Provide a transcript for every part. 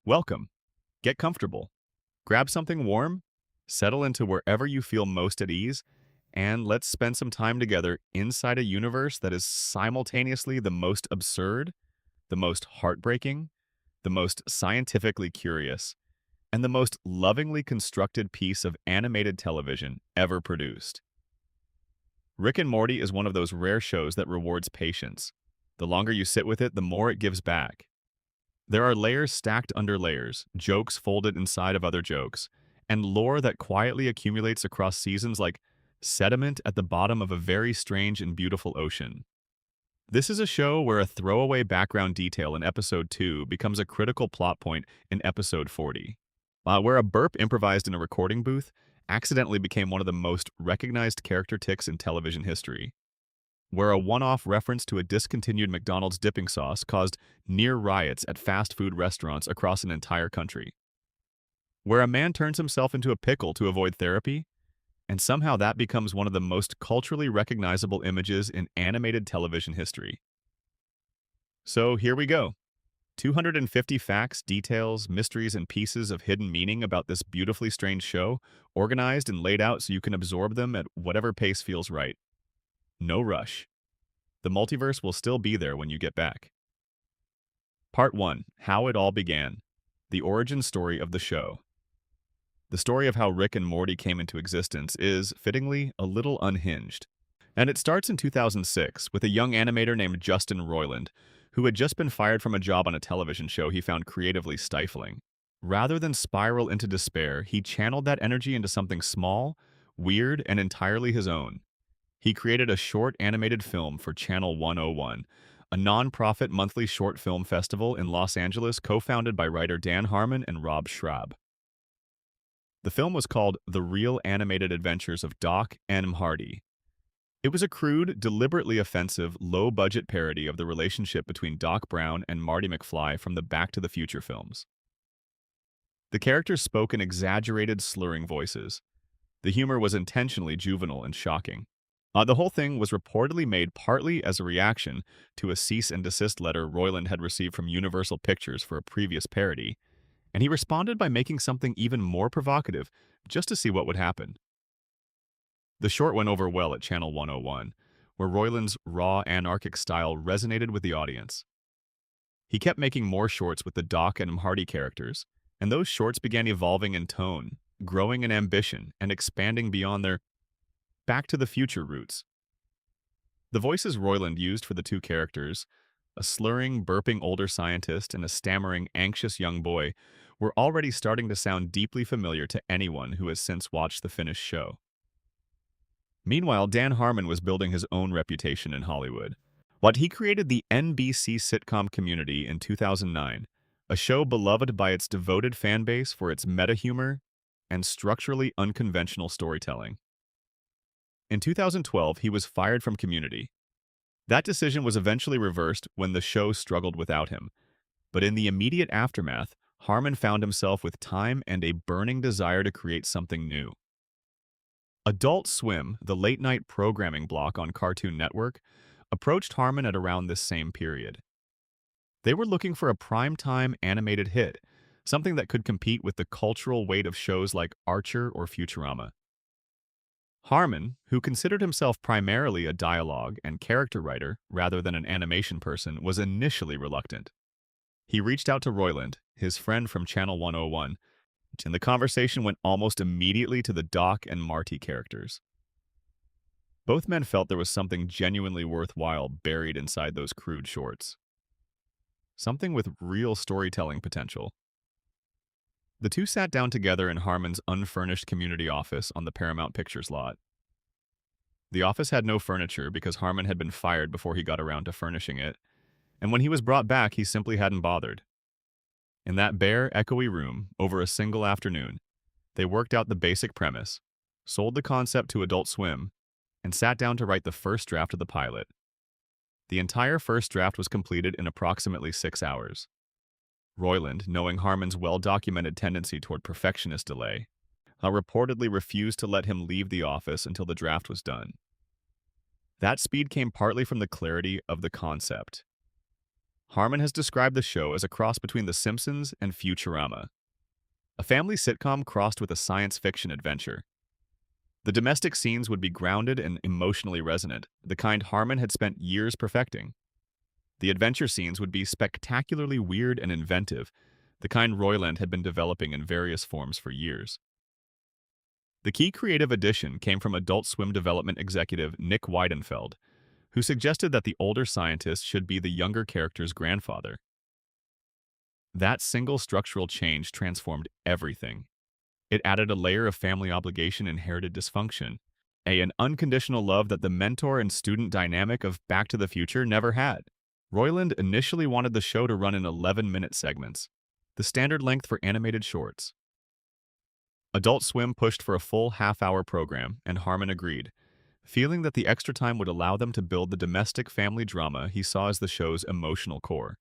Welcome. Get comfortable. Grab something warm, settle into wherever you feel most at ease, and let's spend some time together inside a universe that is simultaneously the most absurd, the most heartbreaking, the most scientifically curious, and the most lovingly constructed piece of animated television ever produced. Rick and Morty is one of those rare shows that rewards patience. The longer you sit with it, the more it gives back. There are layers stacked under layers, jokes folded inside of other jokes, and lore that quietly accumulates across seasons like sediment at the bottom of a very strange and beautiful ocean. This is a show where a throwaway background detail in episode 2 becomes a critical plot point in episode 40, where a burp improvised in a recording booth accidentally became one of the most recognized character tics in television history, where a one-off reference to a discontinued McDonald's dipping sauce caused near riots at fast food restaurants across an entire country, where a man turns himself into a pickle to avoid therapy, and somehow that becomes one of the most culturally recognizable images in animated television history. So here we go. 250 facts, details, mysteries, and pieces of hidden meaning about this beautifully strange show, organized and laid out so you can absorb them at whatever pace feels right. No rush. The multiverse will still be there when you get back. Part 1. How it all began. The origin story of the show. The story of how Rick and Morty came into existence is, fittingly, a little unhinged. And it starts in 2006 with a young animator named Justin Roiland, who had just been fired from a job on a television show he found creatively stifling. Rather than spiral into despair, he channeled that energy into something small, weird, and entirely his own. He created a short animated film for Channel 101, a non-profit monthly short film festival in Los Angeles co-founded by writer Dan Harmon and Rob Schrab. The film was called The Real Animated Adventures of Doc and Marty. It was a crude, deliberately offensive, low-budget parody of the relationship between Doc Brown and Marty McFly from the Back to the Future films. The characters spoke in exaggerated, slurring voices. The humor was intentionally juvenile and shocking. The whole thing was reportedly made partly as a reaction to a cease and desist letter Roiland had received from Universal Pictures for a previous parody, and he responded by making something even more provocative just to see what would happen. The short went over well at Channel 101, where Roiland's raw, anarchic style resonated with the audience. He kept making more shorts with the Doc and Marty characters, and those shorts began evolving in tone, growing in ambition, and expanding beyond their Back to the Future roots. The voices Roiland used for the two characters, a slurring, burping older scientist and a stammering, anxious young boy, were already starting to sound deeply familiar to anyone who has since watched the finished show. Meanwhile, Dan Harmon was building his own reputation in Hollywood. He created the NBC sitcom Community in 2009, a show beloved by its devoted fan base for its meta-humor and structurally unconventional storytelling. In 2012, he was fired from Community. That decision was eventually reversed when the show struggled without him, but in the immediate aftermath, Harmon found himself with time and a burning desire to create something new. Adult Swim, the late-night programming block on Cartoon Network, approached Harmon at around this same period. They were looking for a prime-time animated hit, something that could compete with the cultural weight of shows like Archer or Futurama. Harmon, who considered himself primarily a dialogue and character writer rather than an animation person, was initially reluctant. He reached out to Roiland, his friend from Channel 101, and the conversation went almost immediately to the Doc and Marty characters. Both men felt there was something genuinely worthwhile buried inside those crude shorts. Something with real storytelling potential. The two sat down together in Harmon's unfurnished community office on the Paramount Pictures lot. The office had no furniture because Harmon had been fired before he got around to furnishing it, and when he was brought back, he simply hadn't bothered. In that bare, echoey room, over a single afternoon, they worked out the basic premise, sold the concept to Adult Swim, and sat down to write the first draft of the pilot. The entire first draft was completed in approximately 6 hours. Roiland, knowing Harmon's well-documented tendency toward perfectionist delay, reportedly refused to let him leave the office until the draft was done. That speed came partly from the clarity of the concept. Harmon has described the show as a cross between The Simpsons and Futurama, a family sitcom crossed with a science fiction adventure. The domestic scenes would be grounded and emotionally resonant, the kind Harmon had spent years perfecting. The adventure scenes would be spectacularly weird and inventive, the kind Roiland had been developing in various forms for years. The key creative addition came from Adult Swim development executive Nick Weidenfeld, who suggested that the older scientist should be the younger character's grandfather. That single structural change transformed everything. It added a layer of family obligation and inherited dysfunction, an unconditional love that the mentor and student dynamic of Back to the Future never had. Roiland initially wanted the show to run in 11-minute segments, the standard length for animated shorts. Adult Swim pushed for a full half-hour program, and Harmon agreed, feeling that the extra time would allow them to build the domestic family drama he saw as the show's emotional core.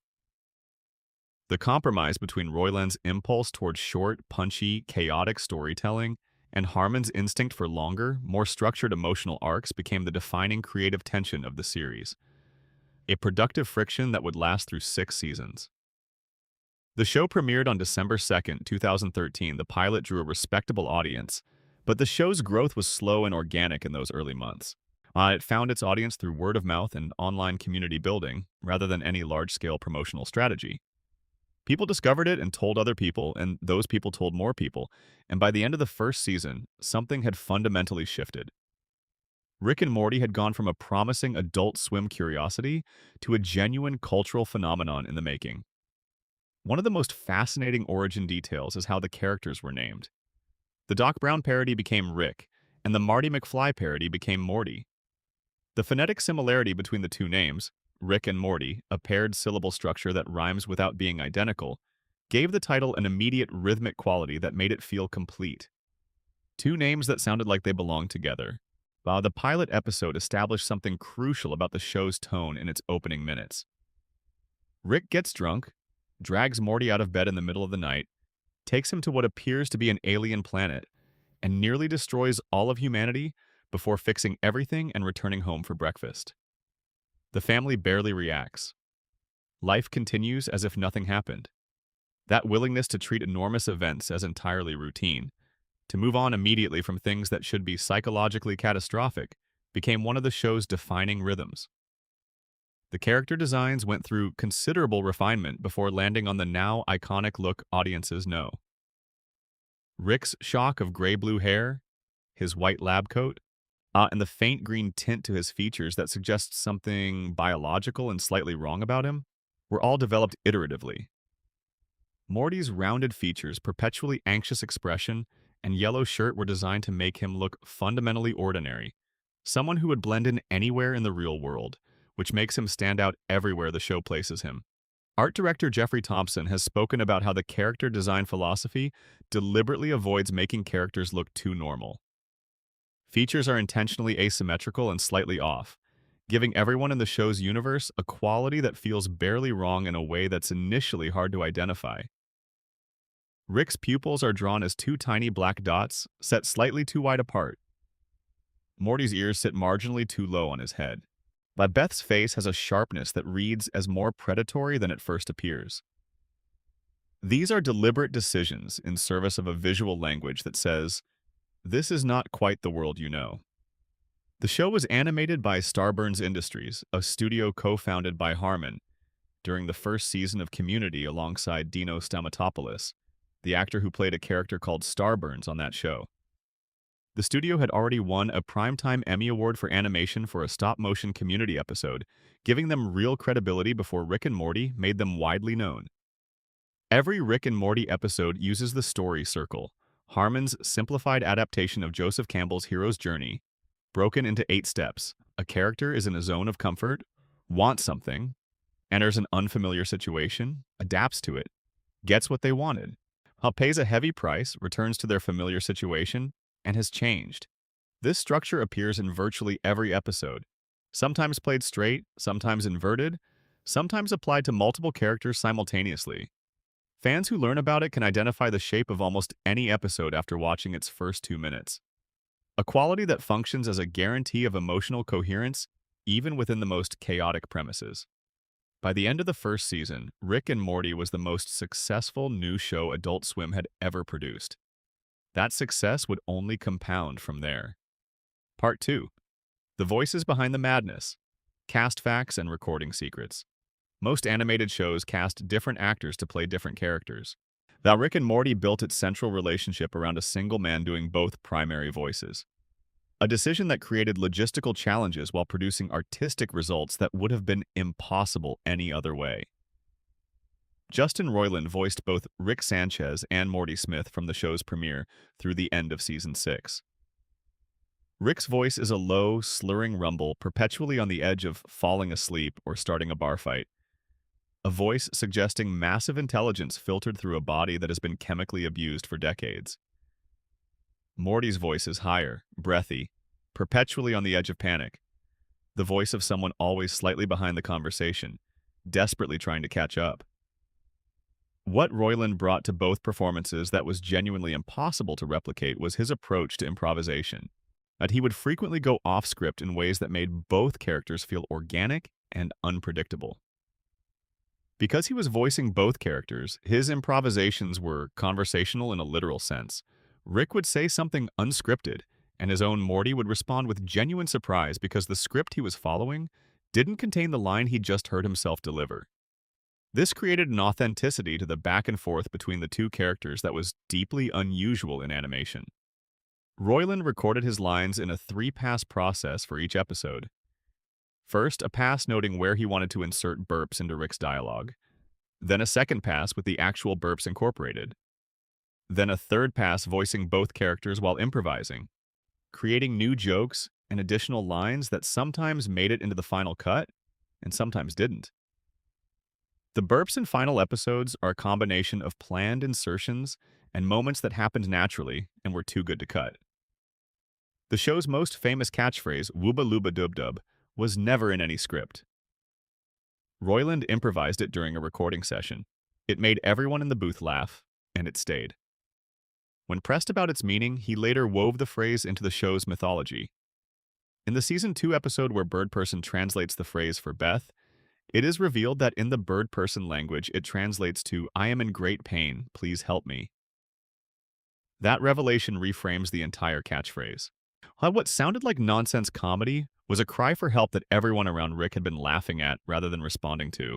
The compromise between Roiland's impulse toward short, punchy, chaotic storytelling and Harmon's instinct for longer, more structured emotional arcs became the defining creative tension of the series, a productive friction that would last through 6 seasons. The show premiered on December 2, 2013. The pilot drew a respectable audience, but the show's growth was slow and organic in those early months. It found its audience through word of mouth and online community building, rather than any large-scale promotional strategy. People discovered it and told other people, and those people told more people, and by the end of the first season, something had fundamentally shifted. Rick and Morty had gone from a promising Adult Swim curiosity to a genuine cultural phenomenon in the making. One of the most fascinating origin details is how the characters were named. The Doc Brown parody became Rick, and the Marty McFly parody became Morty. The phonetic similarity between the two names, Rick and Morty, a paired syllable structure that rhymes without being identical, gave the title an immediate rhythmic quality that made it feel complete. Two names that sounded like they belonged together. The pilot episode established something crucial about the show's tone in its opening minutes. Rick gets drunk, drags Morty out of bed in the middle of the night, takes him to what appears to be an alien planet, and nearly destroys all of humanity before fixing everything and returning home for breakfast. The family barely reacts. Life continues as if nothing happened. That willingness to treat enormous events as entirely routine, to move on immediately from things that should be psychologically catastrophic, became one of the show's defining rhythms. The character designs went through considerable refinement before landing on the now iconic look audiences know. Rick's shock of gray-blue hair, his white lab coat, and the faint green tint to his features that suggests something biological and slightly wrong about him, were all developed iteratively. Morty's rounded features, perpetually anxious expression, and yellow shirt were designed to make him look fundamentally ordinary, someone who would blend in anywhere in the real world, which makes him stand out everywhere the show places him. Art director Jeffrey Thompson has spoken about how the character design philosophy deliberately avoids making characters look too normal. Features are intentionally asymmetrical and slightly off, giving everyone in the show's universe a quality that feels barely wrong in a way that's initially hard to identify. Rick's pupils are drawn as two tiny black dots, set slightly too wide apart. Morty's ears sit marginally too low on his head. But Beth's face has a sharpness that reads as more predatory than it first appears. These are deliberate decisions in service of a visual language that says, "This is not quite the world you know." The show was animated by Starburns Industries, a studio co-founded by Harmon, during the first season of Community alongside Dino Stamatopoulos, the actor who played a character called Starburns on that show. The studio had already won a Primetime Emmy Award for animation for a stop-motion Community episode, giving them real credibility before Rick and Morty made them widely known. Every Rick and Morty episode uses the story circle, Harmon's simplified adaptation of Joseph Campbell's hero's journey, broken into 8 steps. A character is in a zone of comfort, wants something, enters an unfamiliar situation, adapts to it, gets what they wanted, pays a heavy price, returns to their familiar situation, and has changed. This structure appears in virtually every episode, sometimes played straight, sometimes inverted, sometimes applied to multiple characters simultaneously. Fans who learn about it can identify the shape of almost any episode after watching its first 2 minutes. A quality that functions as a guarantee of emotional coherence, even within the most chaotic premises. By the end of the first season, Rick and Morty was the most successful new show Adult Swim had ever produced. That success would only compound from there. Part 2. The voices behind the madness. Cast facts and recording secrets. Most animated shows cast different actors to play different characters. Now, Rick and Morty built its central relationship around a single man doing both primary voices. A decision that created logistical challenges while producing artistic results that would have been impossible any other way. Justin Roiland voiced both Rick Sanchez and Morty Smith from the show's premiere through the end of Season 6. Rick's voice is a low, slurring rumble perpetually on the edge of falling asleep or starting a bar fight. A voice suggesting massive intelligence filtered through a body that has been chemically abused for decades. Morty's voice is higher, breathy, perpetually on the edge of panic. The voice of someone always slightly behind the conversation, desperately trying to catch up. What Roiland brought to both performances that was genuinely impossible to replicate was his approach to improvisation. That he would frequently go off-script in ways that made both characters feel organic and unpredictable. Because he was voicing both characters, his improvisations were conversational in a literal sense. Rick would say something unscripted, and his own Morty would respond with genuine surprise because the script he was following didn't contain the line he'd just heard himself deliver. This created an authenticity to the back and forth between the two characters that was deeply unusual in animation. Roiland recorded his lines in a 3-pass process for each episode. First, a pass noting where he wanted to insert burps into Rick's dialogue. Then a second pass with the actual burps incorporated. Then a third pass voicing both characters while improvising, creating new jokes and additional lines that sometimes made it into the final cut and sometimes didn't. The burps in final episodes are a combination of planned insertions and moments that happened naturally and were too good to cut. The show's most famous catchphrase, "Wooba Looba Dub Dub," was never in any script. Roiland improvised it during a recording session. It made everyone in the booth laugh, and it stayed. When pressed about its meaning, he later wove the phrase into the show's mythology. In the Season 2 episode where Bird Person translates the phrase for Beth, it is revealed that in the Bird Person language it translates to, "I am in great pain, please help me." That revelation reframes the entire catchphrase. What sounded like nonsense comedy was a cry for help that everyone around Rick had been laughing at rather than responding to.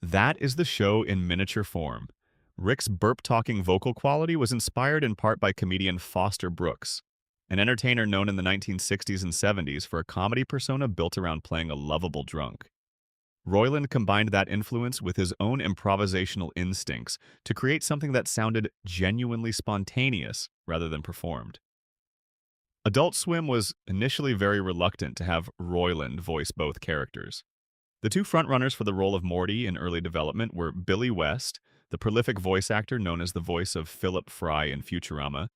That is the show in miniature form. Rick's burp-talking vocal quality was inspired in part by comedian Foster Brooks, an entertainer known in the 1960s and 70s for a comedy persona built around playing a lovable drunk. Roiland combined that influence with his own improvisational instincts to create something that sounded genuinely spontaneous rather than performed. Adult Swim was initially very reluctant to have Roiland voice both characters. The two frontrunners for the role of Morty in early development were Billy West, the prolific voice actor known as the voice of Philip Fry in Futurama,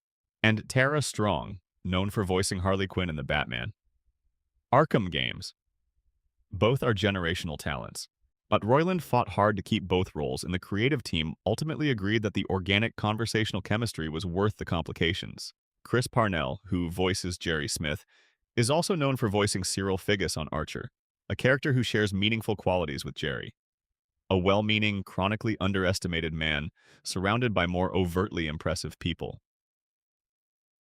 and Tara Strong, known for voicing Harley Quinn in The Batman. Arkham Games. Both are generational talents. But Roiland fought hard to keep both roles, and the creative team ultimately agreed that the organic conversational chemistry was worth the complications. Chris Parnell, who voices Jerry Smith, is also known for voicing Cyril Figgis on Archer, a character who shares meaningful qualities with Jerry. A well-meaning, chronically underestimated man surrounded by more overtly impressive people.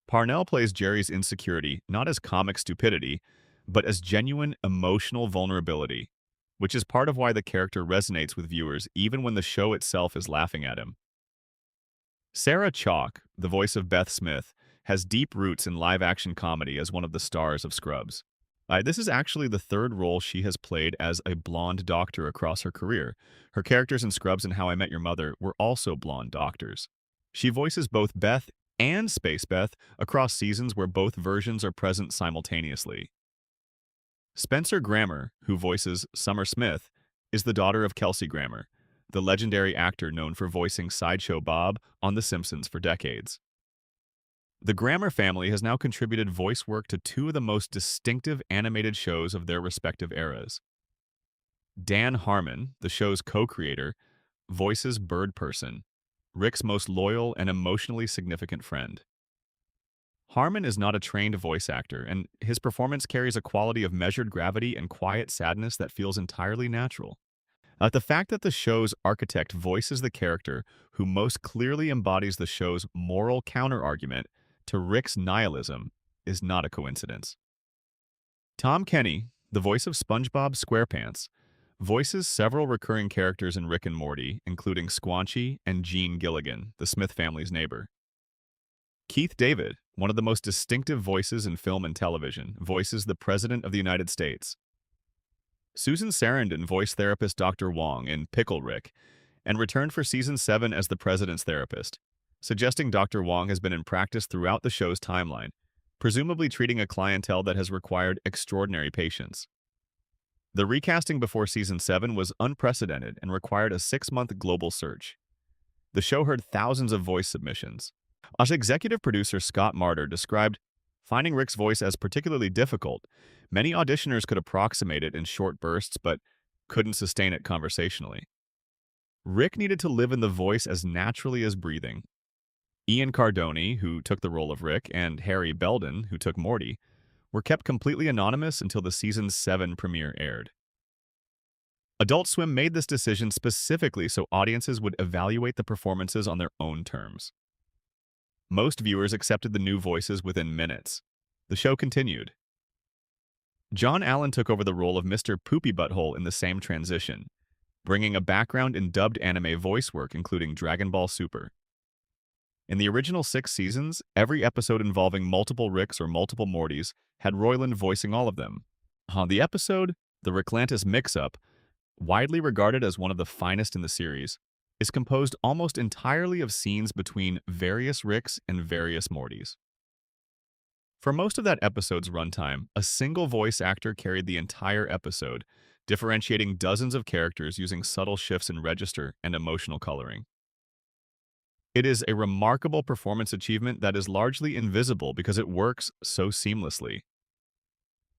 Parnell plays Jerry's insecurity not as comic stupidity, but as genuine emotional vulnerability, which is part of why the character resonates with viewers even when the show itself is laughing at him. Sarah Chalk, the voice of Beth Smith, has deep roots in live-action comedy as one of the stars of Scrubs. This is actually the third role she has played as a blonde doctor across her career. Her characters in Scrubs and How I Met Your Mother were also blonde doctors. She voices both Beth and Space Beth across seasons where both versions are present simultaneously. Spencer Grammer, who voices Summer Smith, is the daughter of Kelsey Grammer, the legendary actor known for voicing Sideshow Bob on The Simpsons for decades. The Grammer family has now contributed voice work to two of the most distinctive animated shows of their respective eras. Dan Harmon, the show's co-creator, voices Bird Person, Rick's most loyal and emotionally significant friend. Harmon is not a trained voice actor, and his performance carries a quality of measured gravity and quiet sadness that feels entirely natural. The fact that the show's architect voices the character who most clearly embodies the show's moral counterargument to Rick's nihilism is not a coincidence. Tom Kenny, the voice of SpongeBob SquarePants, voices several recurring characters in Rick and Morty, including Squanchy and Gene Gilligan, the Smith family's neighbor. Keith David, one of the most distinctive voices in film and television, voices the President of the United States. Susan Sarandon voiced therapist Dr. Wong in Pickle Rick and returned for season 7 as the President's therapist, suggesting Dr. Wong has been in practice throughout the show's timeline, presumably treating a clientele that has required extraordinary patience. The recasting before season 7 was unprecedented and required a 6-month global search. The show heard thousands of voice submissions. As executive producer Scott Marder described finding Rick's voice as particularly difficult. Many auditioners could approximate it in short bursts, but couldn't sustain it conversationally. Rick needed to live in the voice as naturally as breathing. Ian Cardoni, who took the role of Rick, and Harry Belden, who took Morty, were kept completely anonymous until the season 7 premiere aired. Adult Swim made this decision specifically so audiences would evaluate the performances on their own terms. Most viewers accepted the new voices within minutes. The show continued. John Allen took over the role of Mr. Poopy Butthole in the same transition, bringing a background in dubbed anime voice work including Dragon Ball Super. In the original 6 seasons, every episode involving multiple Ricks or multiple Mortys had Roiland voicing all of them. The episode, The Ricklantis Mix-Up, widely regarded as one of the finest in the series, is composed almost entirely of scenes between various Ricks and various Mortys. For most of that episode's runtime, a single voice actor carried the entire episode, differentiating dozens of characters using subtle shifts in register and emotional coloring. It is a remarkable performance achievement that is largely invisible because it works so seamlessly.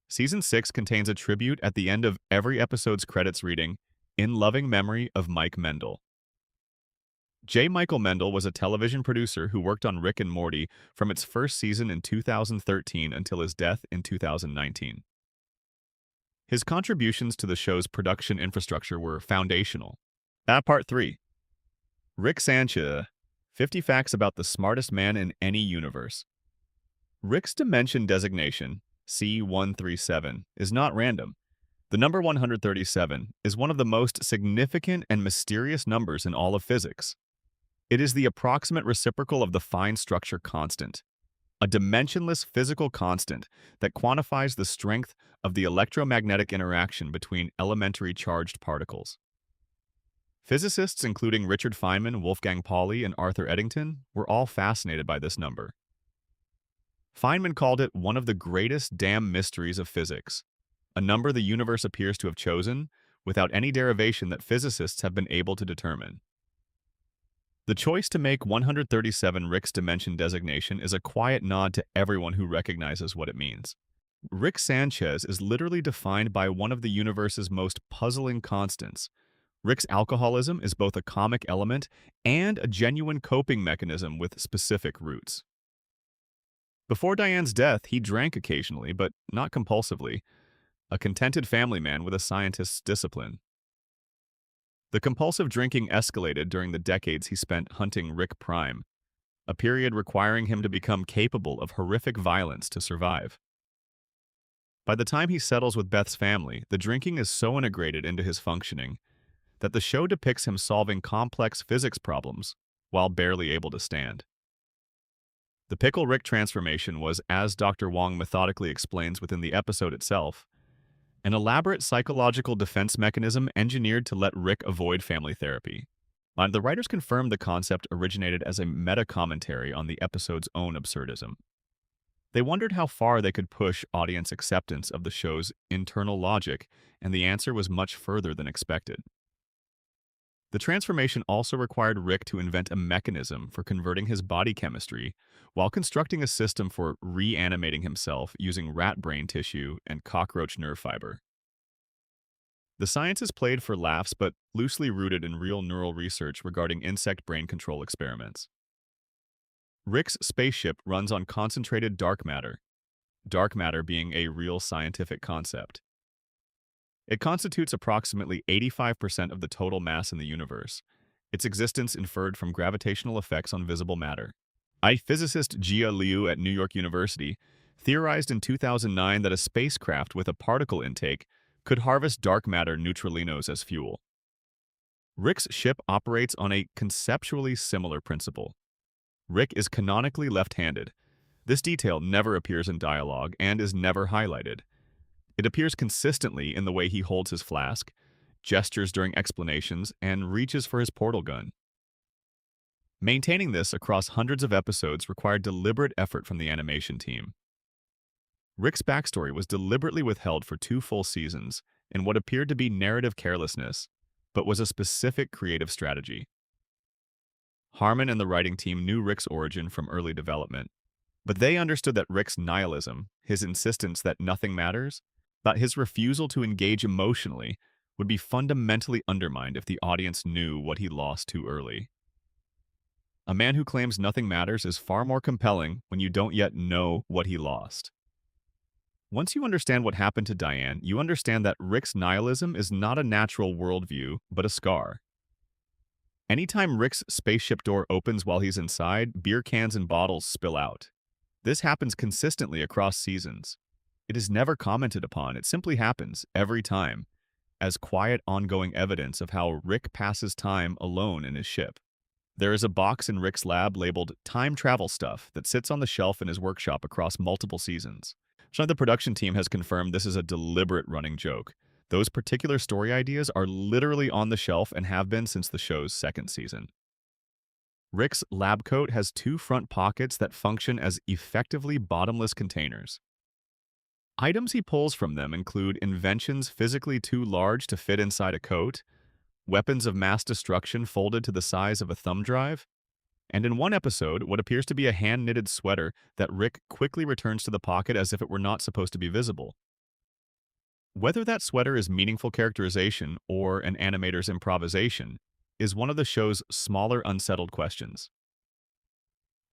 Season 6 contains a tribute at the end of every episode's credits reading, "In loving memory of Mike Mendel." J. Michael Mendel was a television producer who worked on Rick and Morty from its first season in 2013 until his death in 2019. His contributions to the show's production infrastructure were foundational. Part 3. Rick Sanchez, 50 facts about the smartest man in any universe. Rick's dimension designation, C137, is not random. The number 137 is one of the most significant and mysterious numbers in all of physics. It is the approximate reciprocal of the fine structure constant, a dimensionless physical constant that quantifies the strength of the electromagnetic interaction between elementary charged particles. Physicists including Richard Feynman, Wolfgang Pauli, and Arthur Eddington were all fascinated by this number. Feynman called it one of the greatest damn mysteries of physics, a number the universe appears to have chosen without any derivation that physicists have been able to determine. The choice to make 137 Rick's dimension designation is a quiet nod to everyone who recognizes what it means. Rick Sanchez is literally defined by one of the universe's most puzzling constants. Rick's alcoholism is both a comic element and a genuine coping mechanism with specific roots. Before Diane's death, he drank occasionally, but not compulsively, a contented family man with a scientist's discipline. The compulsive drinking escalated during the decades he spent hunting Rick Prime, a period requiring him to become capable of horrific violence to survive. By the time he settles with Beth's family, the drinking is so integrated into his functioning that the show depicts him solving complex physics problems while barely able to stand. The Pickle Rick transformation was, as Dr. Wong methodically explains within the episode itself, an elaborate psychological defense mechanism engineered to let Rick avoid family therapy. The writers confirmed the concept originated as a meta-commentary on the episode's own absurdism. They wondered how far they could push audience acceptance of the show's internal logic, and the answer was much further than expected. The transformation also required Rick to invent a mechanism for converting his body chemistry while constructing a system for reanimating himself using rat brain tissue and cockroach nerve fiber. The science is played for laughs but loosely rooted in real neural research regarding insect brain control experiments. Rick's spaceship runs on concentrated dark matter being a real scientific concept. It constitutes approximately 85% of the total mass in the universe, its existence inferred from gravitational effects on visible matter. Physicist Jia Liu at New York University theorized in 2009 that a spacecraft with a particle intake could harvest dark matter neutralinos as fuel. Rick's ship operates on a conceptually similar principle. Rick is canonically left-handed. This detail never appears in dialogue and is never highlighted. It appears consistently in the way he holds his flask, gestures during explanations, and reaches for his portal gun. Maintaining this across hundreds of episodes required deliberate effort from the animation team. Rick's backstory was deliberately withheld for 2 full seasons in what appeared to be narrative carelessness, but was a specific creative strategy. Harmon and the writing team knew Rick's origin from early development, but they understood that Rick's nihilism, his insistence that nothing matters, that his refusal to engage emotionally, would be fundamentally undermined if the audience knew what he lost too early. A man who claims nothing matters is far more compelling when you don't yet know what he lost. Once you understand what happened to Diane, you understand that Rick's nihilism is not a natural worldview, but a scar. Anytime Rick's spaceship door opens while he's inside, beer cans and bottles spill out. This happens consistently across seasons. It is never commented upon, it simply happens, every time, as quiet ongoing evidence of how Rick passes time alone in his ship. There is a box in Rick's lab labeled time travel stuff that sits on the shelf in his workshop across multiple seasons. The production team has confirmed this is a deliberate running joke. Those particular story ideas are literally on the shelf and have been since the show's 2nd season. Rick's lab coat has 2 front pockets that function as effectively bottomless containers. Items he pulls from them include inventions physically too large to fit inside a coat, weapons of mass destruction folded to the size of a thumb drive, and in one episode, what appears to be a hand-knitted sweater that Rick quickly returns to the pocket as if it were not supposed to be visible. Whether that sweater is meaningful characterization or an animator's improvisation is one of the show's smaller unsettled questions.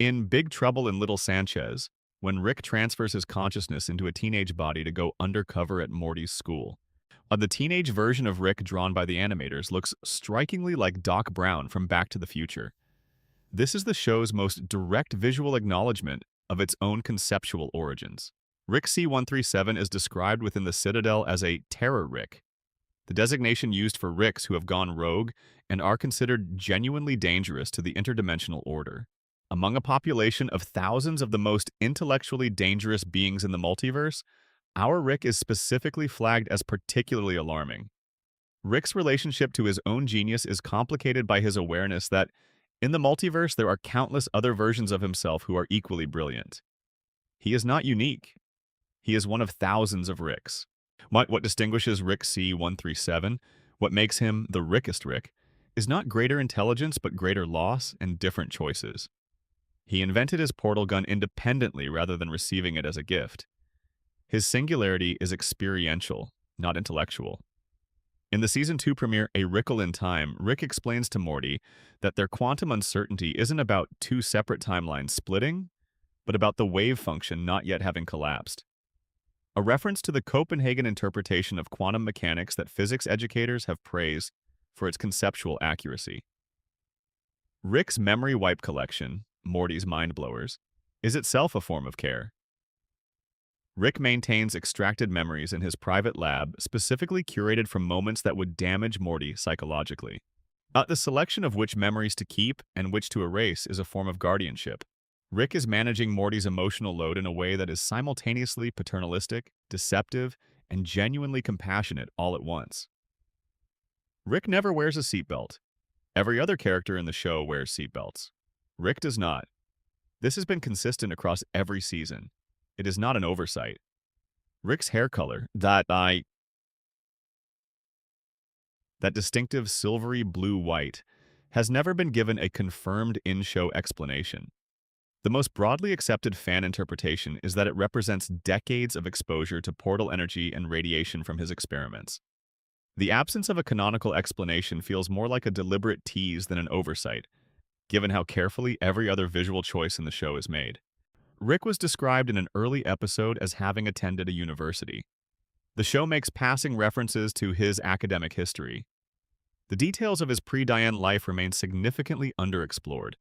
In Big Trouble in Little Sanchez, when Rick transfers his consciousness into a teenage body to go undercover at Morty's school, the teenage version of Rick drawn by the animators looks strikingly like Doc Brown from Back to the Future. This is the show's most direct visual acknowledgement of its own conceptual origins. Rick C-137 is described within the Citadel as a Terror Rick, the designation used for Ricks who have gone rogue and are considered genuinely dangerous to the interdimensional order. Among a population of thousands of the most intellectually dangerous beings in the multiverse, our Rick is specifically flagged as particularly alarming. Rick's relationship to his own genius is complicated by his awareness that in the multiverse there are countless other versions of himself who are equally brilliant. He is not unique. He is one of thousands of Ricks. What distinguishes Rick C-137, what makes him the Rickest Rick, is not greater intelligence but greater loss and different choices. He invented his portal gun independently rather than receiving it as a gift. His singularity is experiential, not intellectual. In the Season 2 premiere, A Rickle in Time, Rick explains to Morty that their quantum uncertainty isn't about 2 separate timelines splitting, but about the wave function not yet having collapsed. A reference to the Copenhagen interpretation of quantum mechanics that physics educators have praised for its conceptual accuracy. Rick's memory wipe collection, Morty's Mind Blowers, is itself a form of care. Rick maintains extracted memories in his private lab, specifically curated from moments that would damage Morty psychologically. The selection of which memories to keep and which to erase is a form of guardianship. Rick is managing Morty's emotional load in a way that is simultaneously paternalistic, deceptive, and genuinely compassionate all at once. Rick never wears a seatbelt. Every other character in the show wears seatbelts. Rick does not. This has been consistent across every season. It is not an oversight. Rick's hair color, that distinctive silvery blue-white, has never been given a confirmed in-show explanation. The most broadly accepted fan interpretation is that it represents decades of exposure to portal energy and radiation from his experiments. The absence of a canonical explanation feels more like a deliberate tease than an oversight, given how carefully every other visual choice in the show is made. Rick was described in an early episode as having attended a university. The show makes passing references to his academic history. The details of his pre-Diane life remain significantly underexplored,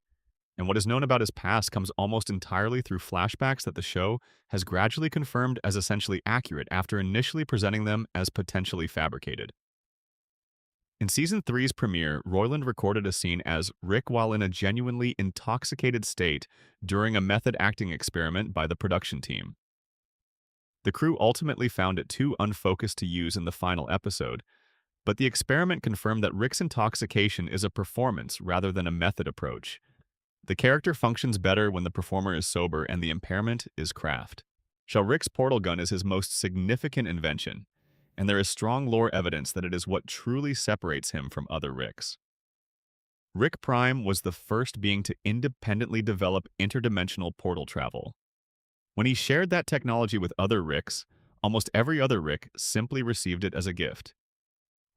and what is known about his past comes almost entirely through flashbacks that the show has gradually confirmed as essentially accurate after initially presenting them as potentially fabricated. In Season 3's premiere, Roiland recorded a scene as Rick while in a genuinely intoxicated state during a method acting experiment by the production team. The crew ultimately found it too unfocused to use in the final episode, but the experiment confirmed that Rick's intoxication is a performance rather than a method approach. The character functions better when the performer is sober and the impairment is craft. Rick's portal gun is his most significant invention, and there is strong lore evidence that it is what truly separates him from other Ricks. Rick Prime was the first being to independently develop interdimensional portal travel. When he shared that technology with other Ricks, almost every other Rick simply received it as a gift.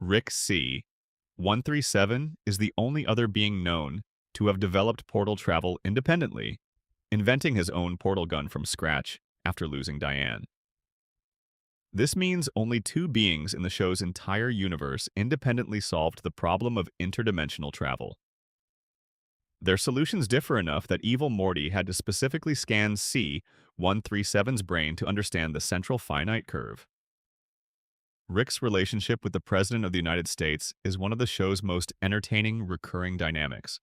Rick C-137 is the only other being known to have developed portal travel independently, inventing his own portal gun from scratch after losing Diane. This means only two beings in the show's entire universe independently solved the problem of interdimensional travel. Their solutions differ enough that evil Morty had to specifically scan C-137's brain to understand the central finite curve. Rick's relationship with the President of the United States is one of the show's most entertaining recurring dynamics.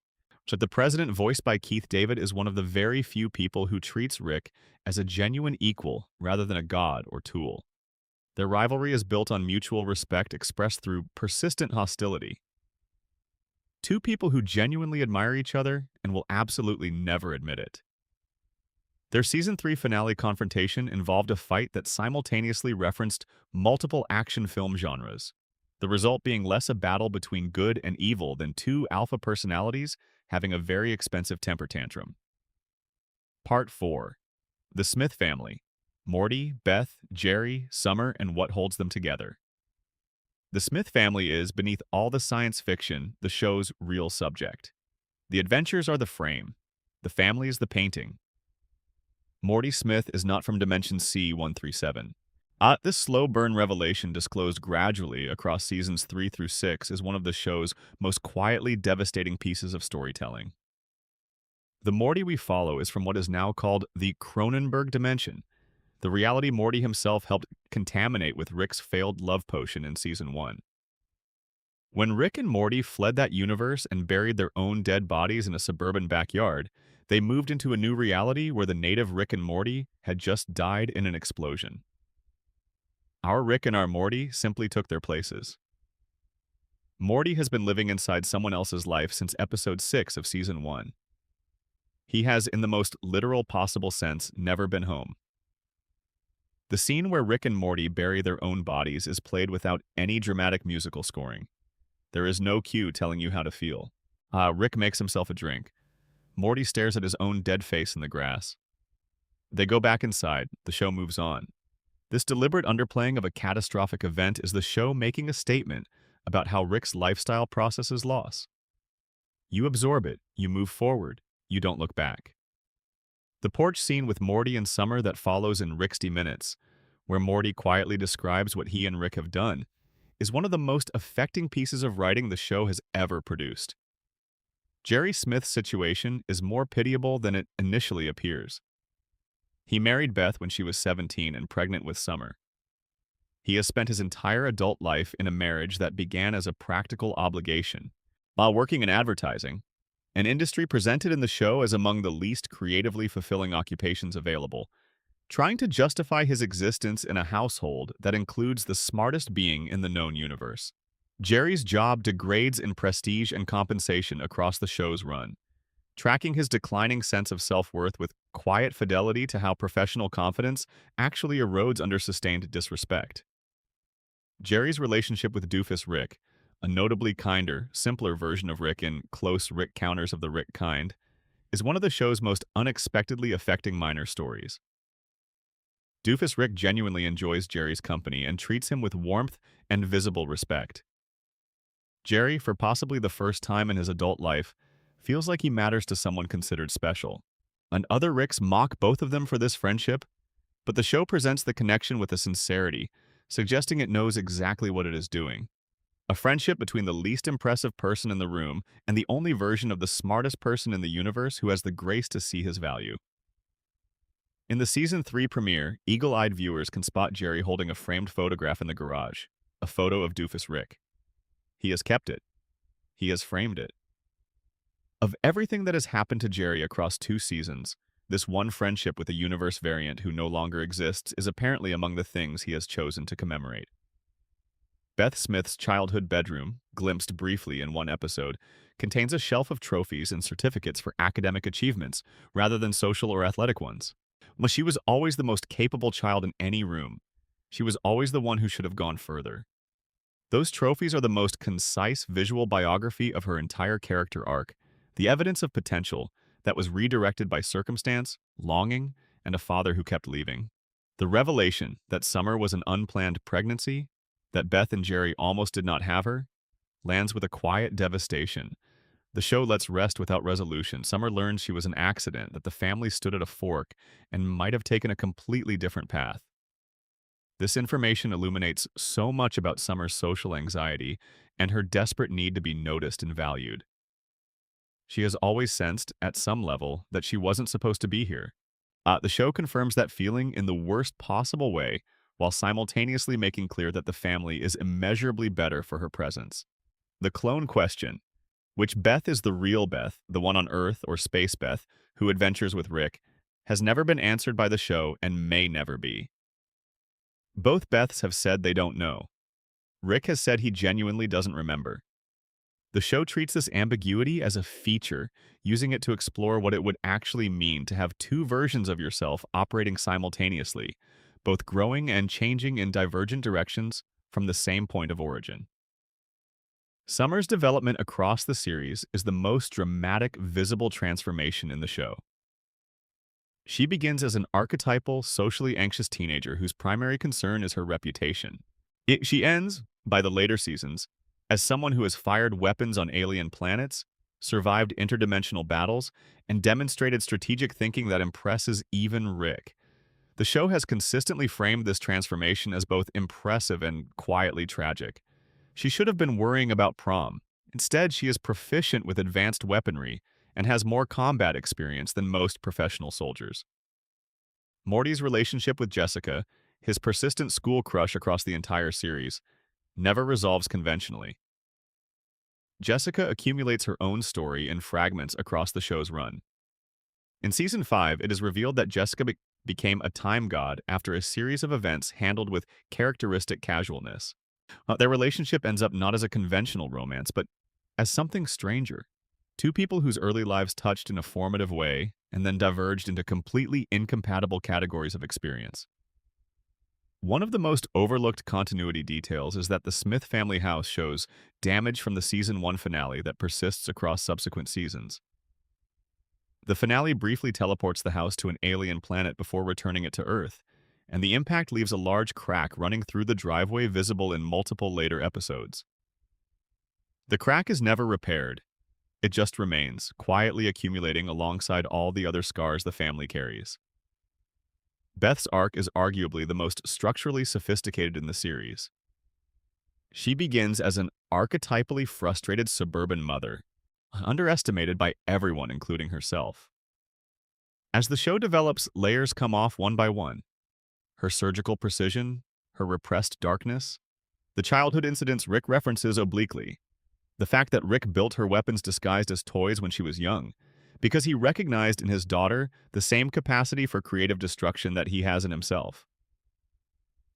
The President, voiced by Keith David, is one of the very few people who treats Rick as a genuine equal rather than a god or tool. Their rivalry is built on mutual respect expressed through persistent hostility. Two people who genuinely admire each other and will absolutely never admit it. Their Season 3 finale confrontation involved a fight that simultaneously referenced multiple action film genres, the result being less a battle between good and evil than two alpha personalities having a very expensive temper tantrum. Part 4. The Smith Family. Morty, Beth, Jerry, Summer, and what holds them together. The Smith family is, beneath all the science fiction, the show's real subject. The adventures are the frame. The family is the painting. Morty Smith is not from Dimension C-137. This slow burn revelation disclosed gradually across seasons 3 through 6 is one of the show's most quietly devastating pieces of storytelling. The Morty we follow is from what is now called the Cronenberg dimension, the reality Morty himself helped contaminate with Rick's failed love potion in Season 1. When Rick and Morty fled that universe and buried their own dead bodies in a suburban backyard, they moved into a new reality where the native Rick and Morty had just died in an explosion. Our Rick and our Morty simply took their places. Morty has been living inside someone else's life since episode 6 of Season 1. He has, in the most literal possible sense, never been home. The scene where Rick and Morty bury their own bodies is played without any dramatic musical scoring. There is no cue telling you how to feel. Rick makes himself a drink. Morty stares at his own dead face in the grass. They go back inside. The show moves on. This deliberate underplaying of a catastrophic event is the show making a statement about how Rick's lifestyle processes loss. You absorb it, you move forward, you don't look back. The porch scene with Morty and Summer that follows in Ricksty Minutes, where Morty quietly describes what he and Rick have done, is one of the most affecting pieces of writing the show has ever produced. Jerry Smith's situation is more pitiable than it initially appears. He married Beth when she was 17 and pregnant with Summer. He has spent his entire adult life in a marriage that began as a practical obligation. While working in advertising, an industry presented in the show as among the least creatively fulfilling occupations available, trying to justify his existence in a household that includes the smartest being in the known universe. Jerry's job degrades in prestige and compensation across the show's run, tracking his declining sense of self-worth with quiet fidelity to how professional confidence actually erodes under sustained disrespect. Jerry's relationship with Doofus Rick, a notably kinder, simpler version of Rick in Close Rick Counters of the Rick Kind, is one of the show's most unexpectedly affecting minor stories. Doofus Rick genuinely enjoys Jerry's company and treats him with warmth and visible respect. Jerry, for possibly the first time in his adult life, feels like he matters to someone considered special. And other Ricks mock both of them for this friendship, but the show presents the connection with a sincerity suggesting it knows exactly what it is doing. A friendship between the least impressive person in the room and the only version of the smartest person in the universe who has the grace to see his value. In the Season 3 premiere, eagle-eyed viewers can spot Jerry holding a framed photograph in the garage, a photo of Doofus Rick. He has kept it. He has framed it. Of everything that has happened to Jerry across 2 seasons, this one friendship with a universe variant who no longer exists is apparently among the things he has chosen to commemorate. Beth Smith's childhood bedroom, glimpsed briefly in one episode, contains a shelf of trophies and certificates for academic achievements rather than social or athletic ones. But she was always the most capable child in any room. She was always the one who should have gone further. Those trophies are the most concise visual biography of her entire character arc, the evidence of potential that was redirected by circumstance, longing, and a father who kept leaving. The revelation that Summer was an unplanned pregnancy, that Beth and Jerry almost did not have her, lands with a quiet devastation. The show lets rest without resolution. Summer learns she was an accident, that the family stood at a fork and might have taken a completely different path. This information illuminates so much about Summer's social anxiety and her desperate need to be noticed and valued. She has always sensed, at some level, that she wasn't supposed to be here. The show confirms that feeling in the worst possible way, while simultaneously making clear that the family is immeasurably better for her presence. The clone question, which Beth is the real Beth, the one on Earth or Space Beth, who adventures with Rick, has never been answered by the show and may never be. Both Beths have said they don't know. Rick has said he genuinely doesn't remember. The show treats this ambiguity as a feature, using it to explore what it would actually mean to have 2 versions of yourself operating simultaneously, both growing and changing in divergent directions from the same point of origin. Summer's development across the series is the most dramatic visible transformation in the show. She begins as an archetypal, socially anxious teenager whose primary concern is her reputation. She ends, by the later seasons, as someone who has fired weapons on alien planets, survived interdimensional battles, and demonstrated strategic thinking that impresses even Rick. The show has consistently framed this transformation as both impressive and quietly tragic. She should have been worrying about prom. Instead, she is proficient with advanced weaponry and has more combat experience than most professional soldiers. Morty's relationship with Jessica, his persistent school crush across the entire series, never resolves conventionally. Jessica accumulates her own story in fragments across the show's run. In Season 5, it is revealed that Jessica became a time god after a series of events handled with characteristic casualness. Their relationship ends up not as a conventional romance, but as something stranger. 2 people whose early lives touched in a formative way and then diverged into completely incompatible categories of experience. One of the most overlooked continuity details is that the Smith family house shows damage from the Season 1 finale that persists across subsequent seasons. The finale briefly teleports the house to an alien planet before returning it to Earth, and the impact leaves a large crack running through the driveway visible in multiple later episodes. The crack is never repaired. It just remains, quietly accumulating alongside all the other scars the family carries. Beth's arc is arguably the most structurally sophisticated in the series. She begins as an archetypally frustrated suburban mother, underestimated by everyone, including herself. As the show develops, layers come off one by one. Her surgical precision, her repressed darkness, the childhood incidents Rick references obliquely, the fact that Rick built her weapons disguised as toys when she was young, because he recognized in his daughter the same capacity for creative destruction that he has in himself.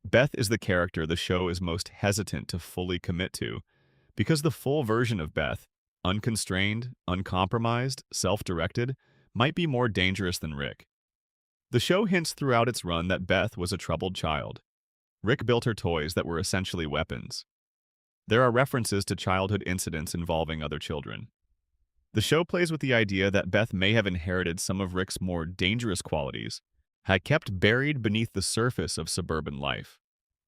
Beth is the character the show is most hesitant to fully commit to, because the full version of Beth, unconstrained, uncompromised, self-directed, might be more dangerous than Rick. The show hints throughout its run that Beth was a troubled child. Rick built her toys that were essentially weapons. There are references to childhood incidents involving other children. The show plays with the idea that Beth may have inherited some of Rick's more dangerous qualities, had kept buried beneath the surface of suburban life.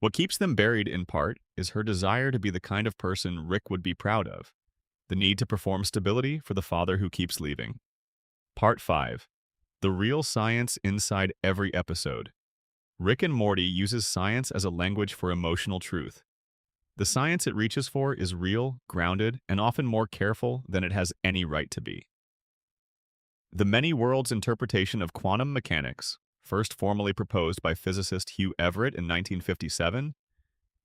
What keeps them buried, in part, is her desire to be the kind of person Rick would be proud of, the need to perform stability for the father who keeps leaving. Part 5. The real science inside every episode. Rick and Morty uses science as a language for emotional truth. The science it reaches for is real, grounded, and often more careful than it has any right to be. The many worlds interpretation of quantum mechanics, first formally proposed by physicist Hugh Everett in 1957,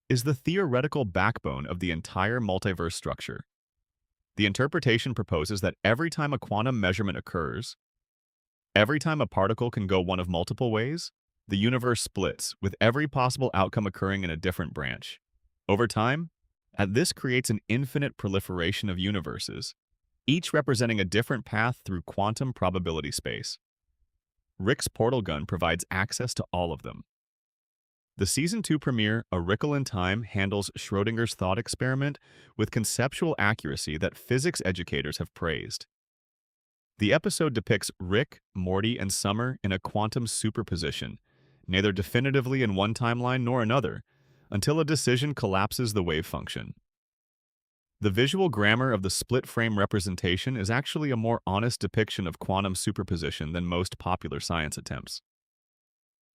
is the theoretical backbone of the entire multiverse structure. The interpretation proposes that every time a quantum measurement occurs, every time a particle can go one of multiple ways, the universe splits, with every possible outcome occurring in a different branch. Over time, this creates an infinite proliferation of universes, each representing a different path through quantum probability space. Rick's portal gun provides access to all of them. The Season 2 premiere, A Wrinkle in Time, handles Schrödinger's thought experiment with conceptual accuracy that physics educators have praised. The episode depicts Rick, Morty, and Summer in a quantum superposition, neither definitively in one timeline nor another, until a decision collapses the wave function. The visual grammar of the split-frame representation is actually a more honest depiction of quantum superposition than most popular science attempts.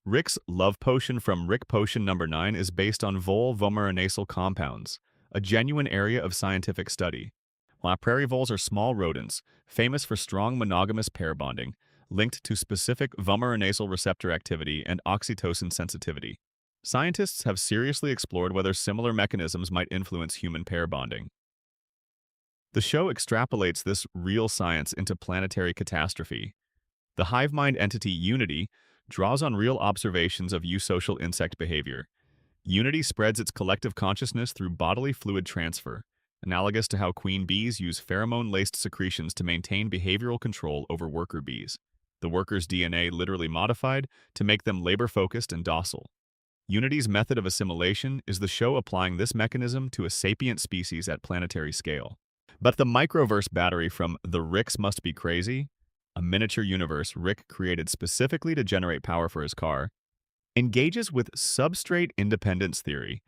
Rick's love potion from Rick Potion No. 9 is based on vole-vomeronasal compounds, a genuine area of scientific study. While prairie voles are small rodents, famous for strong monogamous pair bonding, linked to specific vomeronasal receptor activity and oxytocin sensitivity. Scientists have seriously explored whether similar mechanisms might influence human pair bonding. The show extrapolates this real science into planetary catastrophe. The hive mind entity Unity draws on real observations of eusocial insect behavior. Unity spreads its collective consciousness through bodily fluid transfer, analogous to how queen bees use pheromone-laced secretions to maintain behavioral control over worker bees. The workers' DNA literally modified to make them labor-focused and docile. Unity's method of assimilation is the show applying this mechanism to a sapient species at planetary scale. But the microverse battery from The Ricks Must Be Crazy, a miniature universe Rick created specifically to generate power for his car, engages with substrate independence theory,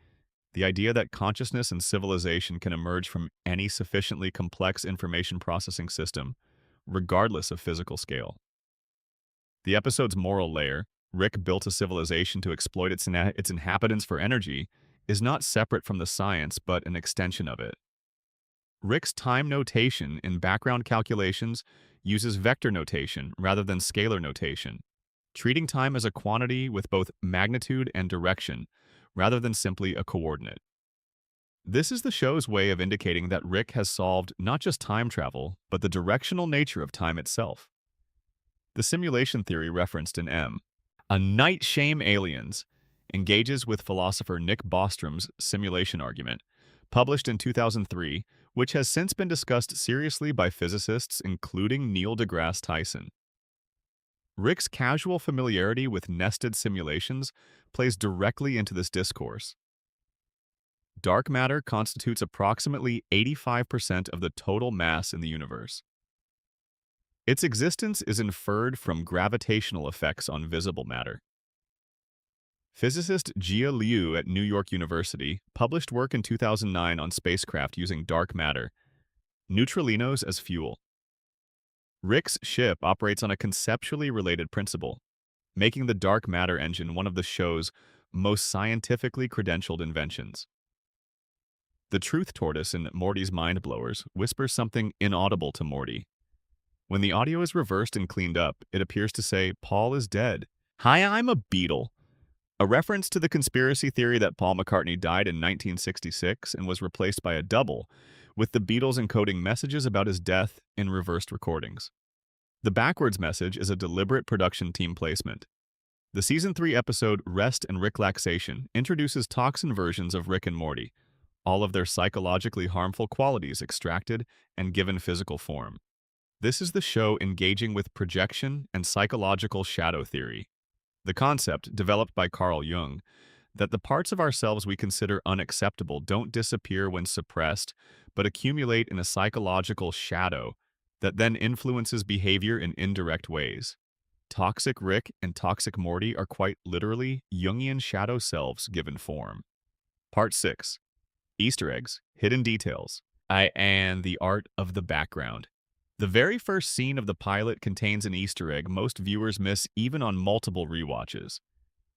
the idea that consciousness and civilization can emerge from any sufficiently complex information processing system, regardless of physical scale. The episode's moral layer, Rick built a civilization to exploit its inhabitants for energy, is not separate from the science but an extension of it. Rick's time notation in background calculations uses vector notation rather than scalar notation, treating time as a quantity with both magnitude and direction, rather than simply a coordinate. This is the show's way of indicating that Rick has solved not just time travel, but the directional nature of time itself. The simulation theory referenced in A Night Shame Aliens engages with philosopher Nick Bostrom's simulation argument, published in 2003, which has since been discussed seriously by physicists including Neil deGrasse Tyson. Rick's casual familiarity with nested simulations plays directly into this discourse. Dark matter constitutes approximately 85% of the total mass in the universe. Its existence is inferred from gravitational effects on visible matter. Physicist Jia Liu at New York University published work in 2009 on spacecraft using dark matter, neutralinos as fuel. Rick's ship operates on a conceptually related principle, making the dark matter engine one of the show's most scientifically credentialed inventions. The truth tortoise in Morty's Mind Blowers whispers something inaudible to Morty. When the audio is reversed and cleaned up, it appears to say, "Paul is dead. Hi, I'm a beetle." A reference to the conspiracy theory that Paul McCartney died in 1966 and was replaced by a double, with the Beatles encoding messages about his death in reversed recordings. The backwards message is a deliberate production team placement. The Season 3 episode Rest and Ricklaxation introduces toxin versions of Rick and Morty, all of their psychologically harmful qualities extracted and given physical form. This is the show engaging with projection and psychological shadow theory. The concept, developed by Carl Jung, that the parts of ourselves we consider unacceptable don't disappear when suppressed, but accumulate in a psychological shadow that then influences behavior in indirect ways. Toxic Rick and Toxic Morty are quite literally Jungian shadow selves given form. Part 6. Easter eggs, hidden details, and the art of the background. The very first scene of the pilot contains an Easter egg most viewers miss even on multiple rewatches.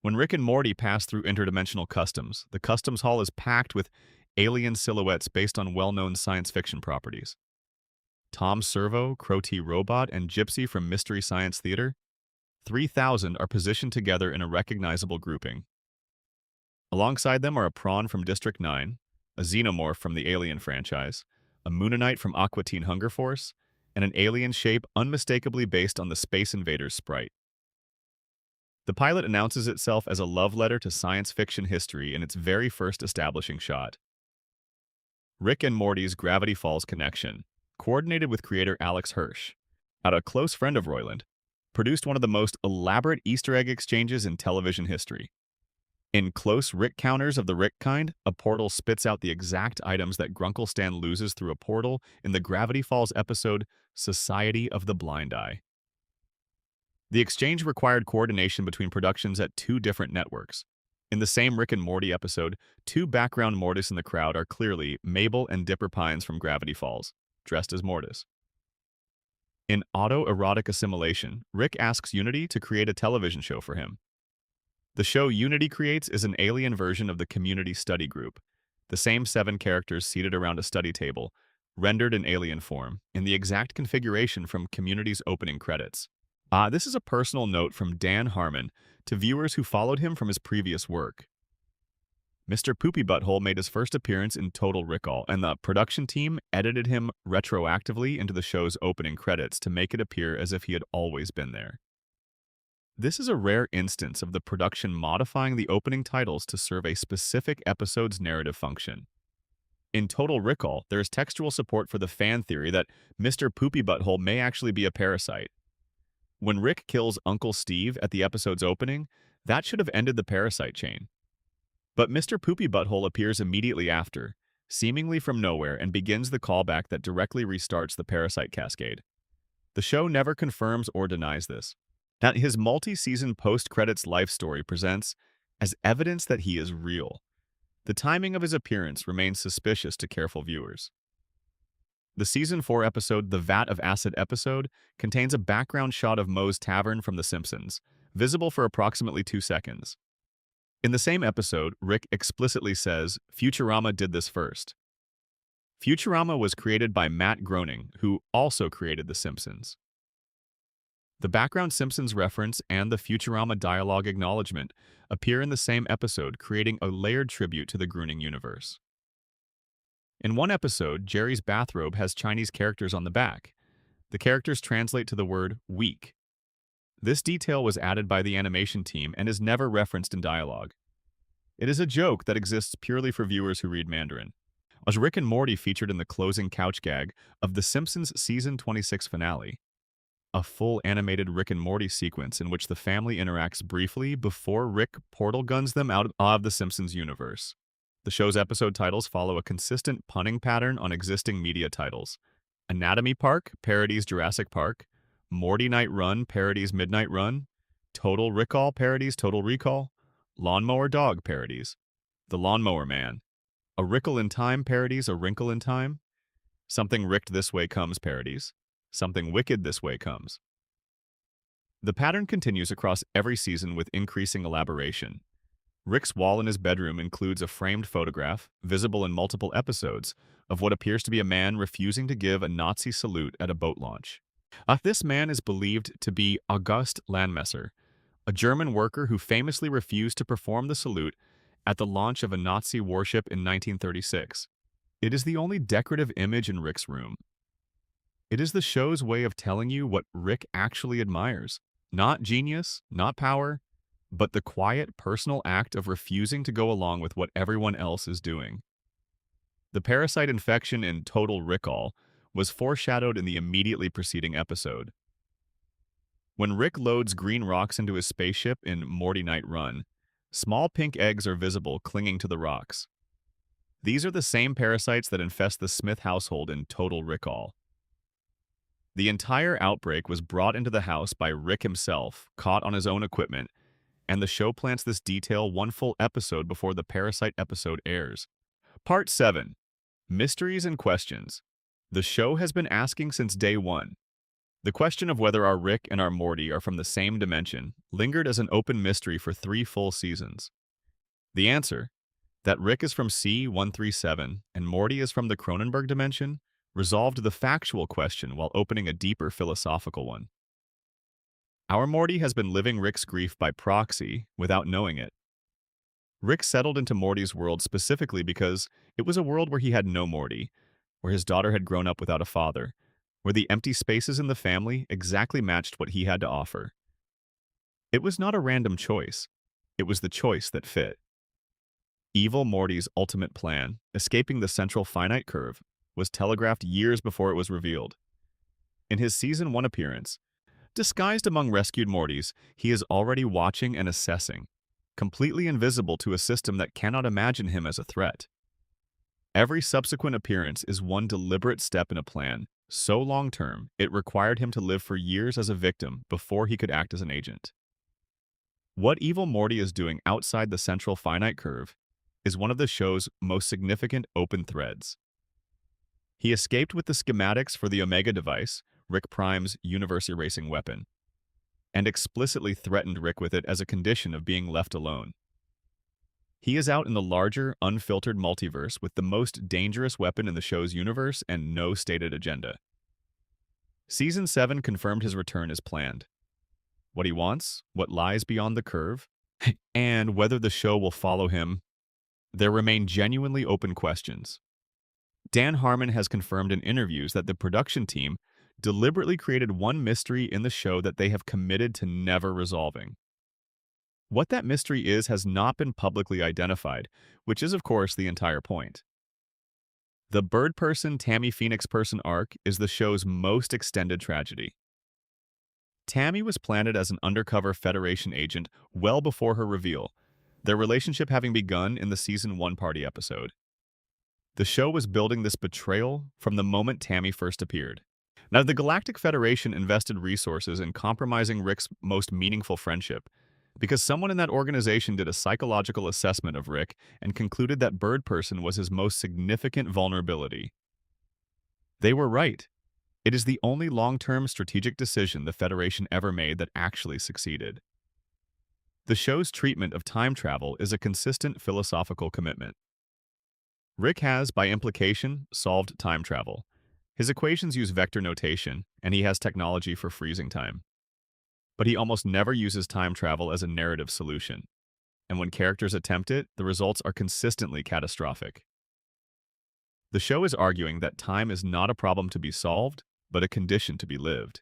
When Rick and Morty pass through interdimensional customs, the customs hall is packed with alien silhouettes based on well-known science fiction properties. Tom Servo, Crow T. Robot, and Gypsy from Mystery Science Theater, 3,000 are positioned together in a recognizable grouping. Alongside them are a prawn from District 9, a xenomorph from the Alien franchise, a Moonanite from Aqua Teen Hunger Force, and an alien shape unmistakably based on the Space Invaders sprite. The pilot announces itself as a love letter to science fiction history in its very first establishing shot. Rick and Morty's Gravity Falls connection, coordinated with creator Alex Hirsch, a close friend of Roiland, produced one of the most elaborate Easter egg exchanges in television history. In close Rick counters of the Rick kind, a portal spits out the exact items that Grunkle Stan loses through a portal in the Gravity Falls episode Society of the Blind Eye. The exchange required coordination between productions at two different networks. In the same Rick and Morty episode, two background Mortis in the crowd are clearly Mabel and Dipper Pines from Gravity Falls, dressed as Mortis. In autoerotic assimilation, Rick asks Unity to create a television show for him. The show Unity creates is an alien version of the Community Study Group, the same 7 characters seated around a study table, rendered in alien form, in the exact configuration from Community's opening credits. This is a personal note from Dan Harmon to viewers who followed him from his previous work. Mr. Poopy Butthole made his first appearance in Total Recall, and the production team edited him retroactively into the show's opening credits to make it appear as if he had always been there. This is a rare instance of the production modifying the opening titles to serve a specific episode's narrative function. In Total Recall, there is textual support for the fan theory that Mr. Poopy Butthole may actually be a parasite. When Rick kills Uncle Steve at the episode's opening, that should have ended the parasite chain. But Mr. Poopy Butthole appears immediately after, seemingly from nowhere, and begins the callback that directly restarts the parasite cascade. The show never confirms or denies this. Now, his multi-season post-credits life story presents as evidence that he is real. The timing of his appearance remains suspicious to careful viewers. The Season 4 episode, The Vat of Acid episode, contains a background shot of Moe's Tavern from The Simpsons, visible for approximately 2 seconds. In the same episode, Rick explicitly says, Futurama did this first. Futurama was created by Matt Groening, who also created The Simpsons. The background Simpsons reference and the Futurama dialogue acknowledgement appear in the same episode, creating a layered tribute to the Groening universe. In one episode, Jerry's bathrobe has Chinese characters on the back. The characters translate to the word weak. This detail was added by the animation team and is never referenced in dialogue. It is a joke that exists purely for viewers who read Mandarin. As Rick and Morty featured in the closing couch gag of The Simpsons Season 26 finale, a full animated Rick and Morty sequence in which the family interacts briefly before Rick portal guns them out of the Simpsons universe. The show's episode titles follow a consistent punning pattern on existing media titles. Anatomy Park parodies Jurassic Park, Morty Night Run parodies Midnight Run, Total Recall parodies Total Recall, Lawnmower Dog parodies The Lawnmower Man, A Wrinkle in Time parodies A Wrinkle in Time, Something Ricked This Way Comes parodies Something Wicked This Way Comes. The pattern continues across every season with increasing elaboration. Rick's wall in his bedroom includes a framed photograph, visible in multiple episodes, of what appears to be a man refusing to give a Nazi salute at a boat launch. This man is believed to be August Landmesser, a German worker who famously refused to perform the salute at the launch of a Nazi warship in 1936. It is the only decorative image in Rick's room. It is the show's way of telling you what Rick actually admires. Not genius, not power, but the quiet, personal act of refusing to go along with what everyone else is doing. The parasite infection in Total Recall was foreshadowed in the immediately preceding episode. When Rick loads green rocks into his spaceship in Morty Night Run, small pink eggs are visible clinging to the rocks. These are the same parasites that infest the Smith household in Total Recall. The entire outbreak was brought into the house by Rick himself, caught on his own equipment, and the show plants this detail one full episode before the parasite episode airs. Part 7. Mysteries and Questions. The show has been asking since day one. The question of whether our Rick and our Morty are from the same dimension lingered as an open mystery for 3 full seasons. The answer, that Rick is from C-137 and Morty is from the Cronenberg dimension, resolved the factual question while opening a deeper philosophical one. Our Morty has been living Rick's grief by proxy without knowing it. Rick settled into Morty's world specifically because it was a world where he had no Morty, where his daughter had grown up without a father, where the empty spaces in the family exactly matched what he had to offer. It was not a random choice. It was the choice that fit. Evil Morty's ultimate plan, escaping the central finite curve, was telegraphed years before it was revealed. In his Season 1 appearance, disguised among rescued Mortys, he is already watching and assessing, completely invisible to a system that cannot imagine him as a threat. Every subsequent appearance is one deliberate step in a plan, so long-term it required him to live for years as a victim before he could act as an agent. What Evil Morty is doing outside the central finite curve is one of the show's most significant open threads. He escaped with the schematics for the Omega device, Rick Prime's universe-erasing weapon, and explicitly threatened Rick with it as a condition of being left alone. He is out in the larger, unfiltered multiverse with the most dangerous weapon in the show's universe and no stated agenda. Season 7 confirmed his return as planned. What he wants, what lies beyond the curve, and whether the show will follow him, there remain genuinely open questions. Dan Harmon has confirmed in interviews that the production team deliberately created one mystery in the show that they have committed to never resolving. What that mystery is has not been publicly identified, which is, of course, the entire point. The Bird Person Tammy Phoenix Person arc is the show's most extended tragedy. Tammy was planted as an undercover Federation agent well before her reveal, their relationship having begun in the Season 1 party episode. The show was building this betrayal from the moment Tammy first appeared. Now, the Galactic Federation invested resources in compromising Rick's most meaningful friendship, because someone in that organization did a psychological assessment of Rick and concluded that Bird Person was his most significant vulnerability. They were right. It is the only long-term strategic decision the Federation ever made that actually succeeded. The show's treatment of time travel is a consistent philosophical commitment. Rick has, by implication, solved time travel. His equations use vector notation, and he has technology for freezing time. But he almost never uses time travel as a narrative solution. And when characters attempt it, the results are consistently catastrophic. The show is arguing that time is not a problem to be solved, but a condition to be lived.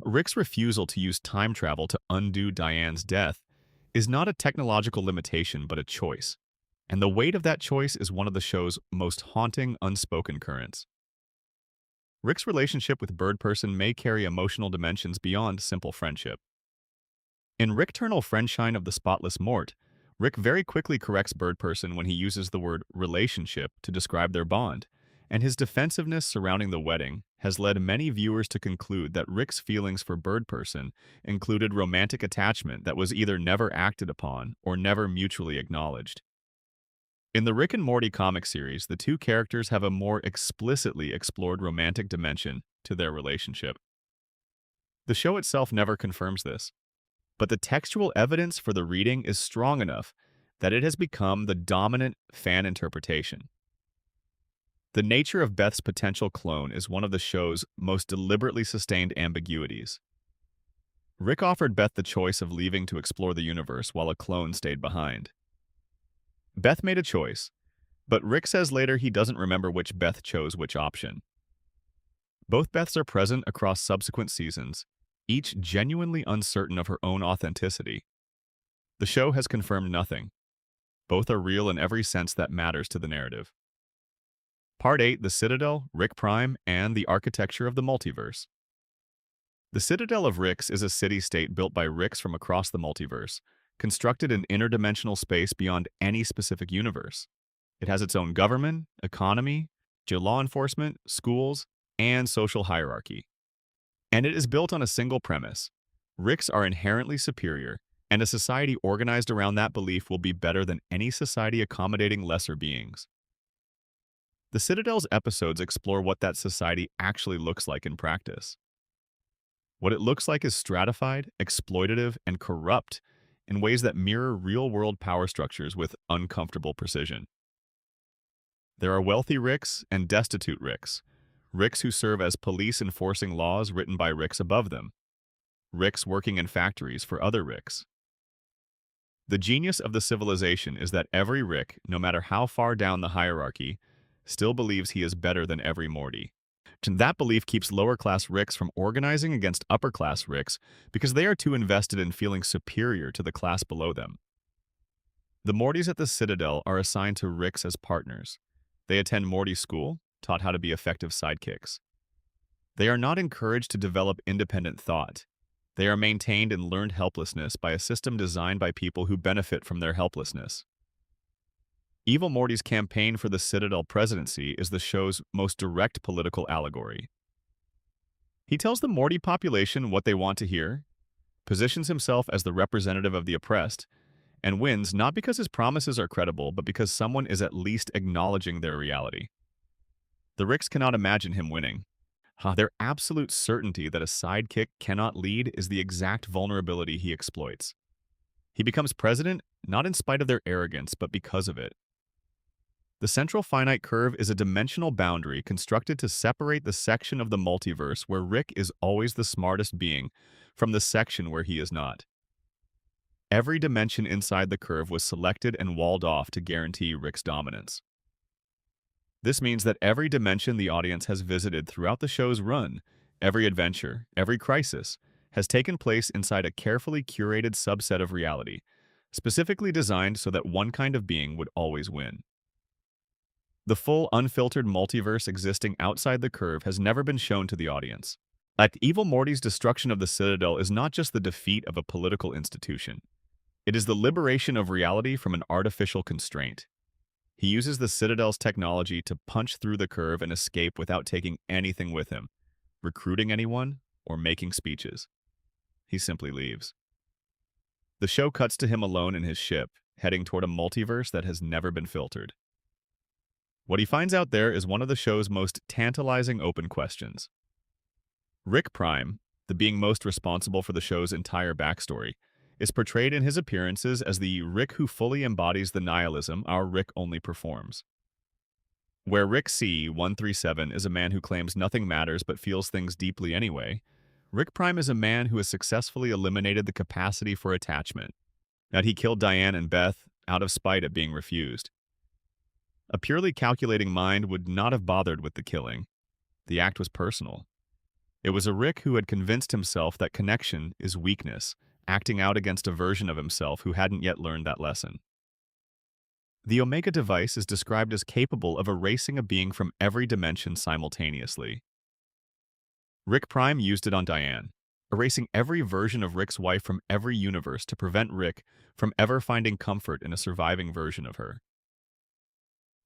Rick's refusal to use time travel to undo Diane's death is not a technological limitation but a choice, and the weight of that choice is one of the show's most haunting unspoken currents. Rick's relationship with Bird Person may carry emotional dimensions beyond simple friendship. In Rickternal Friendshine of the Spotless Mort, Rick very quickly corrects Bird Person when he uses the word relationship to describe their bond, and his defensiveness surrounding the wedding has led many viewers to conclude that Rick's feelings for Bird Person included romantic attachment that was either never acted upon or never mutually acknowledged. In the Rick and Morty comic series, the two characters have a more explicitly explored romantic dimension to their relationship. The show itself never confirms this, but the textual evidence for the reading is strong enough that it has become the dominant fan interpretation. The nature of Beth's potential clone is one of the show's most deliberately sustained ambiguities. Rick offered Beth the choice of leaving to explore the universe while a clone stayed behind. Beth made a choice, but Rick says later he doesn't remember which Beth chose which option. Both Beths are present across subsequent seasons, each genuinely uncertain of her own authenticity. The show has confirmed nothing. Both are real in every sense that matters to the narrative. Part 8, The Citadel, Rick Prime, and the Architecture of the Multiverse. The Citadel of Ricks is a city-state built by Ricks from across the multiverse, constructed in interdimensional space beyond any specific universe. It has its own government, economy, law enforcement, schools, and social hierarchy. And it is built on a single premise. Ricks are inherently superior, and a society organized around that belief will be better than any society accommodating lesser beings. The Citadel's episodes explore what that society actually looks like in practice. What it looks like is stratified, exploitative, and corrupt in ways that mirror real-world power structures with uncomfortable precision. There are wealthy Ricks and destitute Ricks, Ricks who serve as police enforcing laws written by Ricks above them, Ricks working in factories for other Ricks. The genius of the civilization is that every Rick, no matter how far down the hierarchy, still believes he is better than every Morty. And that belief keeps lower-class Ricks from organizing against upper-class Ricks because they are too invested in feeling superior to the class below them. The Mortys at the Citadel are assigned to Ricks as partners. They attend Morty school, taught how to be effective sidekicks. They are not encouraged to develop independent thought. They are maintained in learned helplessness by a system designed by people who benefit from their helplessness. Evil Morty's campaign for the Citadel presidency is the show's most direct political allegory. He tells the Morty population what they want to hear, positions himself as the representative of the oppressed, and wins not because his promises are credible, but because someone is at least acknowledging their reality. The Ricks cannot imagine him winning. Their absolute certainty that a sidekick cannot lead is the exact vulnerability he exploits. He becomes president not in spite of their arrogance, but because of it. The central finite curve is a dimensional boundary constructed to separate the section of the multiverse where Rick is always the smartest being from the section where he is not. Every dimension inside the curve was selected and walled off to guarantee Rick's dominance. This means that every dimension the audience has visited throughout the show's run, every adventure, every crisis, has taken place inside a carefully curated subset of reality, specifically designed so that one kind of being would always win. The full, unfiltered multiverse existing outside the curve has never been shown to the audience. Like Evil Morty's destruction of the Citadel is not just the defeat of a political institution. It is the liberation of reality from an artificial constraint. He uses the Citadel's technology to punch through the curve and escape without taking anything with him, recruiting anyone, or making speeches. He simply leaves. The show cuts to him alone in his ship, heading toward a multiverse that has never been filtered. What he finds out there is one of the show's most tantalizing open questions. Rick Prime, the being most responsible for the show's entire backstory, is portrayed in his appearances as the Rick who fully embodies the nihilism our Rick only performs. Where Rick C-137 is a man who claims nothing matters but feels things deeply anyway, Rick Prime is a man who has successfully eliminated the capacity for attachment. That he killed Diane and Beth out of spite at being refused. A purely calculating mind would not have bothered with the killing. The act was personal. It was a Rick who had convinced himself that connection is weakness, acting out against a version of himself who hadn't yet learned that lesson. The Omega device is described as capable of erasing a being from every dimension simultaneously. Rick Prime used it on Diane, erasing every version of Rick's wife from every universe to prevent Rick from ever finding comfort in a surviving version of her.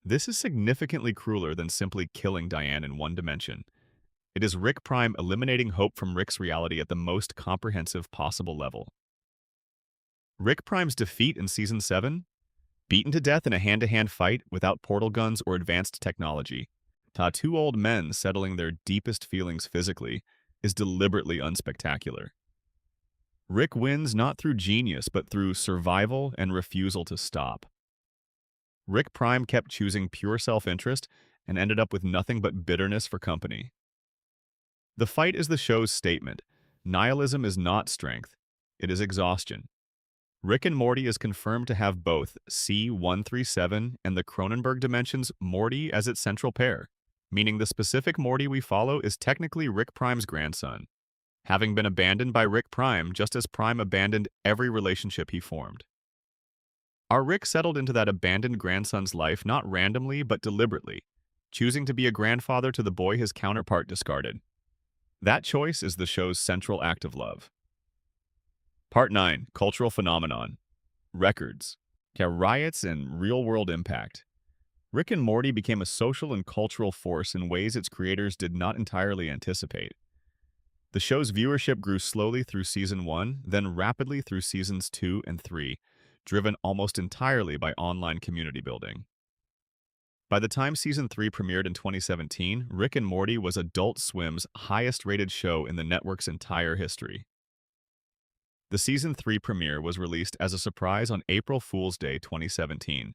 This is significantly crueler than simply killing Diane in one dimension. It is Rick Prime eliminating hope from Rick's reality at the most comprehensive possible level. Rick Prime's defeat in Season 7, beaten to death in a hand-to-hand fight without portal guns or advanced technology, two old men settling their deepest feelings physically, is deliberately unspectacular. Rick wins not through genius but through survival and refusal to stop. Rick Prime kept choosing pure self-interest and ended up with nothing but bitterness for company. The fight is the show's statement. Nihilism is not strength. It is exhaustion. Rick and Morty is confirmed to have both C-137 and the Cronenberg dimension's Morty as its central pair, meaning the specific Morty we follow is technically Rick Prime's grandson, having been abandoned by Rick Prime just as Prime abandoned every relationship he formed. Our Rick settled into that abandoned grandson's life not randomly but deliberately, choosing to be a grandfather to the boy his counterpart discarded. That choice is the show's central act of love. Part 9. Cultural Phenomenon. Records. Riots and real-world impact. Rick and Morty became a social and cultural force in ways its creators did not entirely anticipate. The show's viewership grew slowly through Season 1, then rapidly through Seasons 2 and 3, driven almost entirely by online community building. By the time Season 3 premiered in 2017, Rick and Morty was Adult Swim's highest-rated show in the network's entire history. The Season 3 premiere was released as a surprise on April Fool's Day 2017,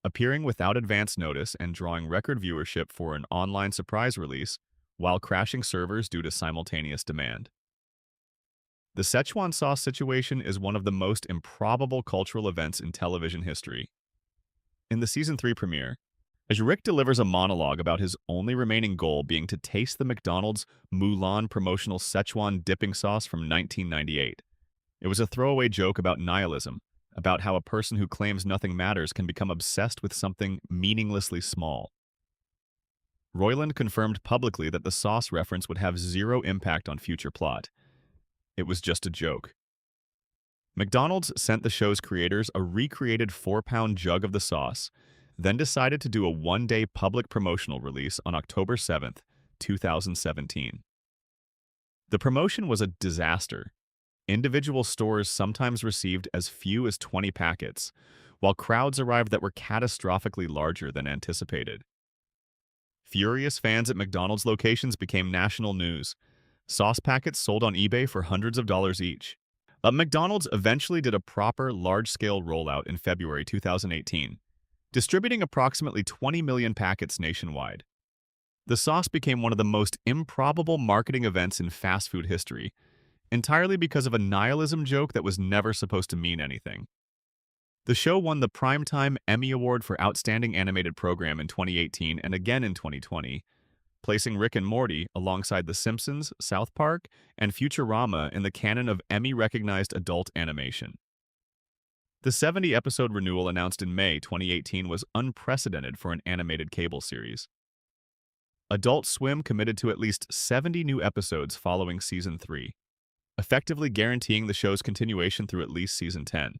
appearing without advance notice and drawing record viewership for an online surprise release while crashing servers due to simultaneous demand. The Szechuan sauce situation is one of the most improbable cultural events in television history. In the Season 3 premiere, as Rick delivers a monologue about his only remaining goal being to taste the McDonald's Mulan promotional Szechuan dipping sauce from 1998. It was a throwaway joke about nihilism, about how a person who claims nothing matters can become obsessed with something meaninglessly small. Roiland confirmed publicly that the sauce reference would have zero impact on future plot. It was just a joke. McDonald's sent the show's creators a recreated 4-pound jug of the sauce, then decided to do a one-day public promotional release on October 7th, 2017. The promotion was a disaster. Individual stores sometimes received as few as 20 packets, while crowds arrived that were catastrophically larger than anticipated. Furious fans at McDonald's locations became national news. Sauce packets sold on eBay for hundreds of dollars each. But McDonald's eventually did a proper, large-scale rollout in February 2018, distributing approximately 20 million packets nationwide. The sauce became one of the most improbable marketing events in fast food history, entirely because of a nihilism joke that was never supposed to mean anything. The show won the Primetime Emmy Award for Outstanding Animated Program in 2018 and again in 2020, placing Rick and Morty alongside The Simpsons, South Park, and Futurama in the canon of Emmy-recognized adult animation. The 70-episode renewal announced in May 2018 was unprecedented for an animated cable series. Adult Swim committed to at least 70 new episodes following Season 3, effectively guaranteeing the show's continuation through at least Season 10.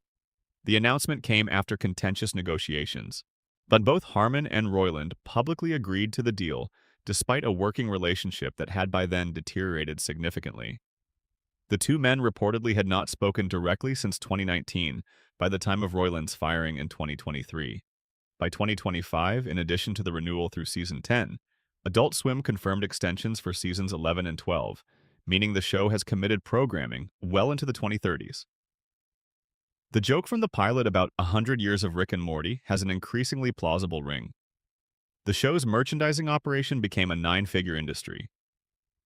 The announcement came after contentious negotiations, but both Harmon and Roiland publicly agreed to the deal despite a working relationship that had by then deteriorated significantly. The two men reportedly had not spoken directly since 2019, by the time of Roiland's firing in 2023. By 2025, in addition to the renewal through Season 10, Adult Swim confirmed extensions for Seasons 11 and 12, meaning the show has committed programming well into the 2030s. The joke from the pilot about 100 years of Rick and Morty has an increasingly plausible ring. The show's merchandising operation became a 9-figure industry.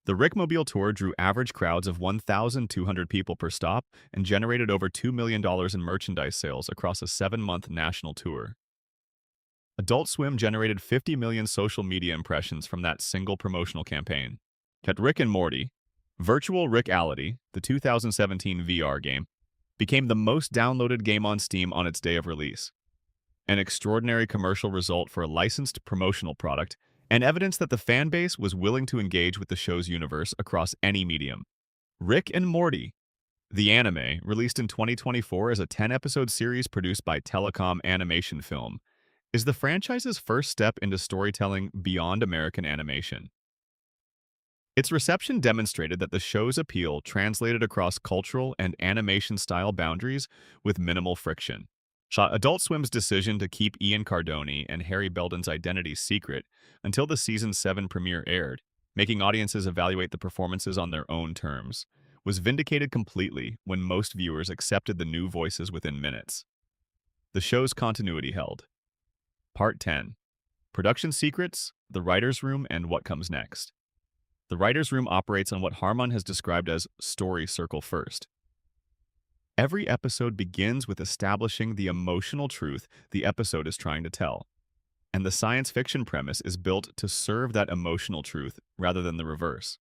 The Rickmobile tour drew average crowds of 1,200 people per stop and generated over $2 million in merchandise sales across a 7-month national tour. Adult Swim generated 50 million social media impressions from that single promotional campaign. At Rick and Morty, Virtual Rickality, the 2017 VR game, became the most downloaded game on Steam on its day of release. An extraordinary commercial result for a licensed promotional product, and evidence that the fan base was willing to engage with the show's universe across any medium. Rick and Morty, the anime, released in 2024 as a 10-episode series produced by Telecom Animation Film, is the franchise's first step into storytelling beyond American animation. Its reception demonstrated that the show's appeal translated across cultural and animation-style boundaries with minimal friction. Adult Swim's decision to keep Ian Cardone and Harry Belden's identities secret until the Season 7 premiere aired, making audiences evaluate the performances on their own terms, was vindicated completely when most viewers accepted the new voices within minutes. The show's continuity held. Part 10. Production Secrets, The Writer's Room, and What Comes Next. The Writer's Room operates on what Harmon has described as story circle first. Every episode begins with establishing the emotional truth the episode is trying to tell, and the science fiction premise is built to serve that emotional truth rather than the reverse.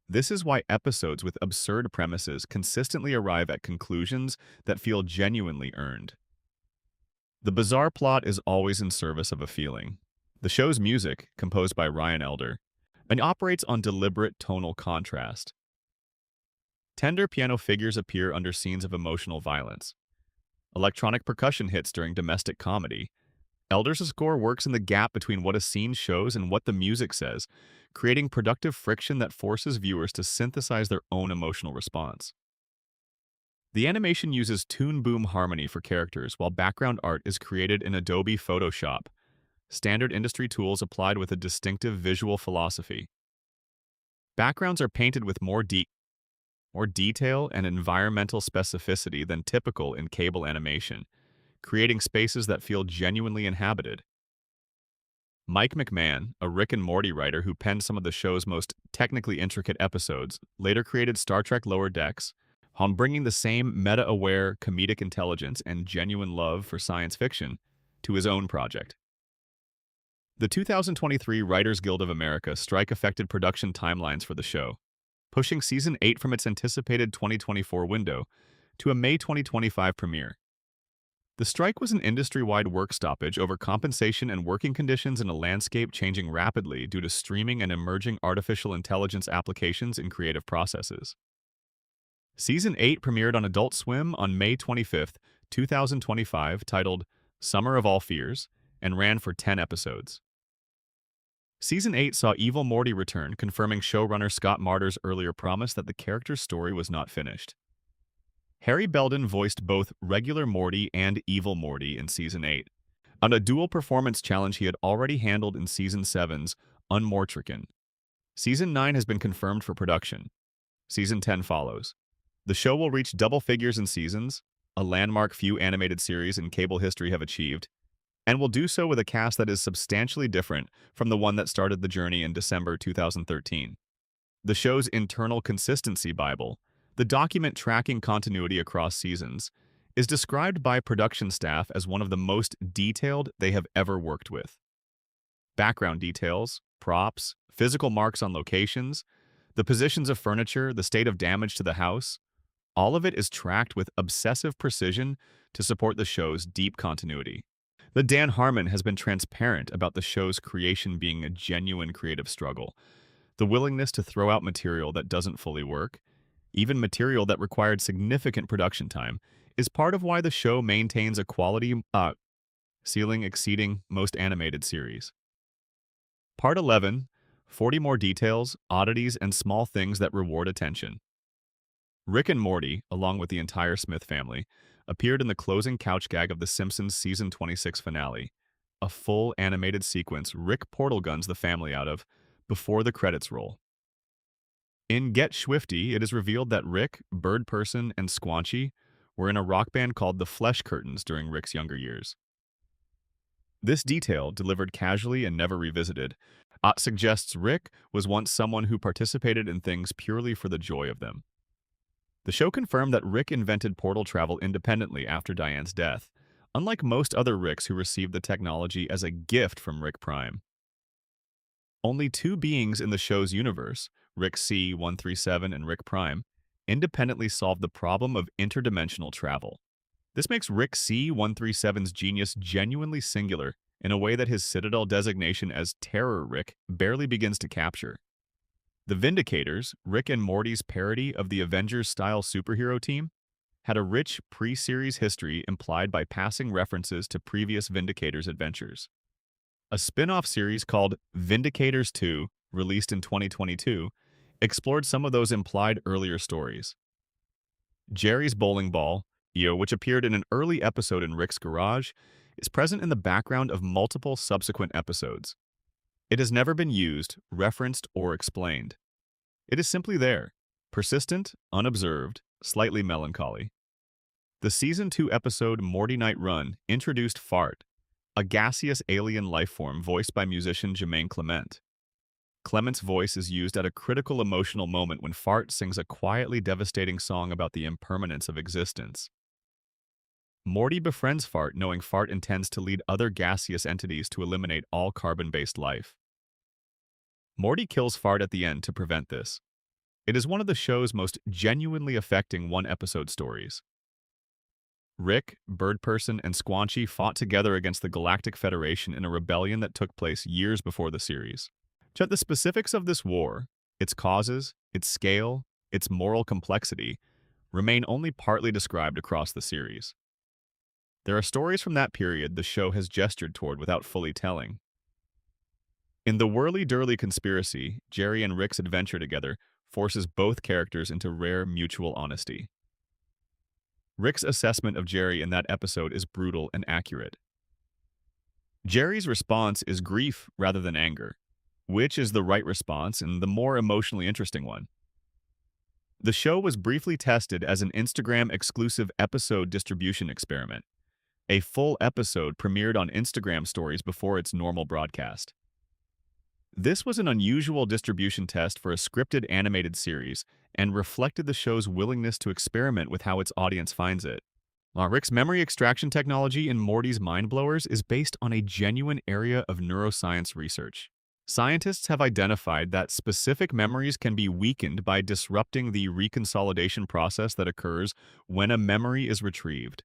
This is why episodes with absurd premises consistently arrive at conclusions that feel genuinely earned. The bizarre plot is always in service of a feeling. The show's music, composed by Ryan Elder, and operates on deliberate tonal contrast. Tender piano figures appear under scenes of emotional violence. Electronic percussion hits during domestic comedy. Elder's score works in the gap between what a scene shows and what the music says, creating productive friction that forces viewers to synthesize their own emotional response. The animation uses Toon Boom harmony for characters, while background art is created in Adobe Photoshop. standard industry tools applied with a distinctive visual philosophy. Backgrounds are painted with more detail and environmental specificity than typical in cable animation, creating spaces that feel genuinely inhabited. Mike McMahon, a Rick and Morty writer who penned some of the show's most technically intricate episodes, later created Star Trek Lower Decks, on bringing the same meta-aware comedic intelligence and genuine love for science fiction to his own project. The 2023 Writers Guild of America strike affected production timelines for the show, pushing Season 8 from its anticipated 2024 window to a May 2025 premiere. The strike was an industry-wide work stoppage over compensation and working conditions in a landscape changing rapidly due to streaming and emerging artificial intelligence applications in creative processes. Season 8 premiered on Adult Swim on May 25, 2025, titled Summer of All Fears, and ran for 10 episodes. Season 8 saw Evil Morty return, confirming showrunner Scott Marter's earlier promise that the character's story was not finished. Harry Belden voiced both regular Morty and Evil Morty in Season 8, on a dual performance challenge he had already handled in Season 7's Unmortrican. Season 9 has been confirmed for production. Season 10 follows. The show will reach double figures in seasons, a landmark few animated series in cable history have achieved, and will do so with a cast that is substantially different from the one that started the journey in December 2013. The show's internal consistency Bible, the document tracking continuity across seasons, is described by production staff as one of the most detailed they have ever worked with. Background details, props, physical marks on locations, the positions of furniture, the state of damage to the house, all of it is tracked with obsessive precision to support the show's deep continuity. The Dan Harmon has been transparent about the show's creation being a genuine creative struggle, the willingness to throw out material that doesn't fully work, even material that required significant production time, is part of why the show maintains a quality ceiling exceeding most animated series. Part 11, 40 more details, oddities, and small things that reward attention. Rick and Morty, along with the entire Smith family, appeared in the closing couch gag of The Simpsons Season 26 finale, a full animated sequence Rick portal guns the family out of before the credits roll. In Get Swifty, it is revealed that Rick, Bird Person, and Squanchy were in a rock band called the Flesh Curtains during Rick's younger years. This detail, delivered casually and never revisited, suggests Rick was once someone who participated in things purely for the joy of them. The show confirmed that Rick invented portal travel independently after Diane's death, unlike most other Ricks who received the technology as a gift from Rick Prime. Only two beings in the show's universe, Rick C-137 and Rick Prime, independently solved the problem of interdimensional travel. This makes Rick C-137's genius genuinely singular in a way that his Citadel designation as Terror Rick barely begins to capture. The Vindicators, Rick and Morty's parody of the Avengers-style superhero team, had a rich pre-series history implied by passing references to previous Vindicators adventures. A spin-off series called Vindicators 2, released in 2022, explored some of those implied earlier stories. Jerry's bowling ball, which appeared in an early episode in Rick's garage, is present in the background of multiple subsequent episodes. It has never been used, referenced, or explained. It is simply there, persistent, unobserved, slightly melancholy. The Season 2 episode Morty Night Run introduced Fart, a gaseous alien lifeform voiced by musician Jermaine Clement. Clement's voice is used at a critical emotional moment when Fart sings a quietly devastating song about the impermanence of existence. Morty befriends Fart, knowing Fart intends to lead other gaseous entities to eliminate all carbon-based life. Morty kills Fart at the end to prevent this. It is one of the show's most genuinely affecting one-episode stories. Rick, Bird Person, and Squanchy fought together against the Galactic Federation in a rebellion that took place years before the series. Yet the specifics of this war, its causes, its scale, its moral complexity, remain only partly described across the series. There are stories from that period the show has gestured toward without fully telling. In the Whirly-Durly Conspiracy, Jerry and Rick's adventure together forces both characters into rare mutual honesty. Rick's assessment of Jerry in that episode is brutal and accurate. Jerry's response is grief rather than anger, which is the right response and the more emotionally interesting one. The show was briefly tested as an Instagram exclusive episode distribution experiment. A full episode premiered on Instagram stories before its normal broadcast. This was an unusual distribution test for a scripted animated series and reflected the show's willingness to experiment with how its audience finds it. Rick's memory extraction technology in Morty's Mind Blowers is based on a genuine area of neuroscience research. Scientists have identified that specific memories can be weakened by disrupting the reconsolidation process that occurs when a memory is retrieved.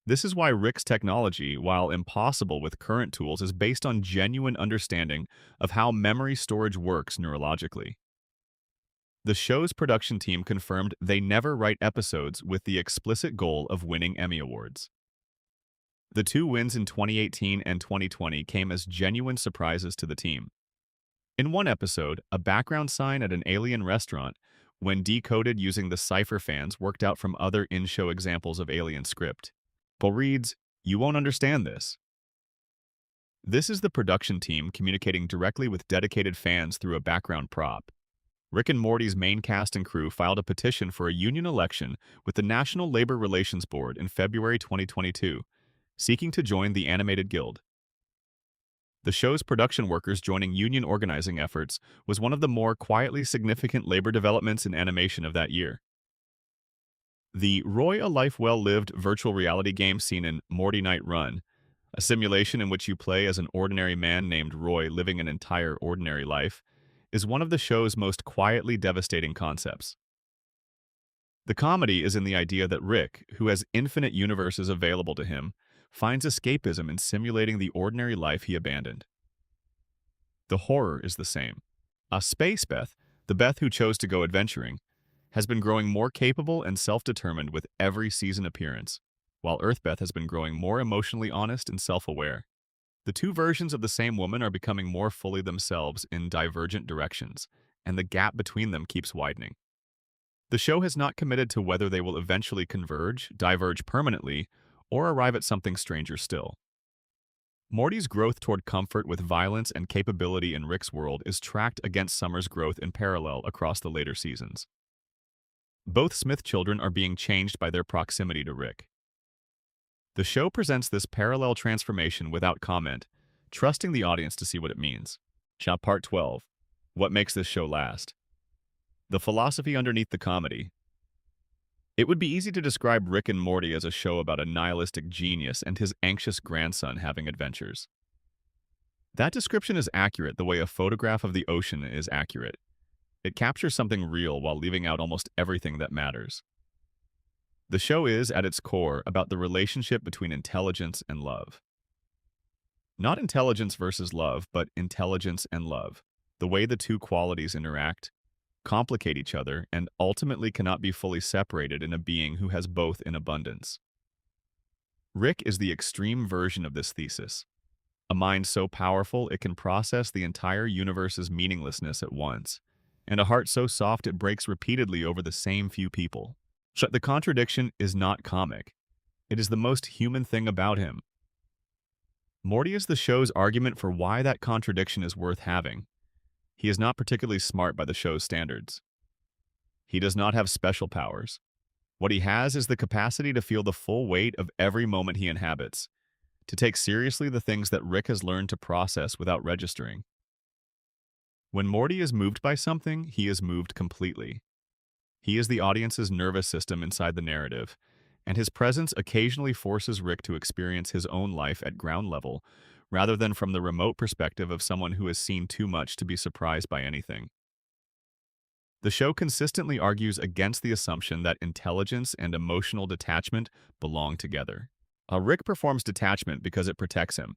This is why Rick's technology, while impossible with current tools, is based on genuine understanding of how memory storage works neurologically. The show's production team confirmed they never write episodes with the explicit goal of winning Emmy Awards. The two wins in 2018 and 2020 came as genuine surprises to the team. In one episode, a background sign at an alien restaurant, when decoded using the cipher fans worked out from other in-show examples of alien script, reads, "You won't understand this." This is the production team communicating directly with dedicated fans through a background prop. Rick and Morty's main cast and crew filed a petition for a union election with the National Labor Relations Board in February 2022, seeking to join the Animated Guild. The show's production workers joining union organizing efforts was one of the more quietly significant labor developments in animation of that year. The Roy a Life Well Lived virtual reality game seen in Morty Night Run, a simulation in which you play as an ordinary man named Roy living an entire ordinary life, is one of the show's most quietly devastating concepts. The comedy is in the idea that Rick, who has infinite universes available to him, finds escapism in simulating the ordinary life he abandoned. The horror is the same. A Space Beth, the Beth who chose to go adventuring, has been growing more capable and self-determined with every season appearance, while Earthbeth has been growing more emotionally honest and self-aware. The two versions of the same woman are becoming more fully themselves in divergent directions, and the gap between them keeps widening. The show has not committed to whether they will eventually converge, diverge permanently, or arrive at something stranger still. Morty's growth toward comfort with violence and capability in Rick's world is tracked against Summer's growth in parallel across the later seasons. Both Smith children are being changed by their proximity to Rick. The show presents this parallel transformation without comment, trusting the audience to see what it means. Part 12. What makes this show last? The philosophy underneath the comedy. It would be easy to describe Rick and Morty as a show about a nihilistic genius and his anxious grandson having adventures. That description is accurate the way a photograph of the ocean is accurate. It captures something real while leaving out almost everything that matters. The show is, at its core, about the relationship between intelligence and love. Not intelligence versus love, but intelligence and love. The way the two qualities interact, complicate each other, and ultimately cannot be fully separated in a being who has both in abundance. Rick is the extreme version of this thesis. A mind so powerful it can process the entire universe's meaninglessness at once, and a heart so soft it breaks repeatedly over the same few people. The contradiction is not comic. It is the most human thing about him. Morty is the show's argument for why that contradiction is worth having. He is not particularly smart by the show's standards. He does not have special powers. What he has is the capacity to feel the full weight of every moment he inhabits, to take seriously the things that Rick has learned to process without registering. When Morty is moved by something, he is moved completely. He is the audience's nervous system inside the narrative, and his presence occasionally forces Rick to experience his own life at ground level, rather than from the remote perspective of someone who has seen too much to be surprised by anything. The show consistently argues against the assumption that intelligence and emotional detachment belong together. Rick performs detachment because it protects him,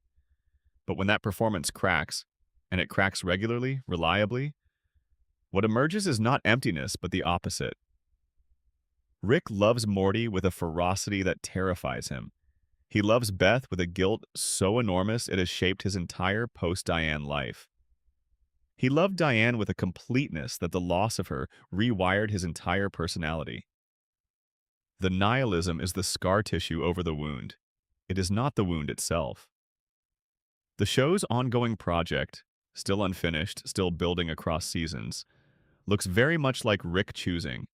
but when that performance cracks, and it cracks regularly, reliably, what emerges is not emptiness, but the opposite. Rick loves Morty with a ferocity that terrifies him. He loves Beth with a guilt so enormous it has shaped his entire post-Diane life. He loved Diane with a completeness that the loss of her rewired his entire personality. The nihilism is the scar tissue over the wound. It is not the wound itself. The show's ongoing project, still unfinished, still building across seasons, looks very much like Rick choosing,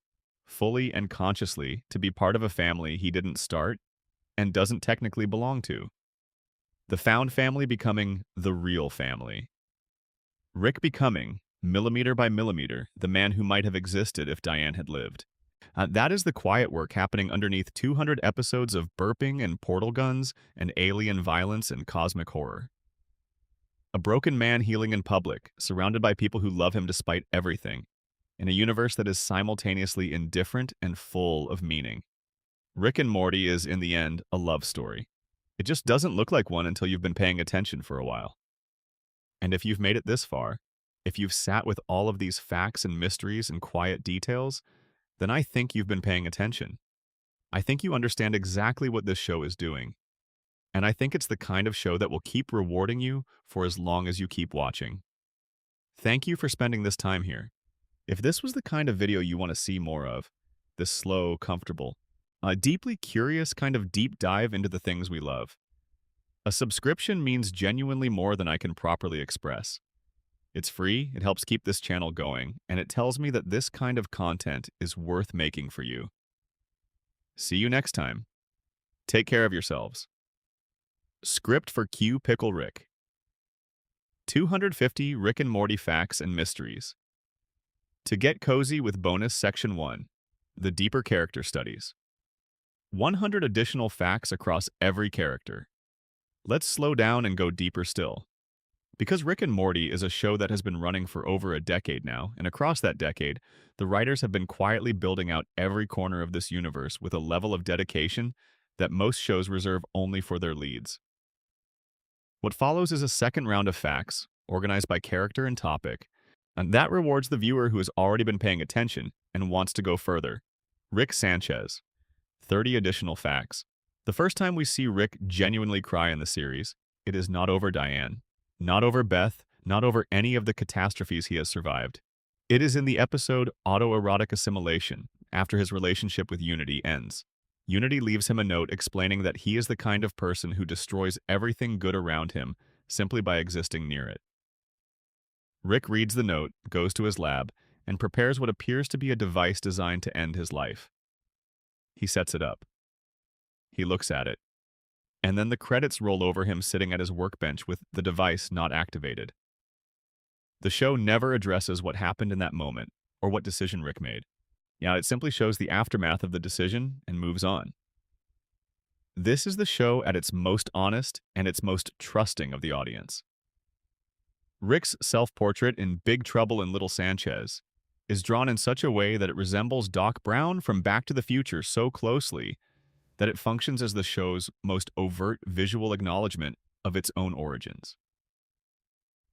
fully and consciously, to be part of a family he didn't start and doesn't technically belong to. The found family becoming the real family. Rick becoming, millimeter by millimeter, the man who might have existed if Diane had lived. That is the quiet work happening underneath 200 episodes of burping and portal guns and alien violence and cosmic horror. A broken man healing in public, surrounded by people who love him despite everything, in a universe that is simultaneously indifferent and full of meaning. Rick and Morty is, in the end, a love story. It just doesn't look like one until you've been paying attention for a while. And if you've made it this far, if you've sat with all of these facts and mysteries and quiet details, then I think you've been paying attention. I think you understand exactly what this show is doing. And I think it's the kind of show that will keep rewarding you for as long as you keep watching. Thank you for spending this time here. If this was the kind of video you want to see more of, this slow, comfortable, deeply curious kind of deep dive into the things we love, a subscription means genuinely more than I can properly express. It's free, it helps keep this channel going, and it tells me that this kind of content is worth making for you. See you next time. Take care of yourselves. Script for Q Pickle Rick. 250 Rick and Morty facts and mysteries. To get cozy with bonus section 1, the deeper character studies. 100 additional facts across every character. Let's slow down and go deeper still. Because Rick and Morty is a show that has been running for over a decade now, and across that decade, the writers have been quietly building out every corner of this universe with a level of dedication that most shows reserve only for their leads. What follows is a second round of facts, organized by character and topic, and that rewards the viewer who has already been paying attention and wants to go further. Rick Sanchez. 30 additional facts. The first time we see Rick genuinely cry in the series, it is not over Diane. Not over Beth, not over any of the catastrophes he has survived. It is in the episode Autoerotic Assimilation, after his relationship with Unity ends. Unity leaves him a note explaining that he is the kind of person who destroys everything good around him simply by existing near it. Rick reads the note, goes to his lab, and prepares what appears to be a device designed to end his life. He sets it up. He looks at it. And then the credits roll over him sitting at his workbench with the device not activated. The show never addresses what happened in that moment or what decision Rick made. Yeah, it simply shows the aftermath of the decision and moves on. This is the show at its most honest and its most trusting of the audience. Rick's self-portrait in Big Trouble in Little Sanchez is drawn in such a way that it resembles Doc Brown from Back to the Future so closely that it functions as the show's most overt visual acknowledgement of its own origins.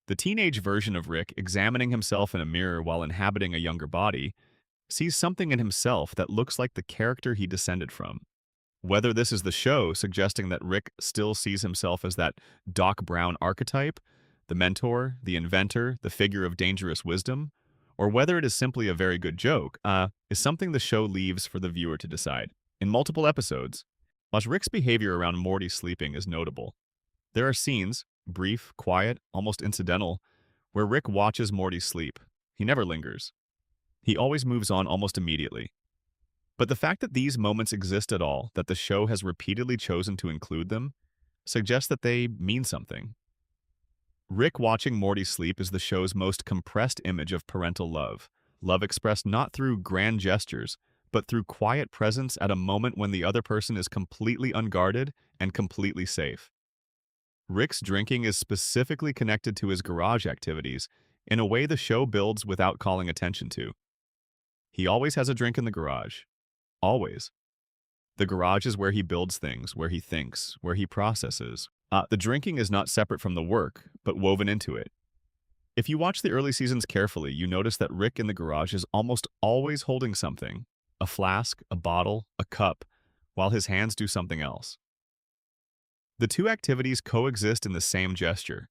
The teenage version of Rick, examining himself in a mirror while inhabiting a younger body, sees something in himself that looks like the character he descended from. Whether this is the show suggesting that Rick still sees himself as that Doc Brown archetype, the mentor, the inventor, the figure of dangerous wisdom, or whether it is simply a very good joke, is something the show leaves for the viewer to decide. In multiple episodes, while Rick's behavior around Morty sleeping is notable, there are scenes, brief, quiet, almost incidental, where Rick watches Morty sleep. He never lingers. He always moves on almost immediately. But the fact that these moments exist at all, that the show has repeatedly chosen to include them, suggests that they mean something. Rick watching Morty sleep is the show's most compressed image of parental love, love expressed not through grand gestures, but through quiet presence at a moment when the other person is completely unguarded and completely safe. Rick's drinking is specifically connected to his garage activities in a way the show builds without calling attention to. He always has a drink in the garage. Always. The garage is where he builds things, where he thinks, where he processes. The drinking is not separate from the work, but woven into it. If you watch the early seasons carefully, you notice that Rick in the garage is almost always holding something. A flask, a bottle, a cup, while his hands do something else. The two activities coexist in the same gesture.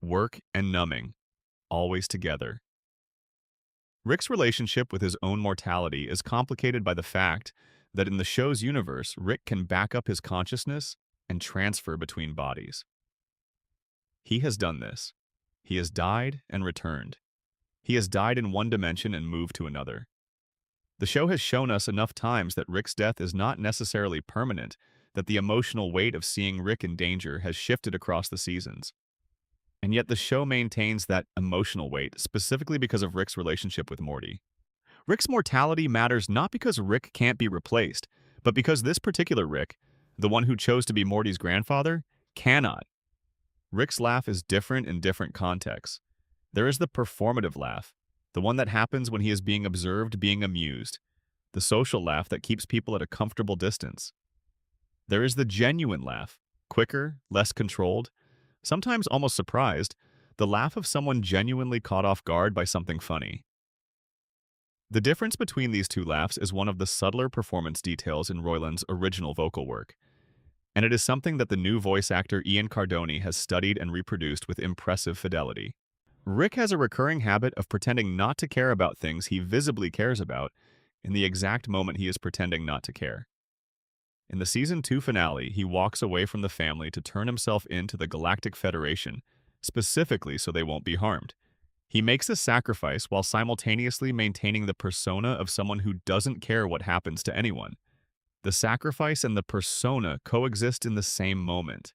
Work and numbing, always together. Rick's relationship with his own mortality is complicated by the fact that in the show's universe, Rick can back up his consciousness and transfer between bodies. He has done this. He has died and returned. He has died in one dimension and moved to another. The show has shown us enough times that Rick's death is not necessarily permanent, that the emotional weight of seeing Rick in danger has shifted across the seasons. And yet the show maintains that emotional weight, specifically because of Rick's relationship with Morty. Rick's mortality matters not because Rick can't be replaced, but because this particular Rick, the one who chose to be Morty's grandfather, cannot. Rick's laugh is different in different contexts. There is the performative laugh, the one that happens when he is being observed, being amused, the social laugh that keeps people at a comfortable distance. There is the genuine laugh, quicker, less controlled, sometimes almost surprised, the laugh of someone genuinely caught off guard by something funny. The difference between these two laughs is one of the subtler performance details in Roiland's original vocal work, and it is something that the new voice actor Ian Cardoni has studied and reproduced with impressive fidelity. Rick has a recurring habit of pretending not to care about things he visibly cares about in the exact moment he is pretending not to care. In the Season 2 finale, he walks away from the family to turn himself into the Galactic Federation, specifically so they won't be harmed. He makes a sacrifice while simultaneously maintaining the persona of someone who doesn't care what happens to anyone. The sacrifice and the persona coexist in the same moment.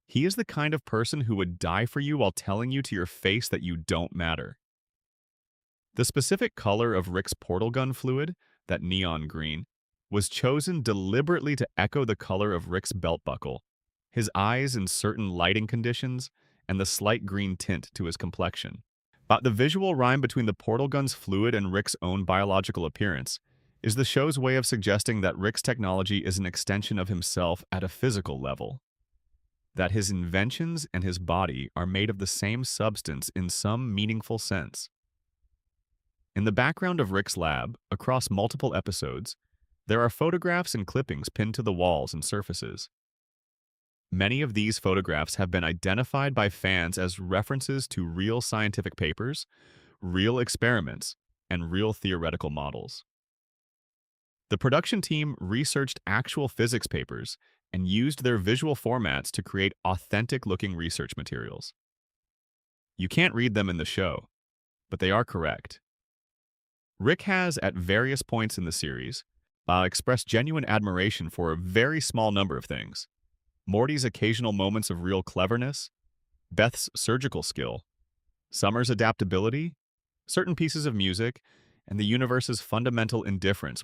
He is the kind of person who would die for you while telling you to your face that you don't matter. The specific color of Rick's portal gun fluid, that neon green, was chosen deliberately to echo the color of Rick's belt buckle, his eyes in certain lighting conditions, and the slight green tint to his complexion. But the visual rhyme between the portal gun's fluid and Rick's own biological appearance is the show's way of suggesting that Rick's technology is an extension of himself at a physical level, that his inventions and his body are made of the same substance in some meaningful sense. In the background of Rick's lab, across multiple episodes, there are photographs and clippings pinned to the walls and surfaces. Many of these photographs have been identified by fans as references to real scientific papers, real experiments, and real theoretical models. The production team researched actual physics papers and used their visual formats to create authentic-looking research materials. You can't read them in the show, but they are correct. Rick has, at various points in the series, expressed genuine admiration for a very small number of things. Morty's occasional moments of real cleverness, Beth's surgical skill, Summer's adaptability, certain pieces of music, and the universe's fundamental indifference,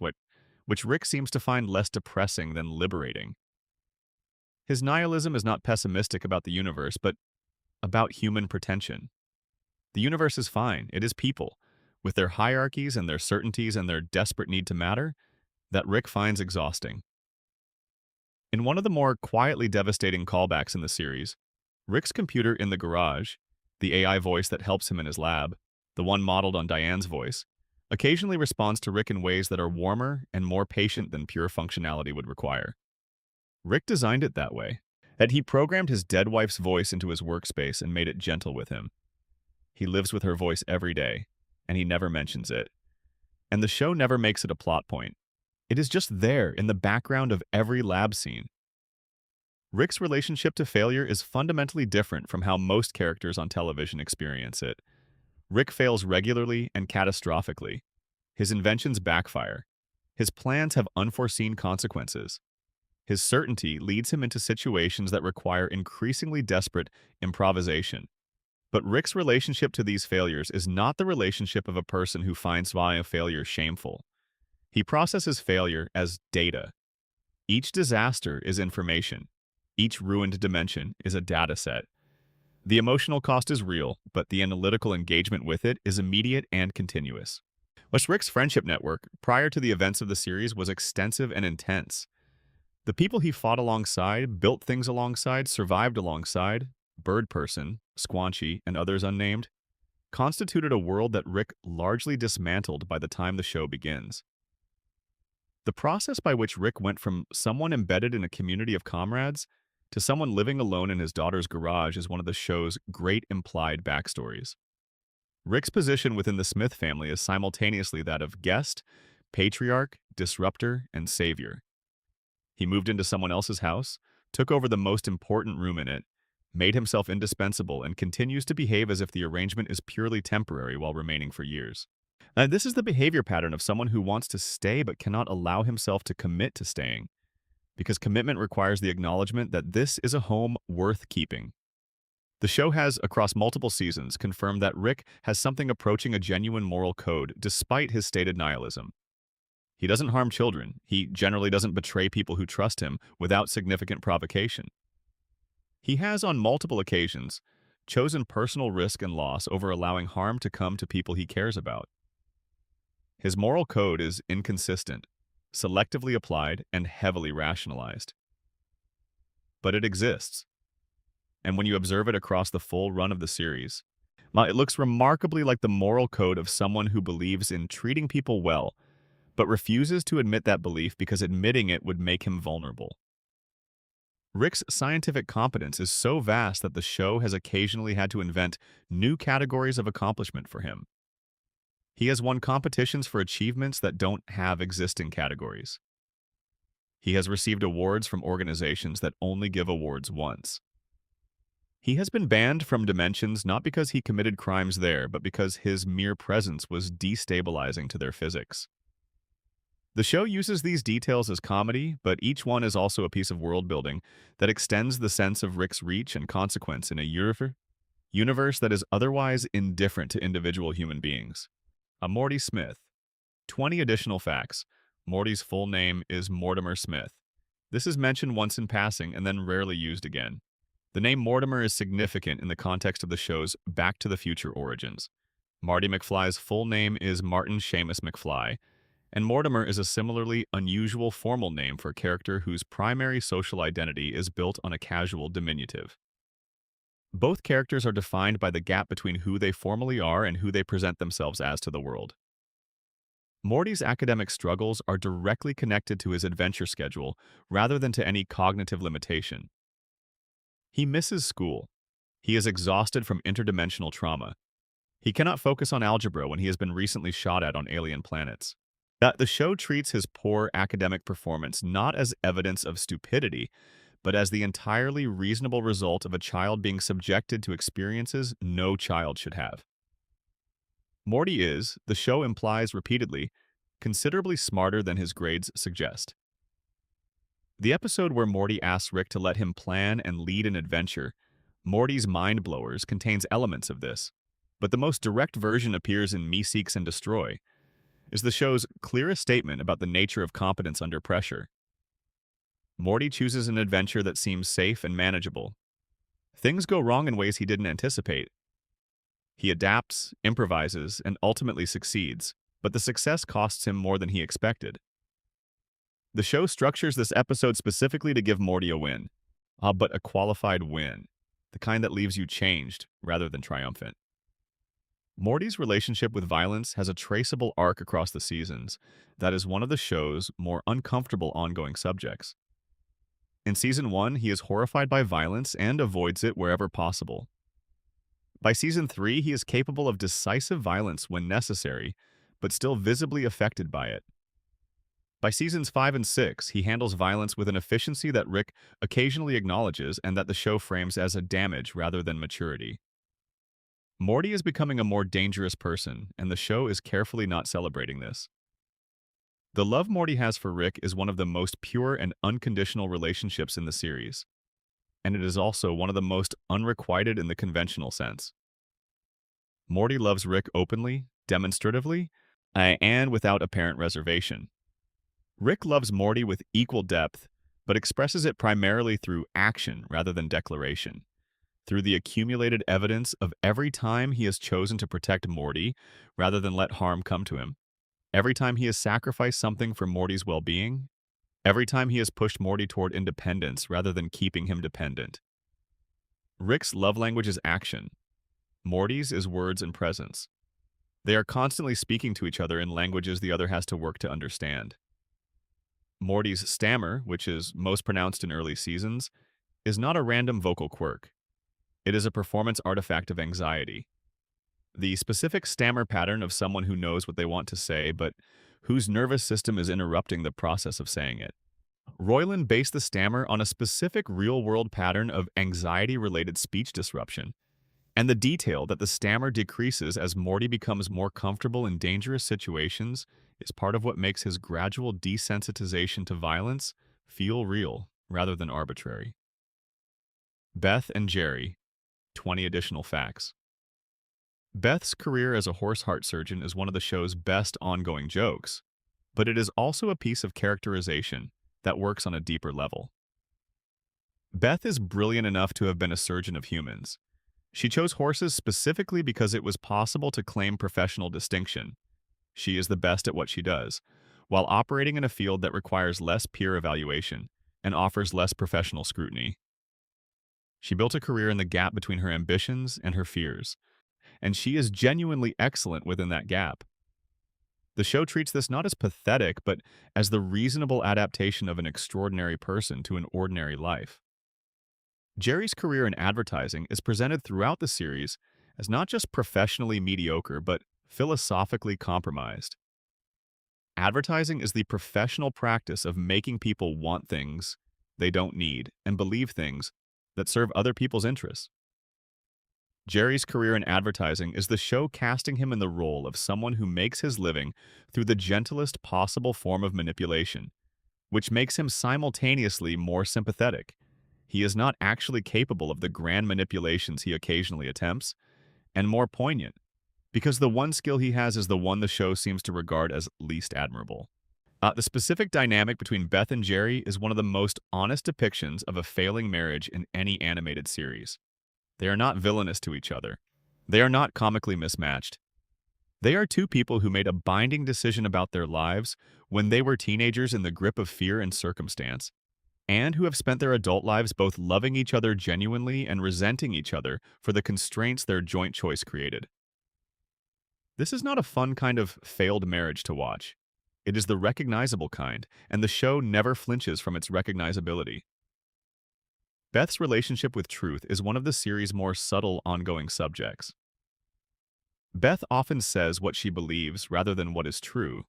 which Rick seems to find less depressing than liberating. His nihilism is not pessimistic about the universe, but about human pretension. The universe is fine. It is people, with their hierarchies and their certainties and their desperate need to matter, that Rick finds exhausting. In one of the more quietly devastating callbacks in the series, Rick's computer in the garage, the AI voice that helps him in his lab, the one modeled on Diane's voice, occasionally responds to Rick in ways that are warmer and more patient than pure functionality would require. Rick designed it that way, that he programmed his dead wife's voice into his workspace and made it gentle with him. He lives with her voice every day, and he never mentions it. And the show never makes it a plot point. It is just there in the background of every lab scene. Rick's relationship to failure is fundamentally different from how most characters on television experience it. Rick fails regularly and catastrophically. His inventions backfire. His plans have unforeseen consequences. His certainty leads him into situations that require increasingly desperate improvisation. But Rick's relationship to these failures is not the relationship of a person who finds failure shameful. He processes failure as data. Each disaster is information. Each ruined dimension is a data set. The emotional cost is real, but the analytical engagement with it is immediate and continuous. Rick's friendship network, prior to the events of the series, was extensive and intense. The people he fought alongside, built things alongside, survived alongside, Bird Person, Squanchy, and others unnamed, constituted a world that Rick largely dismantled by the time the show begins. The process by which Rick went from someone embedded in a community of comrades to someone living alone in his daughter's garage is one of the show's great implied backstories. Rick's position within the Smith family is simultaneously that of guest, patriarch, disruptor, and savior. He moved into someone else's house, took over the most important room in it, made himself indispensable, and continues to behave as if the arrangement is purely temporary while remaining for years. This is the behavior pattern of someone who wants to stay but cannot allow himself to commit to staying, because commitment requires the acknowledgement that this is a home worth keeping. The show has, across multiple seasons, confirmed that Rick has something approaching a genuine moral code despite his stated nihilism. He doesn't harm children. He generally doesn't betray people who trust him without significant provocation. He has, on multiple occasions, chosen personal risk and loss over allowing harm to come to people he cares about. His moral code is inconsistent, selectively applied, and heavily rationalized. But it exists. And when you observe it across the full run of the series, it looks remarkably like the moral code of someone who believes in treating people well, but refuses to admit that belief because admitting it would make him vulnerable. Rick's scientific competence is so vast that the show has occasionally had to invent new categories of accomplishment for him. He has won competitions for achievements that don't have existing categories. He has received awards from organizations that only give awards once. He has been banned from dimensions not because he committed crimes there, but because his mere presence was destabilizing to their physics. The show uses these details as comedy, but each one is also a piece of world building that extends the sense of Rick's reach and consequence in a universe that is otherwise indifferent to individual human beings. Morty Smith. 20 additional facts. Morty's full name is Mortimer Smith. This is mentioned once in passing and then rarely used again. The name Mortimer is significant in the context of the show's Back to the Future origins. Marty McFly's full name is Martin Seamus McFly, and Mortimer is a similarly unusual formal name for a character whose primary social identity is built on a casual diminutive. Both characters are defined by the gap between who they formally are and who they present themselves as to the world. Morty's academic struggles are directly connected to his adventure schedule rather than to any cognitive limitation. He misses school. He is exhausted from interdimensional trauma. He cannot focus on algebra when he has been recently shot at on alien planets. The show treats his poor academic performance not as evidence of stupidity, but as the entirely reasonable result of a child being subjected to experiences no child should have. Morty is, the show implies repeatedly, considerably smarter than his grades suggest. The episode where Morty asks Rick to let him plan and lead an adventure, Morty's Mind Blowers, contains elements of this, but the most direct version appears in Me Seeks and Destroy, is the show's clearest statement about the nature of competence under pressure. Morty chooses an adventure that seems safe and manageable. Things go wrong in ways he didn't anticipate. He adapts, improvises, and ultimately succeeds, but the success costs him more than he expected. The show structures this episode specifically to give Morty a win, but a qualified win, the kind that leaves you changed rather than triumphant. Morty's relationship with violence has a traceable arc across the seasons that is one of the show's more uncomfortable ongoing subjects. In Season 1, he is horrified by violence and avoids it wherever possible. By Season 3, he is capable of decisive violence when necessary, but still visibly affected by it. By Seasons 5 and 6, he handles violence with an efficiency that Rick occasionally acknowledges and that the show frames as a damage rather than maturity. Morty is becoming a more dangerous person, and the show is carefully not celebrating this. The love Morty has for Rick is one of the most pure and unconditional relationships in the series, and it is also one of the most unrequited in the conventional sense. Morty loves Rick openly, demonstratively, and without apparent reservation. Rick loves Morty with equal depth, but expresses it primarily through action rather than declaration. Through the accumulated evidence of every time he has chosen to protect Morty rather than let harm come to him, every time he has sacrificed something for Morty's well-being, every time he has pushed Morty toward independence rather than keeping him dependent. Rick's love language is action. Morty's is words and presence. They are constantly speaking to each other in languages the other has to work to understand. Morty's stammer, which is most pronounced in early seasons, is not a random vocal quirk. It is a performance artifact of anxiety. The specific stammer pattern of someone who knows what they want to say, but whose nervous system is interrupting the process of saying it. Royland based the stammer on a specific real-world pattern of anxiety-related speech disruption, and the detail that the stammer decreases as Morty becomes more comfortable in dangerous situations is part of what makes his gradual desensitization to violence feel real rather than arbitrary. Beth and Jerry, 20 additional facts. Beth's career as a horse heart surgeon is one of the show's best ongoing jokes, but it is also a piece of characterization that works on a deeper level. Beth is brilliant enough to have been a surgeon of humans. She chose horses specifically because it was possible to claim professional distinction. She is the best at what she does, while operating in a field that requires less peer evaluation and offers less professional scrutiny. She built a career in the gap between her ambitions and her fears, and she is genuinely excellent within that gap. The show treats this not as pathetic, but as the reasonable adaptation of an extraordinary person to an ordinary life. Jerry's career in advertising is presented throughout the series as not just professionally mediocre, but philosophically compromised. Advertising is the professional practice of making people want things they don't need and believe things that serve other people's interests. Jerry's career in advertising is the show casting him in the role of someone who makes his living through the gentlest possible form of manipulation, which makes him simultaneously more sympathetic. He is not actually capable of the grand manipulations he occasionally attempts, and more poignant, because the one skill he has is the one the show seems to regard as least admirable. The specific dynamic between Beth and Jerry is one of the most honest depictions of a failing marriage in any animated series. They are not villainous to each other. They are not comically mismatched. They are two people who made a binding decision about their lives when they were teenagers in the grip of fear and circumstance, and who have spent their adult lives both loving each other genuinely and resenting each other for the constraints their joint choice created. This is not a fun kind of failed marriage to watch. It is the recognizable kind, and the show never flinches from its recognizability. Beth's relationship with truth is one of the series' more subtle ongoing subjects. Beth often says what she believes rather than what is true,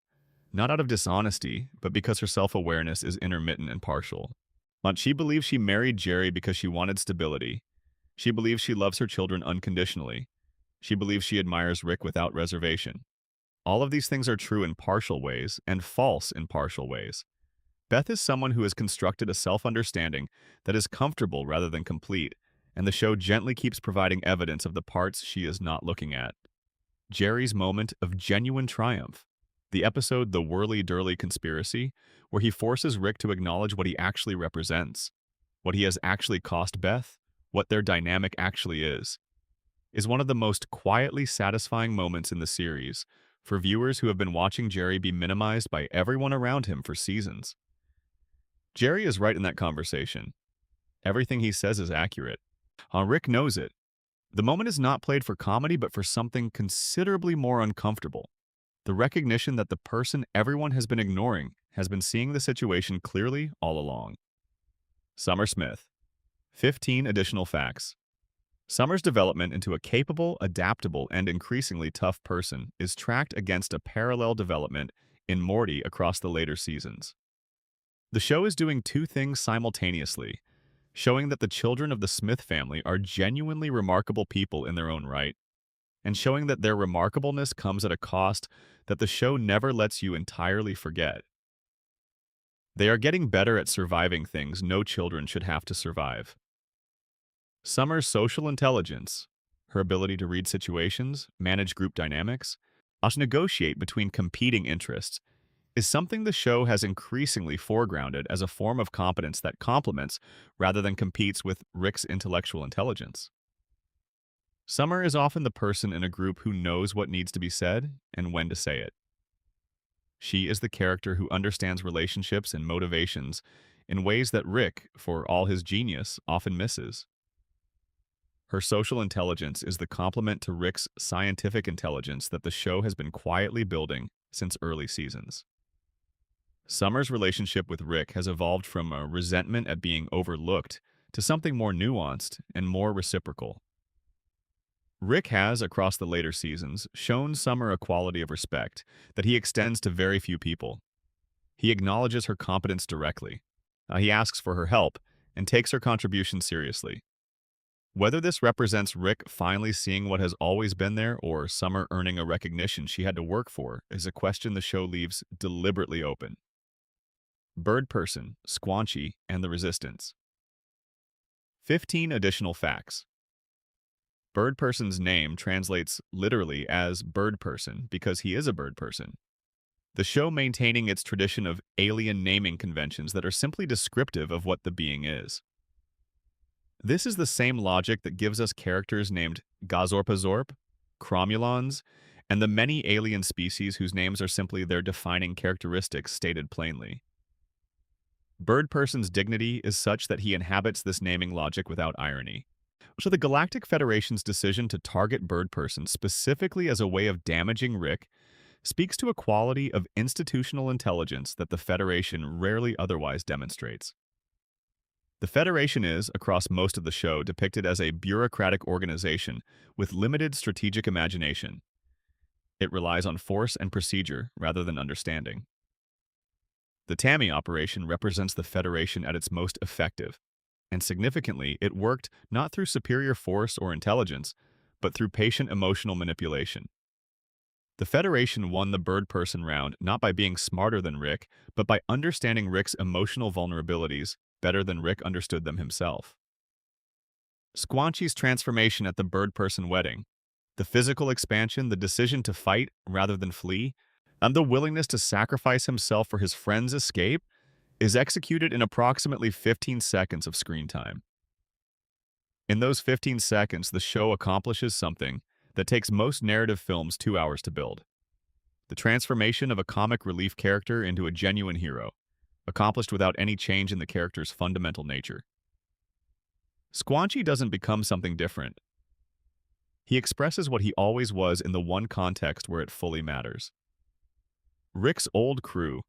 not out of dishonesty, but because her self-awareness is intermittent and partial. She believes she married Jerry because she wanted stability. She believes she loves her children unconditionally. She believes she admires Rick without reservation. All of these things are true in partial ways and false in partial ways. Beth is someone who has constructed a self-understanding that is comfortable rather than complete, and the show gently keeps providing evidence of the parts she is not looking at. Jerry's moment of genuine triumph. The episode The Whirly-Durly Conspiracy, where he forces Rick to acknowledge what he actually represents, what he has actually cost Beth, what their dynamic actually is one of the most quietly satisfying moments in the series for viewers who have been watching Jerry be minimized by everyone around him for seasons. Jerry is right in that conversation. Everything he says is accurate. Rick knows it. The moment is not played for comedy, but for something considerably more uncomfortable. The recognition that the person everyone has been ignoring has been seeing the situation clearly all along. Summer Smith. 15 additional facts. Summer's development into a capable, adaptable, and increasingly tough person is tracked against a parallel development in Morty across the later seasons. The show is doing two things simultaneously, showing that the children of the Smith family are genuinely remarkable people in their own right, and showing that their remarkableness comes at a cost that the show never lets you entirely forget. They are getting better at surviving things no children should have to survive. Summer's social intelligence, her ability to read situations, manage group dynamics, negotiate between competing interests, is something the show has increasingly foregrounded as a form of competence that complements rather than competes with Rick's intellectual intelligence. Summer is often the person in a group who knows what needs to be said and when to say it. She is the character who understands relationships and motivations in ways that Rick, for all his genius, often misses. Her social intelligence is the complement to Rick's scientific intelligence that the show has been quietly building since early seasons. Summer's relationship with Rick has evolved from a resentment at being overlooked to something more nuanced and more reciprocal. Rick has, across the later seasons, shown Summer a quality of respect that he extends to very few people. He acknowledges her competence directly, He asks for her help and takes her contribution seriously. Whether this represents Rick finally seeing what has always been there or Summer earning a recognition she had to work for is a question the show leaves deliberately open. Bird Person, Squanchy, and the Resistance. 15 additional facts. Bird Person's name translates literally as bird person because he is a bird person. The show maintaining its tradition of alien naming conventions that are simply descriptive of what the being is. This is the same logic that gives us characters named Gazorpazorp, Cromulons, and the many alien species whose names are simply their defining characteristics stated plainly. Bird Person's dignity is such that he inhabits this naming logic without irony. So the Galactic Federation's decision to target Bird Person specifically as a way of damaging Rick speaks to a quality of institutional intelligence that the Federation rarely otherwise demonstrates. The Federation is, across most of the show, depicted as a bureaucratic organization with limited strategic imagination. It relies on force and procedure rather than understanding. The Tammy operation represents the Federation at its most effective, and significantly, it worked not through superior force or intelligence, but through patient emotional manipulation. The Federation won the Bird Person round not by being smarter than Rick, but by understanding Rick's emotional vulnerabilities better than Rick understood them himself. Squanchy's transformation at the Bird Person wedding, the physical expansion, the decision to fight rather than flee, and the willingness to sacrifice himself for his friend's escape, is executed in approximately 15 seconds of screen time. In those 15 seconds, the show accomplishes something that takes most narrative films 2 hours to build. The transformation of a comic relief character into a genuine hero, accomplished without any change in the character's fundamental nature. Squanchy doesn't become something different. He expresses what he always was in the one context where it fully matters. Rick's old crew,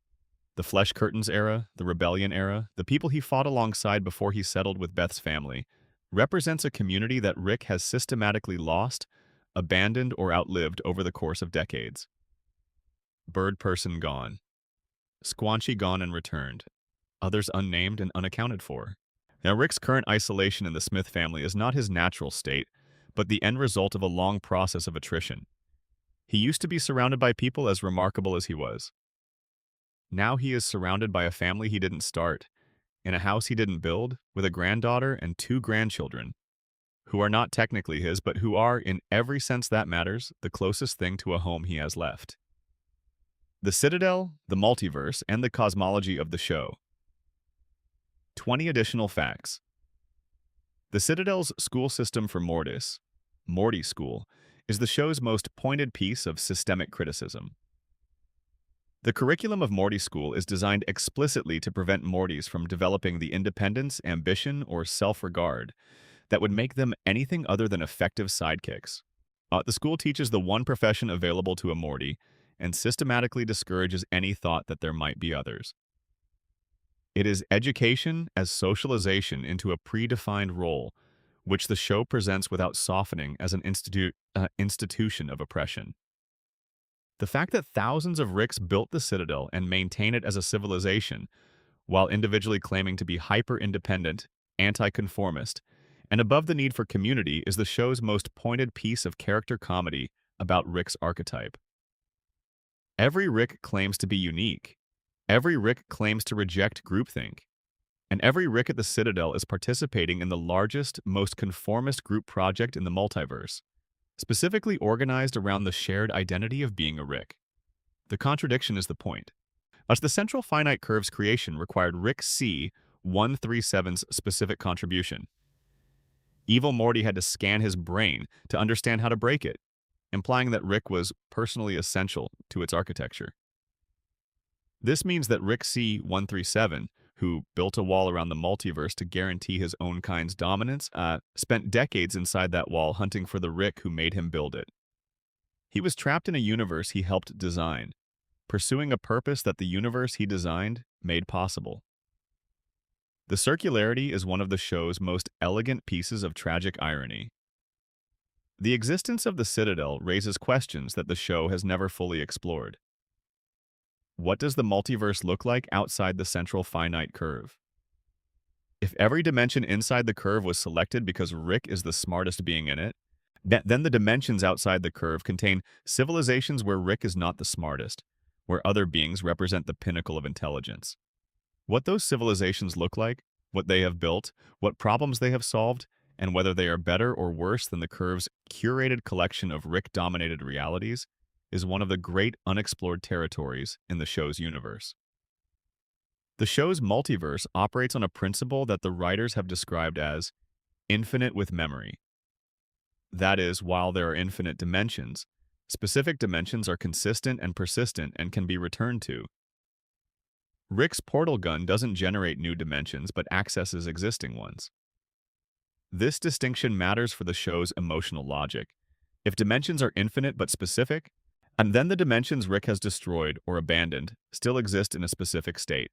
the Flesh Curtains era, the Rebellion era, the people he fought alongside before he settled with Beth's family, represents a community that Rick has systematically lost, abandoned, or outlived over the course of decades. Bird Person gone. Squanchy gone and returned. Others unnamed and unaccounted for. Now, Rick's current isolation in the Smith family is not his natural state, but the end result of a long process of attrition. He used to be surrounded by people as remarkable as he was. Now he is surrounded by a family he didn't start, in a house he didn't build, with a granddaughter and 2 grandchildren, who are not technically his, but who are, in every sense that matters, the closest thing to a home he has left. The Citadel, the multiverse, and the cosmology of the show. 20 additional facts. The Citadel's school system for Mortis, Morty School, is the show's most pointed piece of systemic criticism. The curriculum of Morty School is designed explicitly to prevent Mortys from developing the independence, ambition, or self-regard that would make them anything other than effective sidekicks. The school teaches the one profession available to a Morty and systematically discourages any thought that there might be others. It is education as socialization into a predefined role, which the show presents without softening as an institution of oppression. The fact that thousands of Ricks built the Citadel and maintain it as a civilization, while individually claiming to be hyper-independent, anti-conformist, and above the need for community, is the show's most pointed piece of character comedy about Rick's archetype. Every Rick claims to be unique. Every Rick claims to reject groupthink. And every Rick at the Citadel is participating in the largest, most conformist group project in the multiverse, specifically organized around the shared identity of being a Rick. The contradiction is the point. As the central finite curve's creation required Rick C-137's specific contribution. Evil Morty had to scan his brain to understand how to break it, implying that Rick was personally essential to its architecture. This means that Rick C-137, who built a wall around the multiverse to guarantee his own kind's dominance, spent decades inside that wall hunting for the Rick who made him build it. He was trapped in a universe he helped design, pursuing a purpose that the universe he designed made possible. The circularity is one of the show's most elegant pieces of tragic irony. The existence of the Citadel raises questions that the show has never fully explored. What does the multiverse look like outside the central finite curve? If every dimension inside the curve was selected because Rick is the smartest being in it, then the dimensions outside the curve contain civilizations where Rick is not the smartest, where other beings represent the pinnacle of intelligence. What those civilizations look like, what they have built, what problems they have solved, and whether they are better or worse than the curve's curated collection of Rick-dominated realities is one of the great unexplored territories in the show's universe. The show's multiverse operates on a principle that the writers have described as infinite with memory. That is, while there are infinite dimensions, specific dimensions are consistent and persistent and can be returned to. Rick's portal gun doesn't generate new dimensions but accesses existing ones. This distinction matters for the show's emotional logic. If dimensions are infinite but specific, and then the dimensions Rick has destroyed or abandoned still exist in a specific state,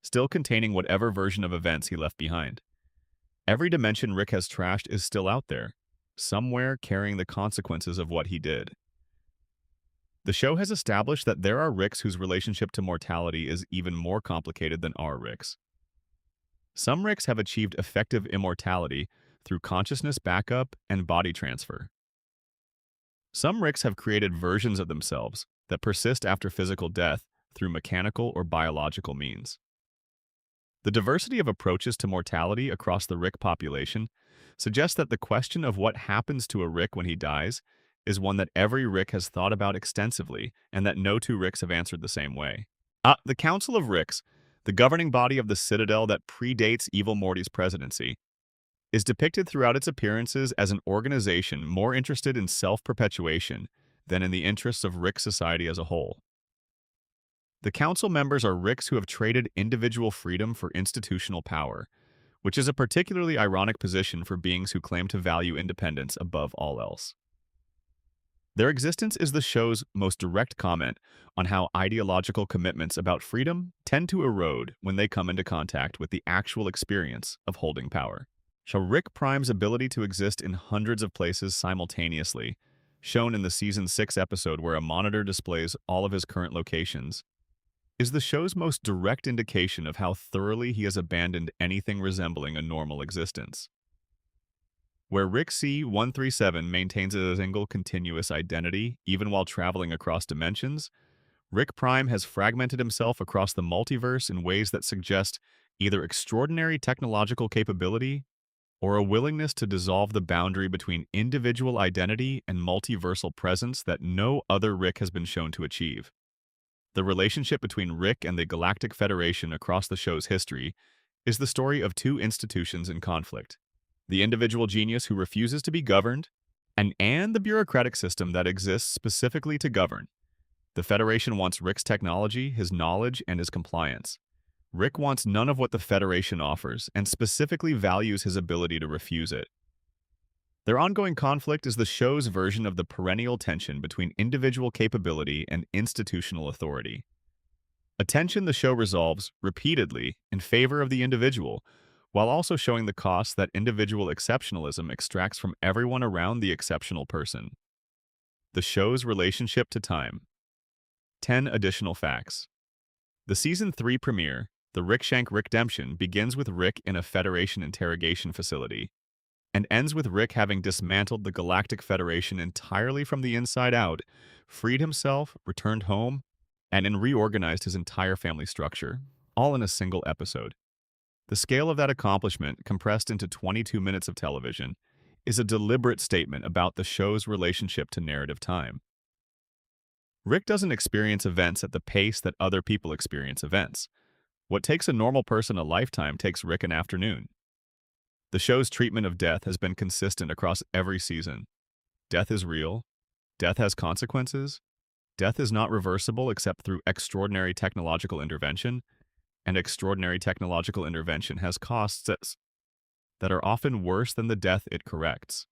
still containing whatever version of events he left behind. Every dimension Rick has trashed is still out there, somewhere carrying the consequences of what he did. The show has established that there are Ricks whose relationship to mortality is even more complicated than our Ricks. Some Ricks have achieved effective immortality through consciousness backup and body transfer. Some Ricks have created versions of themselves that persist after physical death through mechanical or biological means. The diversity of approaches to mortality across the Rick population suggests that the question of what happens to a Rick when he dies is one that every Rick has thought about extensively and that no two Ricks have answered the same way. The Council of Ricks, the governing body of the Citadel that predates Evil Morty's presidency, is depicted throughout its appearances as an organization more interested in self-perpetuation than in the interests of Rick society as a whole. The council members are Ricks who have traded individual freedom for institutional power, which is a particularly ironic position for beings who claim to value independence above all else. Their existence is the show's most direct comment on how ideological commitments about freedom tend to erode when they come into contact with the actual experience of holding power. So Rick Prime's ability to exist in hundreds of places simultaneously, shown in the Season 6 episode where a monitor displays all of his current locations, is the show's most direct indication of how thoroughly he has abandoned anything resembling a normal existence. Where Rick C-137 maintains a single continuous identity even while traveling across dimensions, Rick Prime has fragmented himself across the multiverse in ways that suggest either extraordinary technological capability or a willingness to dissolve the boundary between individual identity and multiversal presence that no other Rick has been shown to achieve. The relationship between Rick and the Galactic Federation across the show's history is the story of two institutions in conflict: the individual genius who refuses to be governed, and the bureaucratic system that exists specifically to govern. The Federation wants Rick's technology, his knowledge, and his compliance. Rick wants none of what the Federation offers, and specifically values his ability to refuse it. Their ongoing conflict is the show's version of the perennial tension between individual capability and institutional authority. A tension the show resolves repeatedly in favor of the individual, while also showing the cost that individual exceptionalism extracts from everyone around the exceptional person. The show's relationship to time. 10 additional facts. The Season 3 premiere, The Rickshank Rickdemption, begins with Rick in a Federation interrogation facility, and ends with Rick having dismantled the Galactic Federation entirely from the inside out, freed himself, returned home, and reorganized his entire family structure, all in a single episode. The scale of that accomplishment, compressed into 22 minutes of television, is a deliberate statement about the show's relationship to narrative time. Rick doesn't experience events at the pace that other people experience events. What takes a normal person a lifetime takes Rick an afternoon. The show's treatment of death has been consistent across every season. Death is real. Death has consequences. Death is not reversible except through extraordinary technological intervention, and extraordinary technological intervention has costs that are often worse than the death it corrects.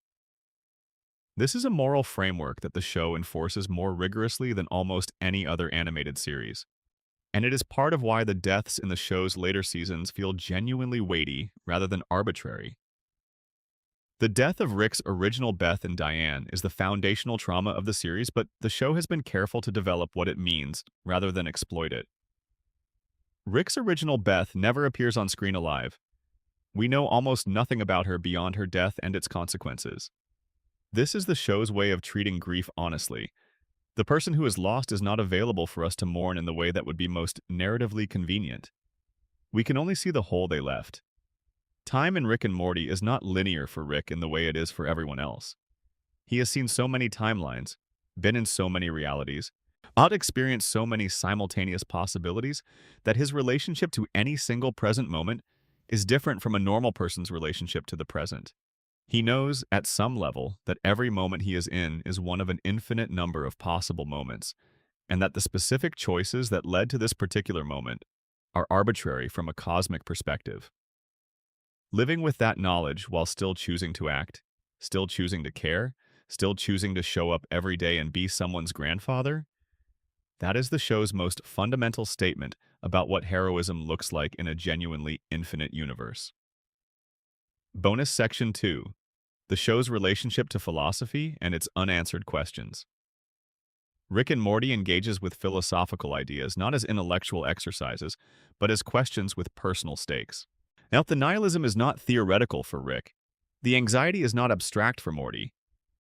This is a moral framework that the show enforces more rigorously than almost any other animated series, and it is part of why the deaths in the show's later seasons feel genuinely weighty rather than arbitrary. The death of Rick's original Beth and Diane is the foundational trauma of the series, but the show has been careful to develop what it means rather than exploit it. Rick's original Beth never appears on screen alive. We know almost nothing about her beyond her death and its consequences. This is the show's way of treating grief honestly. The person who is lost is not available for us to mourn in the way that would be most narratively convenient. We can only see the hole they left. Time in Rick and Morty is not linear for Rick in the way it is for everyone else. He has seen so many timelines, been in so many realities, experienced so many simultaneous possibilities that his relationship to any single present moment is different from a normal person's relationship to the present. He knows, at some level, that every moment he is in is one of an infinite number of possible moments, and that the specific choices that led to this particular moment are arbitrary from a cosmic perspective. Living with that knowledge while still choosing to act, still choosing to care, still choosing to show up every day and be someone's grandfather, that is the show's most fundamental statement about what heroism looks like in a genuinely infinite universe. Bonus Section 2. The show's relationship to philosophy and its unanswered questions. Rick and Morty engages with philosophical ideas not as intellectual exercises, but as questions with personal stakes. Now, the nihilism is not theoretical for Rick. The anxiety is not abstract for Morty.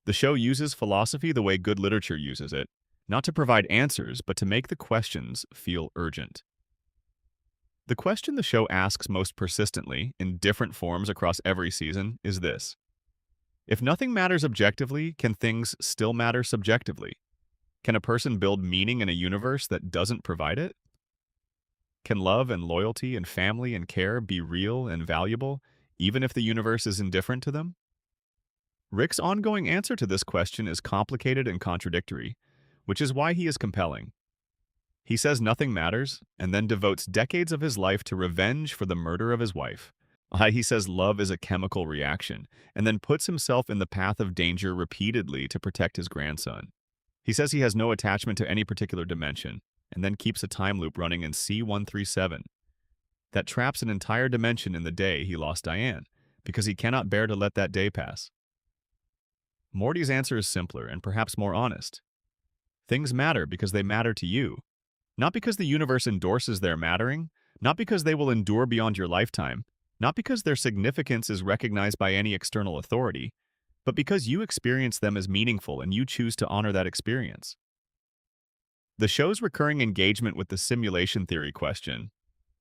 The show uses philosophy the way good literature uses it, not to provide answers, but to make the questions feel urgent. The question the show asks most persistently, in different forms across every season, is this. If nothing matters objectively, can things still matter subjectively? Can a person build meaning in a universe that doesn't provide it? Can love and loyalty and family and care be real and valuable, even if the universe is indifferent to them? Rick's ongoing answer to this question is complicated and contradictory, which is why he is compelling. He says nothing matters, and then devotes decades of his life to revenge for the murder of his wife. He says love is a chemical reaction, and then puts himself in the path of danger repeatedly to protect his grandson. He says he has no attachment to any particular dimension, and then keeps a time loop running in C137 that traps an entire dimension in the day he lost Diane, because he cannot bear to let that day pass. Morty's answer is simpler and perhaps more honest. Things matter because they matter to you, not because the universe endorses their mattering, not because they will endure beyond your lifetime, not because their significance is recognized by any external authority, but because you experience them as meaningful and you choose to honor that experience. The show's recurring engagement with the simulation theory question,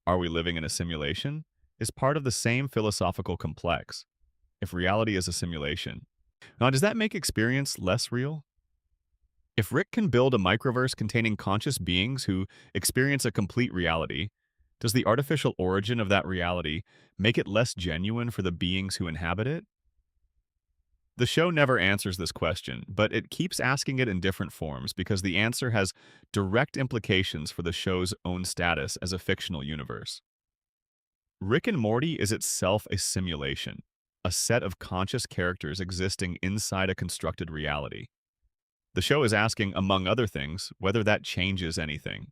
are we living in a simulation, is part of the same philosophical complex. If reality is a simulation, now does that make experience less real? If Rick can build a microverse containing conscious beings who experience a complete reality, does the artificial origin of that reality make it less genuine for the beings who inhabit it? The show never answers this question, but it keeps asking it in different forms because the answer has direct implications for the show's own status as a fictional universe. Rick and Morty is itself a simulation, a set of conscious characters existing inside a constructed reality. The show is asking, among other things, whether that changes anything.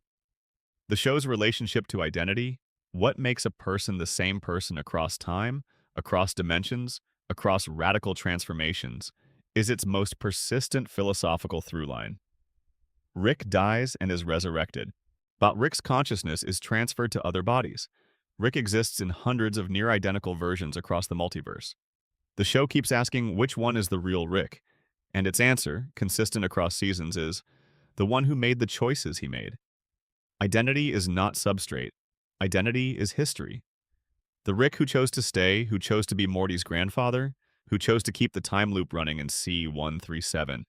The show's relationship to identity, what makes a person the same person across time, across dimensions, across radical transformations, is its most persistent philosophical throughline. Rick dies and is resurrected, but Rick's consciousness is transferred to other bodies. Rick exists in hundreds of near-identical versions across the multiverse. The show keeps asking which one is the real Rick, and its answer, consistent across seasons, is the one who made the choices he made. Identity is not substrate. Identity is history. The Rick who chose to stay, who chose to be Morty's grandfather, who chose to keep the time loop running in C137,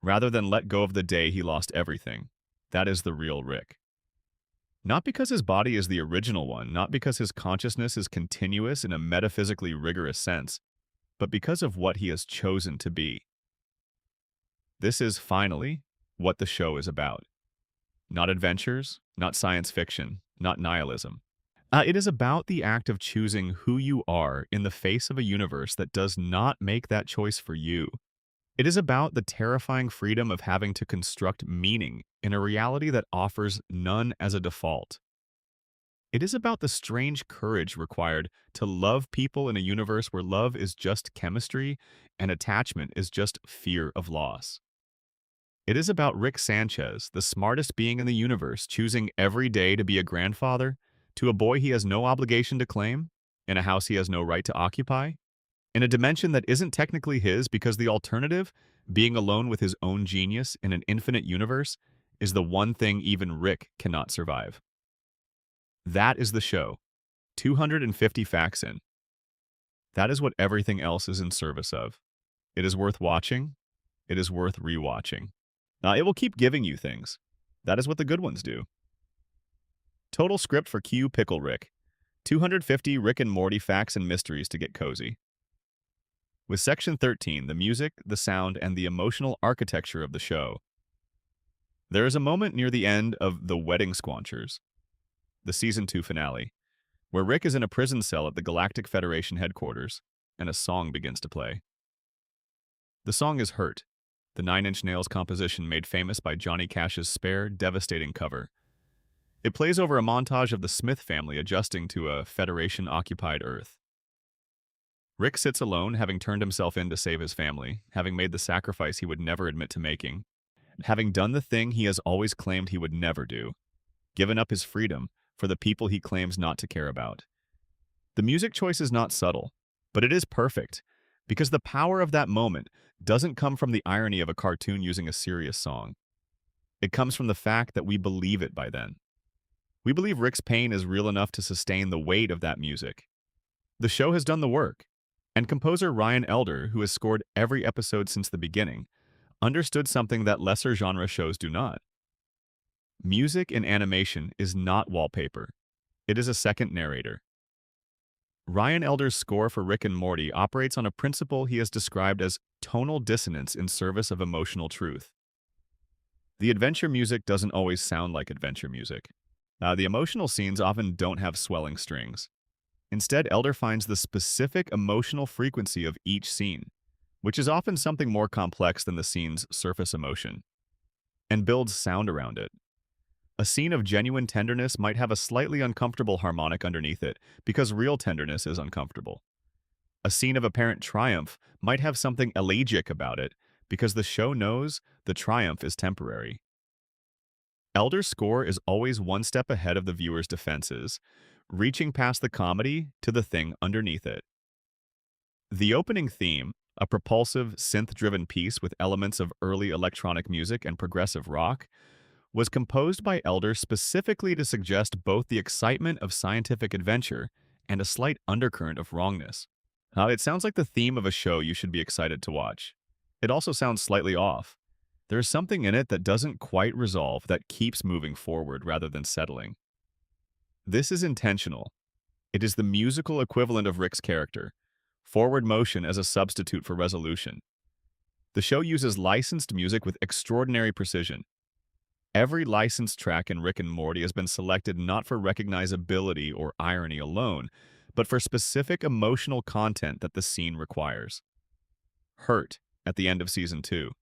rather than let go of the day he lost everything. That is the real Rick. Not because his body is the original one, not because his consciousness is continuous in a metaphysically rigorous sense, but because of what he has chosen to be. This is, finally, what the show is about. Not adventures, not science fiction, not nihilism. It is about the act of choosing who you are in the face of a universe that does not make that choice for you. It is about the terrifying freedom of having to construct meaning in a reality that offers none as a default. It is about the strange courage required to love people in a universe where love is just chemistry and attachment is just fear of loss. It is about Rick Sanchez, the smartest being in the universe, choosing every day to be a grandfather to a boy he has no obligation to claim, In a house he has no right to occupy? In a dimension that isn't technically his because the alternative, being alone with his own genius in an infinite universe, is the one thing even Rick cannot survive. That is the show. 250 facts in. That is what everything else is in service of. It is worth watching. It is worth rewatching. It will keep giving you things. That is what the good ones do. Total script for Q Pickle Rick. 250 Rick and Morty facts and mysteries to get cozy. With Section 13, the music, the sound, and the emotional architecture of the show. There is a moment near the end of The Wedding Squanchers, the Season 2 finale, where Rick is in a prison cell at the Galactic Federation headquarters, and a song begins to play. The song is Hurt, the Nine Inch Nails composition made famous by Johnny Cash's spare, devastating cover. It plays over a montage of the Smith family adjusting to a Federation-occupied Earth. Rick sits alone, having turned himself in to save his family, having made the sacrifice he would never admit to making, having done the thing he has always claimed he would never do, given up his freedom for the people he claims not to care about. The music choice is not subtle, but it is perfect, because the power of that moment doesn't come from the irony of a cartoon using a serious song. It comes from the fact that we believe it by then. We believe Rick's pain is real enough to sustain the weight of that music. The show has done the work, and composer Ryan Elder, who has scored every episode since the beginning, understood something that lesser genre shows do not. Music in animation is not wallpaper. It is a second narrator. Ryan Elder's score for Rick and Morty operates on a principle he has described as tonal dissonance in service of emotional truth. The adventure music doesn't always sound like adventure music. The emotional scenes often don't have swelling strings. Instead, Elder finds the specific emotional frequency of each scene, which is often something more complex than the scene's surface emotion, and builds sound around it. A scene of genuine tenderness might have a slightly uncomfortable harmonic underneath it because real tenderness is uncomfortable. A scene of apparent triumph might have something elegiac about it because the show knows the triumph is temporary. Elder's score is always one step ahead of the viewer's defenses, reaching past the comedy to the thing underneath it. The opening theme, a propulsive, synth-driven piece with elements of early electronic music and progressive rock, was composed by Elder specifically to suggest both the excitement of scientific adventure and a slight undercurrent of wrongness. It sounds like the theme of a show you should be excited to watch. It also sounds slightly off. There is something in it that doesn't quite resolve, that keeps moving forward rather than settling. This is intentional. It is the musical equivalent of Rick's character, forward motion as a substitute for resolution. The show uses licensed music with extraordinary precision. Every licensed track in Rick and Morty has been selected not for recognizability or irony alone, but for specific emotional content that the scene requires. Hurt, at the end of Season 2.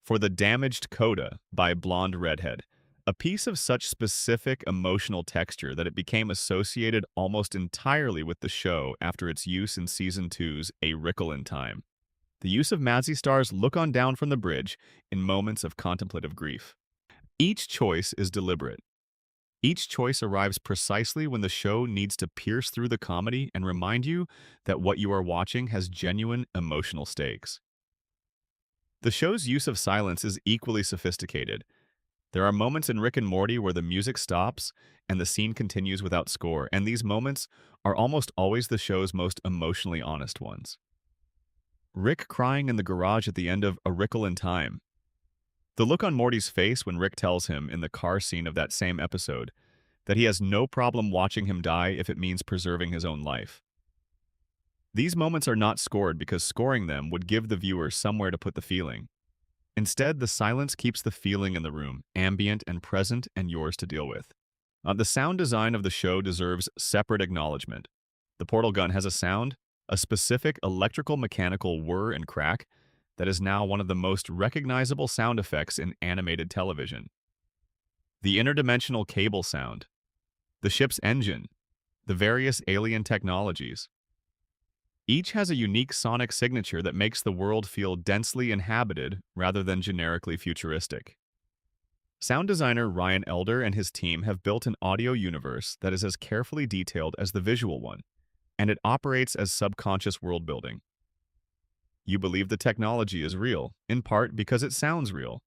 For the Damaged Coda by Blonde Redhead, a piece of such specific emotional texture that it became associated almost entirely with the show after its use in Season 2's A Wrinkle in Time. The use of Mazzy Star's Look On Down from the Bridge in moments of contemplative grief. Each choice is deliberate. Each choice arrives precisely when the show needs to pierce through the comedy and remind you that what you are watching has genuine emotional stakes. The show's use of silence is equally sophisticated. There are moments in Rick and Morty where the music stops and the scene continues without score, and these moments are almost always the show's most emotionally honest ones. Rick crying in the garage at the end of A Wrinkle in Time. The look on Morty's face when Rick tells him in the car scene of that same episode that he has no problem watching him die if it means preserving his own life. These moments are not scored because scoring them would give the viewer somewhere to put the feeling. Instead, the silence keeps the feeling in the room, ambient and present and yours to deal with. The sound design of the show deserves separate acknowledgement. The portal gun has a sound, a specific electrical-mechanical whir and crack, that is now one of the most recognizable sound effects in animated television. The interdimensional cable sound, the ship's engine, the various alien technologies. Each has a unique sonic signature that makes the world feel densely inhabited rather than generically futuristic. Sound designer Ryan Elder and his team have built an audio universe that is as carefully detailed as the visual one. and it operates as subconscious world building. You believe the technology is real, in part because it sounds real.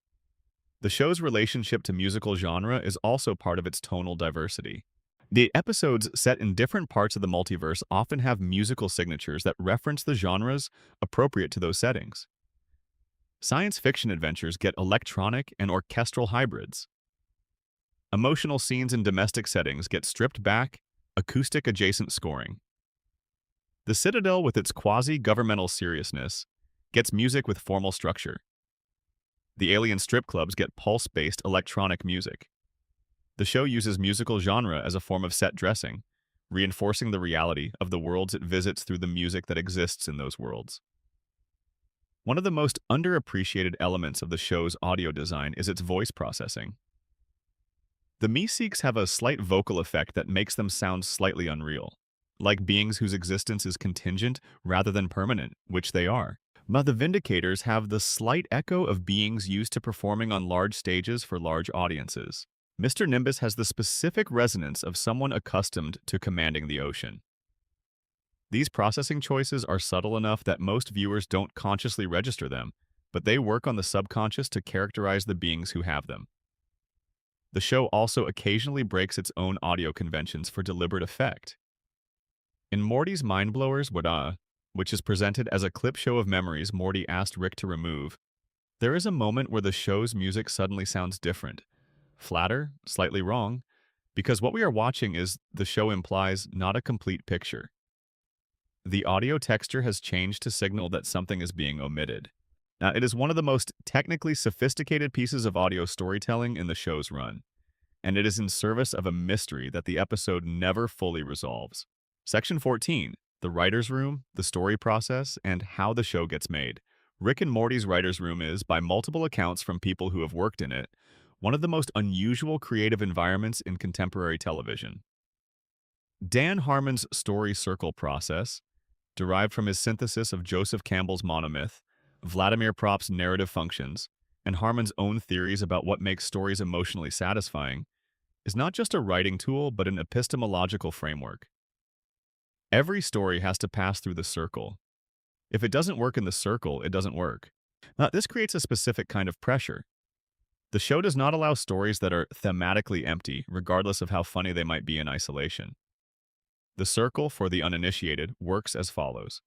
The show's relationship to musical genre is also part of its tonal diversity. The episodes set in different parts of the multiverse often have musical signatures that reference the genres appropriate to those settings. Science fiction adventures get electronic and orchestral hybrids. Emotional scenes in domestic settings get stripped back, acoustic-adjacent scoring. The Citadel, with its quasi-governmental seriousness, gets music with formal structure. The alien strip clubs get pulse-based electronic music. The show uses musical genre as a form of set dressing, reinforcing the reality of the worlds it visits through the music that exists in those worlds. One of the most underappreciated elements of the show's audio design is its voice processing. The Meeseeks have a slight vocal effect that makes them sound slightly unreal, like beings whose existence is contingent rather than permanent, which they are. But the Vindicators have the slight echo of beings used to performing on large stages for large audiences. Mr. Nimbus has the specific resonance of someone accustomed to commanding the ocean. These processing choices are subtle enough that most viewers don't consciously register them, but they work on the subconscious to characterize the beings who have them. The show also occasionally breaks its own audio conventions for deliberate effect. In Morty's Mind Blowers Wada, which is presented as a clip show of memories Morty asked Rick to remove, there is a moment where the show's music suddenly sounds different, flatter, slightly wrong, because what we are watching is, the show implies, not a complete picture. The audio texture has changed to signal that something is being omitted. Now, it is one of the most technically sophisticated pieces of audio storytelling in the show's run, and it is in service of a mystery that the episode never fully resolves. Section 14, the writer's room, the story process, and how the show gets made. Rick and Morty's writer's room is, by multiple accounts from people who have worked in it, one of the most unusual creative environments in contemporary television. Dan Harmon's story circle process, derived from his synthesis of Joseph Campbell's monomyth, Vladimir Prop's narrative functions, and Harmon's own theories about what makes stories emotionally satisfying, is not just a writing tool but an epistemological framework. Every story has to pass through the circle. If it doesn't work in the circle, it doesn't work. Now, this creates a specific kind of pressure. The show does not allow stories that are thematically empty, regardless of how funny they might be in isolation. The circle, for the uninitiated, works as follows.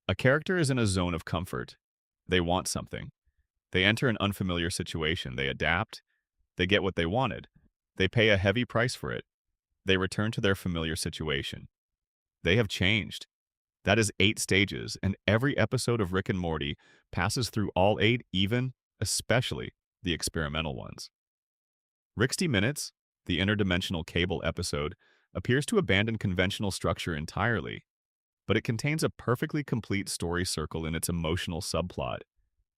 A character is in a zone of comfort. They want something. They enter an unfamiliar situation. They adapt. They get what they wanted. They pay a heavy price for it. They return to their familiar situation. They have changed. That is 8 stages, and every episode of Rick and Morty passes through all 8, even, especially, the experimental ones. 60 Minutes, the interdimensional cable episode, appears to abandon conventional structure entirely, but it contains a perfectly complete story circle in its emotional subplot,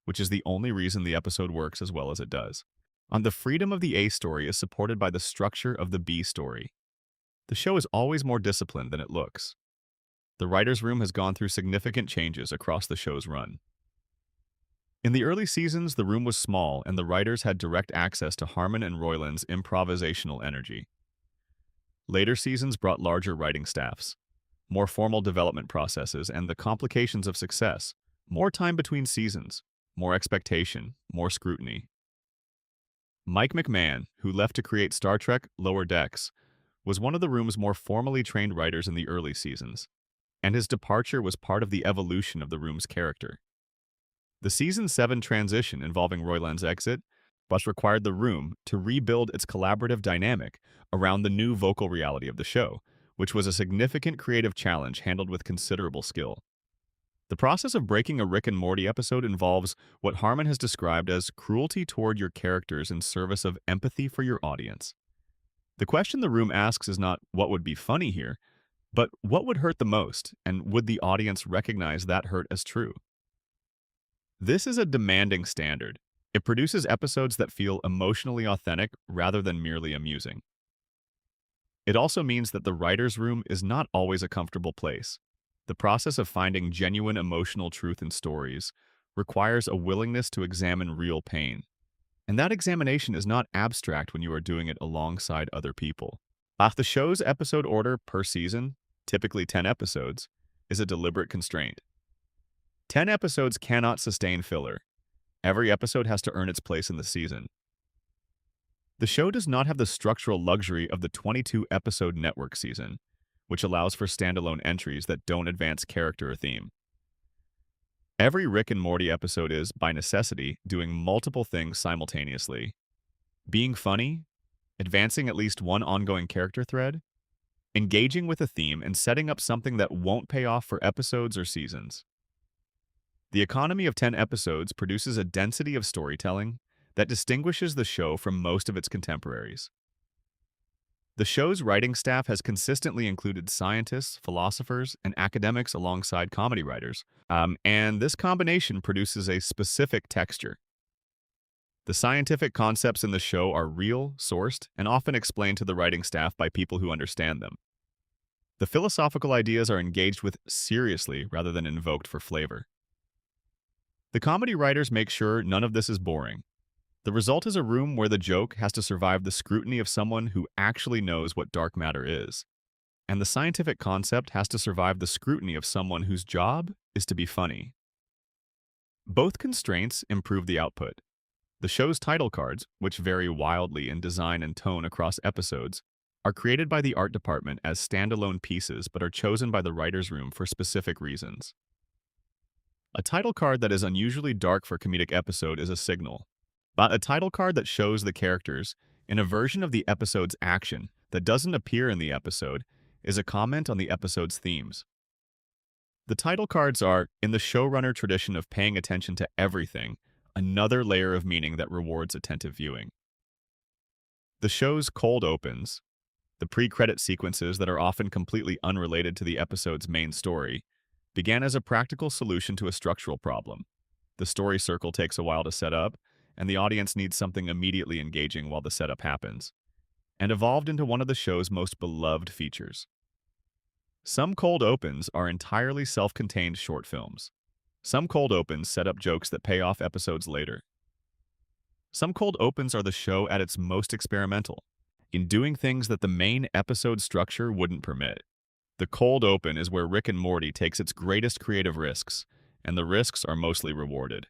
which is the only reason the episode works as well as it does. The freedom of the A story is supported by the structure of the B story. The show is always more disciplined than it looks. The writer's room has gone through significant changes across the show's run. In the early seasons, the room was small and the writers had direct access to Harmon and Roiland's improvisational energy. Later seasons brought larger writing staffs, more formal development processes, and the complications of success, more time between seasons, more expectation, more scrutiny. Mike McMahon, who left to create Star Trek Lower Decks, was one of the room's more formally trained writers in the early seasons, and his departure was part of the evolution of the room's character. The Season 7 transition involving Roiland's exit but required the room to rebuild its collaborative dynamic around the new vocal reality of the show, which was a significant creative challenge handled with considerable skill. The process of breaking a Rick and Morty episode involves what Harmon has described as cruelty toward your characters in service of empathy for your audience. The question the room asks is not what would be funny here, but what would hurt the most, and would the audience recognize that hurt as true? This is a demanding standard. It produces episodes that feel emotionally authentic rather than merely amusing. It also means that the writer's room is not always a comfortable place. The process of finding genuine emotional truth in stories requires a willingness to examine real pain. And that examination is not abstract when you are doing it alongside other people. The show's episode order per season typically 10 episodes, is a deliberate constraint. 10 episodes cannot sustain filler. Every episode has to earn its place in the season. The show does not have the structural luxury of the 22-episode network season, which allows for standalone entries that don't advance character or theme. Every Rick and Morty episode is, by necessity, doing multiple things simultaneously. Being funny, advancing at least one ongoing character thread, engaging with a theme, and setting up something that won't pay off for episodes or seasons. The economy of 10 episodes produces a density of storytelling that distinguishes the show from most of its contemporaries. The show's writing staff has consistently included scientists, philosophers, and academics alongside comedy writers, and this combination produces a specific texture. The scientific concepts in the show are real, sourced, and often explained to the writing staff by people who understand them. The philosophical ideas are engaged with seriously rather than invoked for flavor. The comedy writers make sure none of this is boring. The result is a room where the joke has to survive the scrutiny of someone who actually knows what dark matter is, and the scientific concept has to survive the scrutiny of someone whose job is to be funny. Both constraints improve the output. The show's title cards, which vary wildly in design and tone across episodes, are created by the art department as standalone pieces but are chosen by the writer's room for specific reasons. A title card that is unusually dark for a comedic episode is a signal, but a title card that shows the characters in a version of the episode's action that doesn't appear in the episode is a comment on the episode's themes. The title cards are, in the showrunner tradition of paying attention to everything, another layer of meaning that rewards attentive viewing. The show's cold opens, the pre-credit sequences that are often completely unrelated to the episode's main story, began as a practical solution to a structural problem. The story circle takes a while to set up, and the audience needs something immediately engaging while the setup happens, and evolved into one of the show's most beloved features. Some cold opens are entirely self-contained short films. Some cold opens set up jokes that pay off episodes later. Some cold opens are the show at its most experimental, in doing things that the main episode structure wouldn't permit. The cold open is where Rick and Morty takes its greatest creative risks, and the risks are mostly rewarded.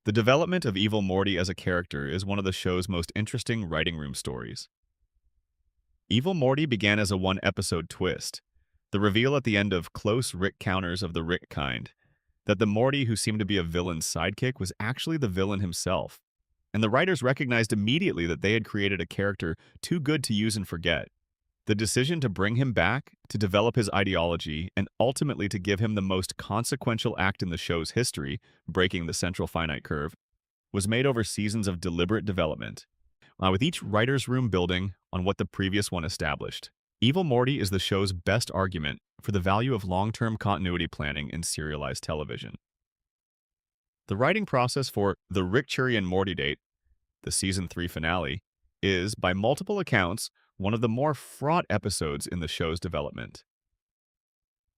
The development of Evil Morty as a character is one of the show's most interesting writing room stories. Evil Morty began as a one-episode twist, the reveal at the end of Close Rick Counters of the Rick Kind, that the Morty who seemed to be a villain's sidekick was actually the villain himself, and the writers recognized immediately that they had created a character too good to use and forget. The decision to bring him back, to develop his ideology, and ultimately to give him the most consequential act in the show's history, breaking the central finite curve, was made over seasons of deliberate development, with each writer's room building on what the previous one established. Evil Morty is the show's best argument for the value of long-term continuity planning in serialized television. The writing process for The Rick, Chury, and Morty Date, the Season 3 finale, is, by multiple accounts, one of the more fraught episodes in the show's development.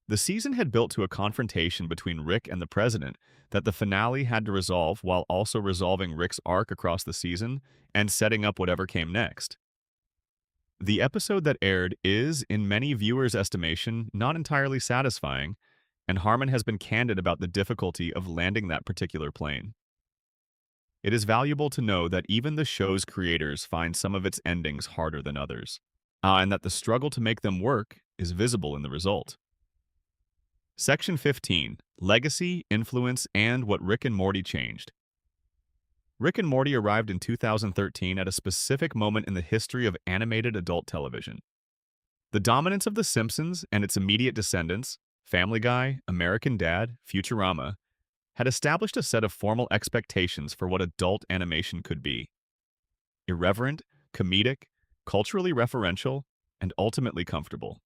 The season had built to a confrontation between Rick and the president that the finale had to resolve while also resolving Rick's arc across the season and setting up whatever came next. The episode that aired is, in many viewers' estimation, not entirely satisfying, and Harmon has been candid about the difficulty of landing that particular plane. It is valuable to know that even the show's creators find some of its endings harder than others, and that the struggle to make them work is visible in the result. Section 15. Legacy, Influence, and What Rick and Morty Changed. Rick and Morty arrived in 2013 at a specific moment in the history of animated adult television. The dominance of The Simpsons and its immediate descendants, Family Guy, American Dad, Futurama, had established a set of formal expectations for what adult animation could be. Irreverent, comedic, culturally referential, and ultimately comfortable.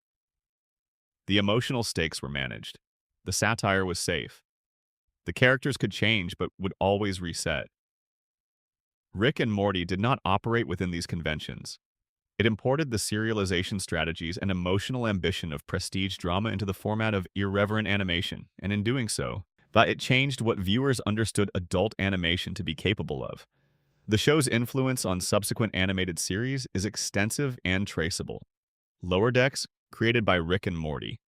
The emotional stakes were managed. The satire was safe. The characters could change but would always reset. Rick and Morty did not operate within these conventions. It imported the serialization strategies and emotional ambition of prestige drama into the format of irreverent animation, and in doing so, it changed what viewers understood adult animation to be capable of. The show's influence on subsequent animated series is extensive and traceable. Lower Decks, created by Rick and Morty.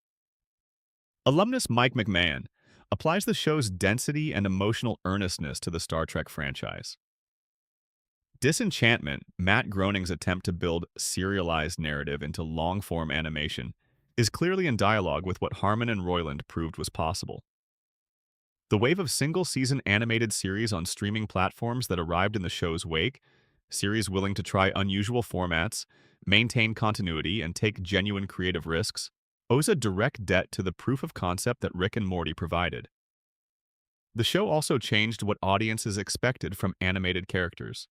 Alumnus Mike McMahon applies the show's density and emotional earnestness to the Star Trek franchise. Disenchantment, Matt Groening's attempt to build serialized narrative into long-form animation, is clearly in dialogue with what Harmon and Roiland proved was possible. The wave of single-season animated series on streaming platforms that arrived in the show's wake, series willing to try unusual formats, maintain continuity, and take genuine creative risks, owes a direct debt to the proof of concept that Rick and Morty provided. The show also changed what audiences expected from animated characters.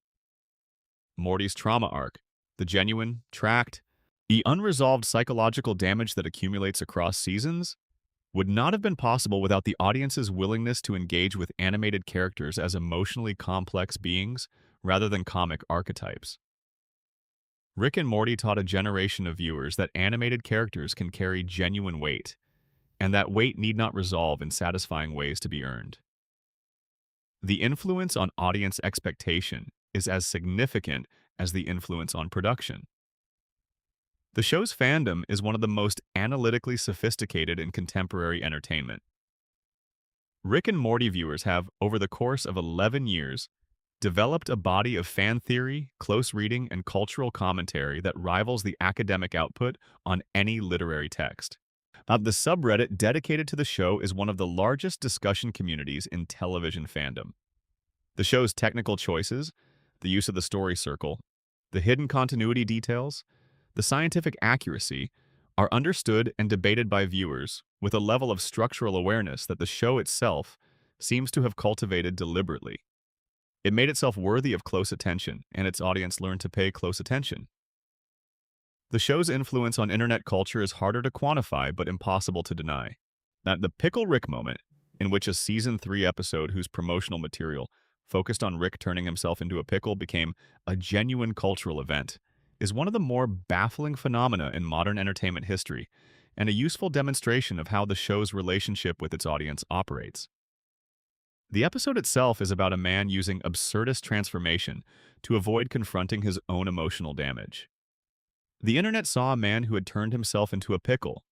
Morty's trauma arc, the genuine, tracked, the unresolved psychological damage that accumulates across seasons, would not have been possible without the audience's willingness to engage with animated characters as emotionally complex beings rather than comic archetypes. Rick and Morty taught a generation of viewers that animated characters can carry genuine weight, and that weight need not resolve in satisfying ways to be earned. The influence on audience expectation is as significant as the influence on production. The show's fandom is one of the most analytically sophisticated in contemporary entertainment. Rick and Morty viewers have, over the course of 11 years, developed a body of fan theory, close reading, and cultural commentary that rivals the academic output on any literary text. The subreddit dedicated to the show is one of the largest discussion communities in television fandom. The show's technical choices, the use of the story circle, the hidden continuity details, the scientific accuracy, are understood and debated by viewers with a level of structural awareness that the show itself seems to have cultivated deliberately. It made itself worthy of close attention, and its audience learned to pay close attention. The show's influence on internet culture is harder to quantify but impossible to deny. The Pickle Rick moment, in which a Season 3 episode whose promotional material focused on Rick turning himself into a pickle became a genuine cultural event, is one of the more baffling phenomena in modern entertainment history, and a useful demonstration of how the show's relationship with its audience operates. The episode itself is about a man using absurdist transformation to avoid confronting his own emotional damage. The internet saw a man who had turned himself into a pickle.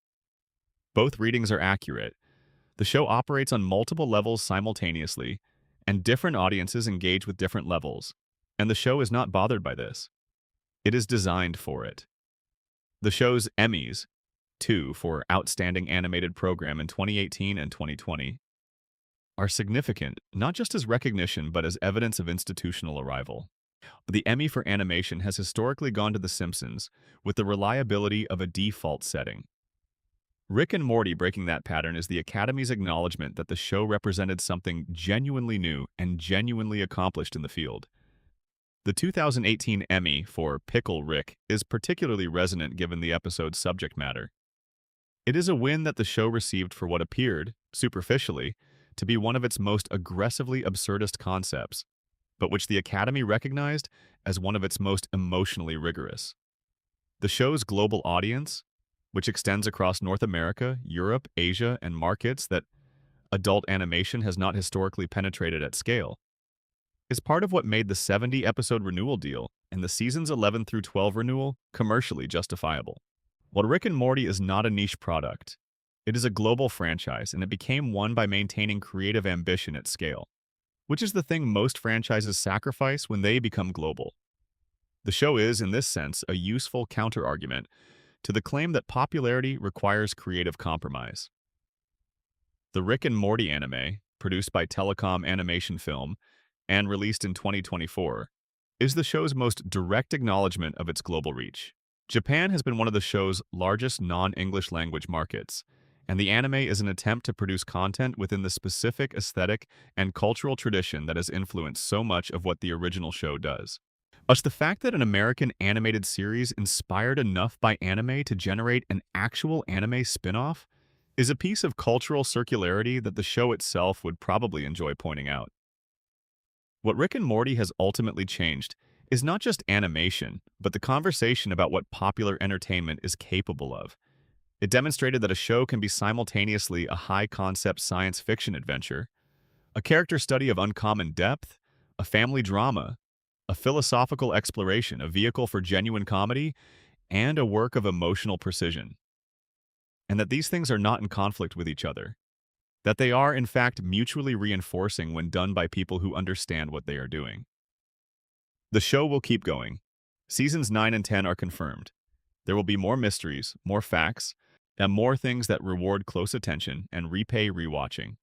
Both readings are accurate. The show operates on multiple levels simultaneously, and different audiences engage with different levels, and the show is not bothered by this. It is designed for it. The show's Emmys, 2 for Outstanding Animated Program in 2018 and 2020, are significant not just as recognition but as evidence of institutional arrival. The Emmy for animation has historically gone to The Simpsons with the reliability of a default setting. Rick and Morty breaking that pattern is the Academy's acknowledgement that the show represented something genuinely new and genuinely accomplished in the field. The 2018 Emmy for Pickle Rick is particularly resonant given the episode's subject matter. It is a win that the show received for what appeared, superficially, to be one of its most aggressively absurdist concepts, but which the Academy recognized as one of its most emotionally rigorous. The show's global audience, which extends across North America, Europe, Asia, and markets that adult animation has not historically penetrated at scale, is part of what made the 70-episode renewal deal and the seasons 11 through 12 renewal commercially justifiable. While Rick and Morty is not a niche product, it is a global franchise, and it became one by maintaining creative ambition at scale, which is the thing most franchises sacrifice when they become global. The show is, in this sense, a useful counter-argument to the claim that popularity requires creative compromise. The Rick and Morty anime, produced by Telecom Animation Film and released in 2024, is the show's most direct acknowledgement of its global reach. Japan has been one of the show's largest non-English language markets, and the anime is an attempt to produce content within the specific aesthetic and cultural tradition that has influenced so much of what the original show does. Thus, the fact that an American animated series inspired enough by anime to generate an actual anime spin-off is a piece of cultural circularity that the show itself would probably enjoy pointing out. What Rick and Morty has ultimately changed is not just animation, but the conversation about what popular entertainment is capable of. It demonstrated that a show can be simultaneously a high-concept science fiction adventure, a character study of uncommon depth, a family drama, a philosophical exploration, a vehicle for genuine comedy, and a work of emotional precision. and that these things are not in conflict with each other, that they are, in fact, mutually reinforcing when done by people who understand what they are doing. The show will keep going. Seasons 9 and 10 are confirmed. There will be more mysteries, more facts, and more things that reward close attention and repay rewatching.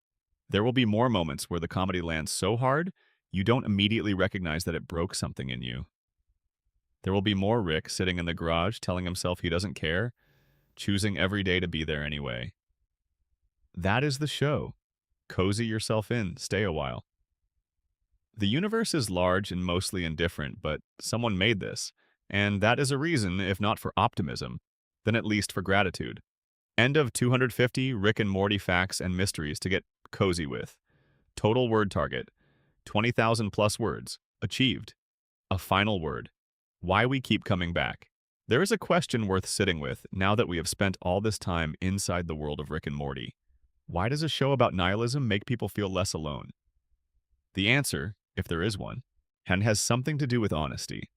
There will be more moments where the comedy lands so hard, you don't immediately recognize that it broke something in you. There will be more Rick sitting in the garage telling himself he doesn't care, choosing every day to be there anyway. That is the show. Cozy yourself in, stay a while. The universe is large and mostly indifferent, but someone made this, and that is a reason, if not for optimism, then at least for gratitude. End of 250 Rick and Morty facts and mysteries to get cozy with. Total word target, 20,000 plus words. Achieved. A final word. Why we keep coming back. There is a question worth sitting with now that we have spent all this time inside the world of Rick and Morty. Why does a show about nihilism make people feel less alone? The answer, if there is one, has something to do with honesty.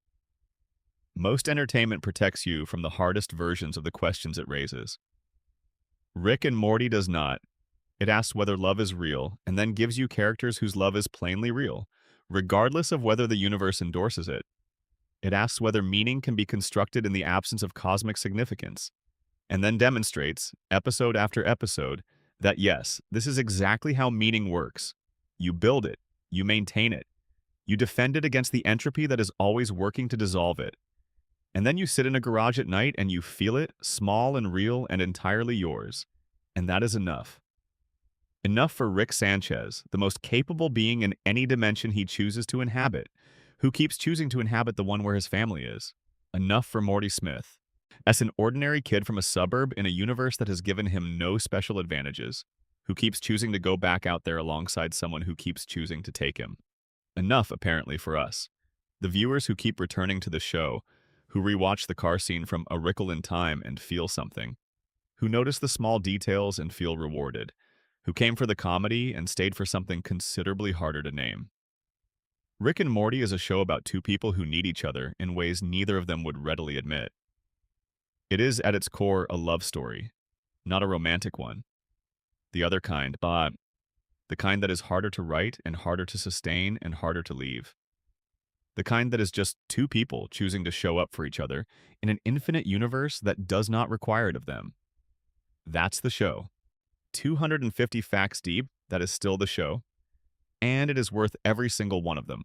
Most entertainment protects you from the hardest versions of the questions it raises. Rick and Morty does not. It asks whether love is real, and then gives you characters whose love is plainly real, regardless of whether the universe endorses it. It asks whether meaning can be constructed in the absence of cosmic significance, and then demonstrates, episode after episode, that yes, this is exactly how meaning works. You build it, you maintain it, you defend it against the entropy that is always working to dissolve it. And then you sit in a garage at night and you feel it, small and real and entirely yours. And that is enough. Enough for Rick Sanchez, the most capable being in any dimension he chooses to inhabit, who keeps choosing to inhabit the one where his family is. Enough for Morty Smith, as an ordinary kid from a suburb in a universe that has given him no special advantages, who keeps choosing to go back out there alongside someone who keeps choosing to take him. Enough, apparently, for us, the viewers who keep returning to the show, who rewatch the car scene from A Wrinkle in Time and feel something, who notice the small details and feel rewarded, who came for the comedy and stayed for something considerably harder to name. Rick and Morty is a show about two people who need each other in ways neither of them would readily admit. It is, at its core, a love story, not a romantic one. The other kind, but the kind that is harder to write and harder to sustain and harder to leave. The kind that is just two people choosing to show up for each other in an infinite universe that does not require it of them. That's the show. 250 facts deep, that is still the show. And it is worth every single one of them.